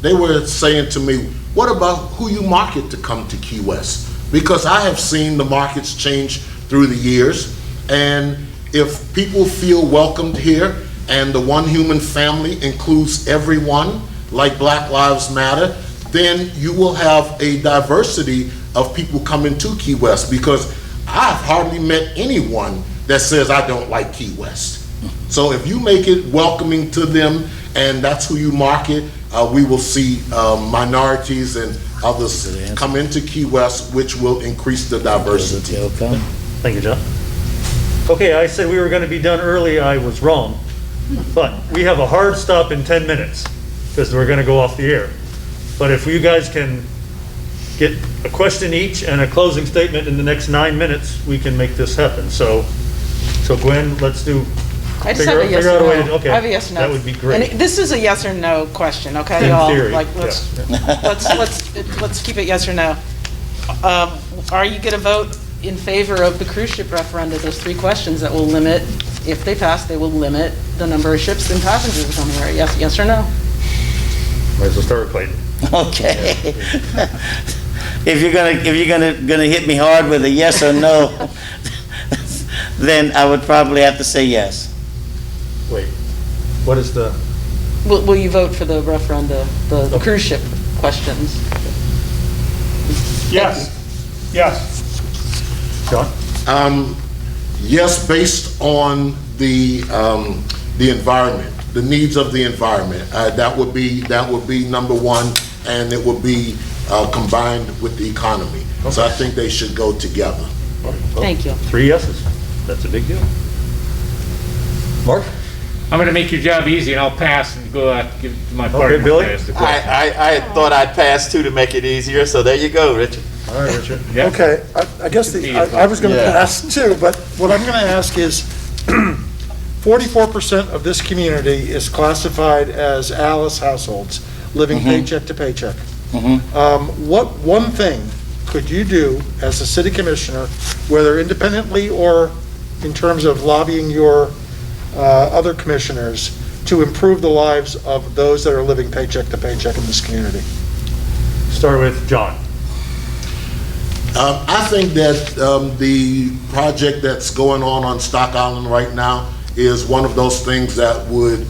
they were saying to me, what about who you market to come to Key West? Because I have seen the markets change through the years, and if people feel welcomed here, and the one human family includes everyone, like Black Lives Matter, then you will have a diversity of people coming to Key West, because I've hardly met anyone that says I don't like Key West. So if you make it welcoming to them, and that's who you market, we will see minorities and others come into Key West, which will increase the diversity. Thank you, John. Okay, I said we were going to be done early. I was wrong. But we have a hard stop in 10 minutes, because we're going to go off the air. But if you guys can get a question each and a closing statement in the next 9 minutes, we can make this happen. So Gwen, let's do. I just have a yes or no. Okay, I have a yes or no. that would be great. And this is a yes or no question, okay, In y'all? theory, Like, yeah. let's keep it yes or no. Are you going to vote in favor of the cruise ship referenda? Those 3 questions that will limit, if they pass, they will limit the number of ships and passengers coming here. Yes or no? Might as well start with Clayton. Okay. If you're gonna hit me hard with a yes or no, then I would probably have to say yes. Wait, what is the? Will you vote for the referenda, the cruise ship questions? Yes. Yes. John? Yes, based on the environment, the needs of the environment. That would be number one, and it would be combined with the economy. Okay. So I think they should go together. Well, thank you. 3 yeses. That's a big deal. Mark? I'm going to make your job easy, and I'll pass and go give it to my partner. Okay, Billy? I thought I'd pass too to make it easier, so there you go, Richard. All right, Richard. Yeah. Okay, I guess I was going to pass too, but what I'm going to ask is, 44% of this community is classified as Alice households, living paycheck to paycheck. What one thing could you do as a city commissioner, whether independently or in terms of lobbying your other commissioners, to improve the lives of those that are living paycheck to paycheck in this community? Start with John. I think that the project that's going on Stock Island right now is one of those things that would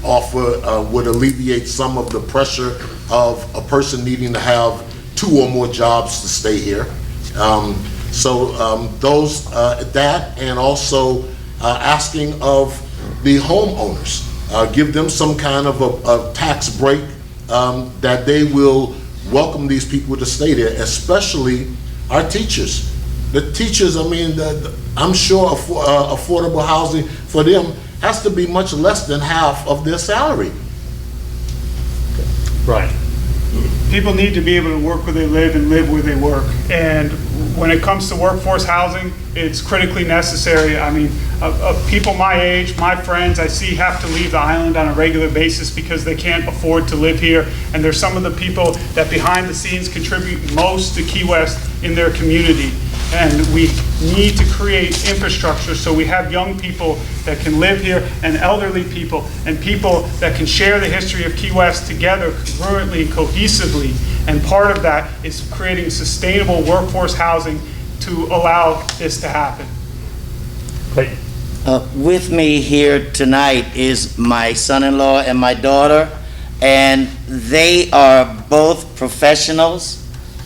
would alleviate some of the pressure of a person needing to have 2 or more jobs to stay here. That, and also asking of the homeowners, give them some kind of a tax break, that they will welcome these people to stay there, especially our teachers. The teachers, I mean, I'm sure affordable housing for them has to be much less than half of their salary. Right. People need to be able to work where they live and live where they work. And when it comes to workforce housing, it's critically necessary. I mean, people my age, my friends, I see have to leave the island on a regular basis because they can't afford to live here. And there's some of the people that behind the scenes contribute most to Key West in their community. And we need to create infrastructure so we have young people that can live here and elderly people and people that can share the history of Key West together congruently and cohesively. And part of that is creating sustainable workforce housing to allow this to happen. Clayton. With me here tonight is my son-in-law and my daughter, and they are both professionals,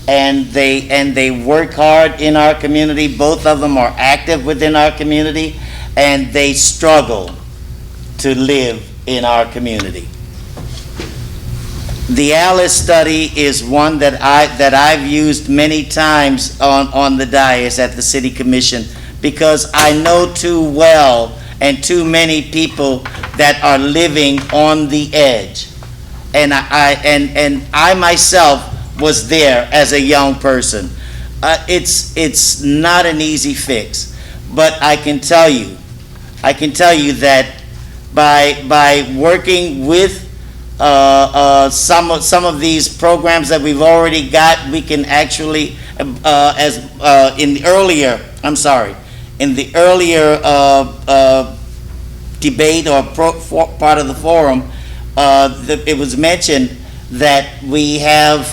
and they work hard in our community. Both of them are active within our community, and they struggle to live in our community. The ALICE study is one that I've used many times on the dais at the City Commission, because I know too well and too many people that are living on the edge. And I myself was there as a young person. It's not an easy fix, but I can tell you that by working with some of these programs that we've already got, we can actually, in the earlier debate or part of the forum, it was mentioned that we have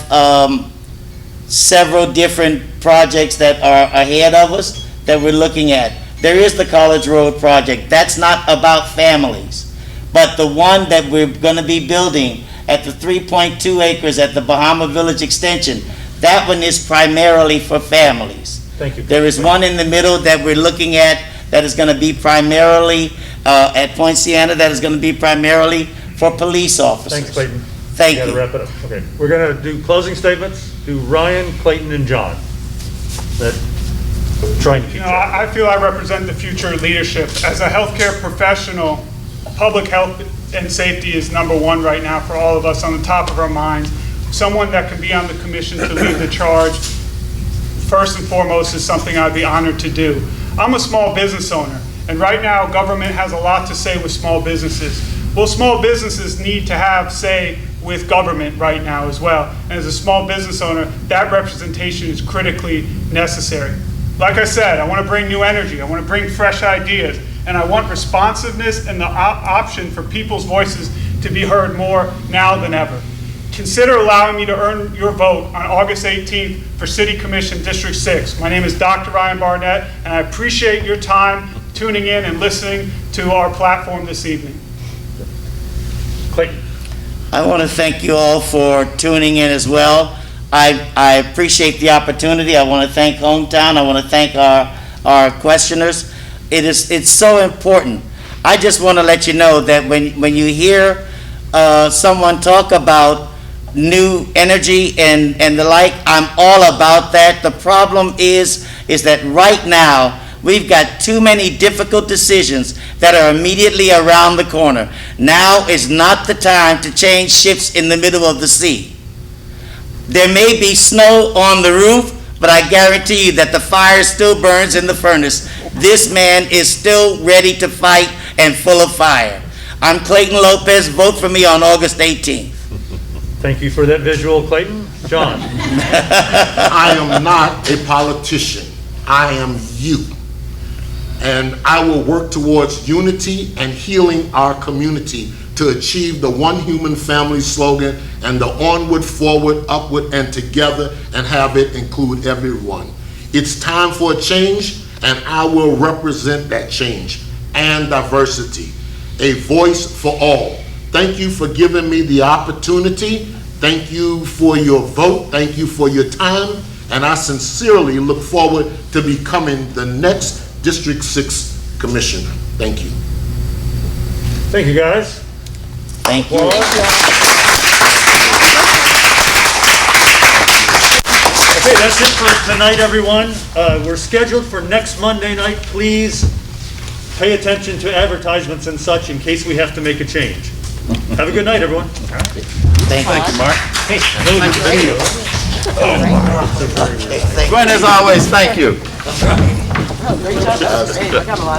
several different projects that are ahead of us that we're looking at. There is the College Road project. That's not about families. But the one that we're going to be building at the 3.2 acres at the Bahama Village Extension, that one is primarily for families. Thank you. There is one in the middle that we're looking at that is going to be primarily, at Point Siena, that is going to be primarily for police officers. Thanks, Clayton. Thank Gotta you. wrap it up. Okay, we're going to do closing statements. Do Ryan, Clayton, and John. Trying to keep track. I feel I represent the future leadership. As a healthcare professional, public health and safety is number one right now for all of us, on the top of our minds. Someone that can be on the commission to lead the charge, first and foremost, is something I'd be honored to do. I'm a small business owner, and right now government has a lot to say with small businesses. Well, small businesses need to have say with government right now as well. And as a small business owner, that representation is critically necessary. Like I said, I want to bring new energy, I want to bring fresh ideas, and I want responsiveness and the option for people's voices to be heard more now than ever. Consider allowing me to earn your vote on August 18th for City Commission District 6. My name is Dr. Ryan Barnett, and I appreciate your time tuning in and listening to our platform this evening. Clayton. I want to thank you all for tuning in as well. I appreciate the opportunity. I want to thank Hometown. I want to thank our questioners. It's so important. I just want to let you know that when you hear someone talk about new energy and the like, I'm all about that. The problem is that right now we've got too many difficult decisions that are immediately around the corner. Now is not the time to change ships in the middle of the sea. There may be snow on the roof, but I guarantee you that the fire still burns in the furnace. This man is still ready to fight and full of fire. I'm Clayton Lopez. Vote for me on August 18th. Thank you for that visual, Clayton. John. I am not a politician. I am you. And I will work towards unity and healing our community to achieve the one human family slogan and the onward, forward, upward, and together, and have it include everyone. It's time for a change, and I will represent that change and diversity. A voice for all. Thank you for giving me the opportunity. Thank you for your vote. Thank you for your time. And I sincerely look forward to becoming the next District 6 Commissioner. Thank you. Thank you, guys. Thank you. Okay, that's it for tonight, everyone. We're scheduled for next Monday night. Please pay attention to advertisements and such in case we have to make a change. Have a good night, everyone. Thank you, Mark. Hey, Gwen, as always, thank you. Great job. I got a lot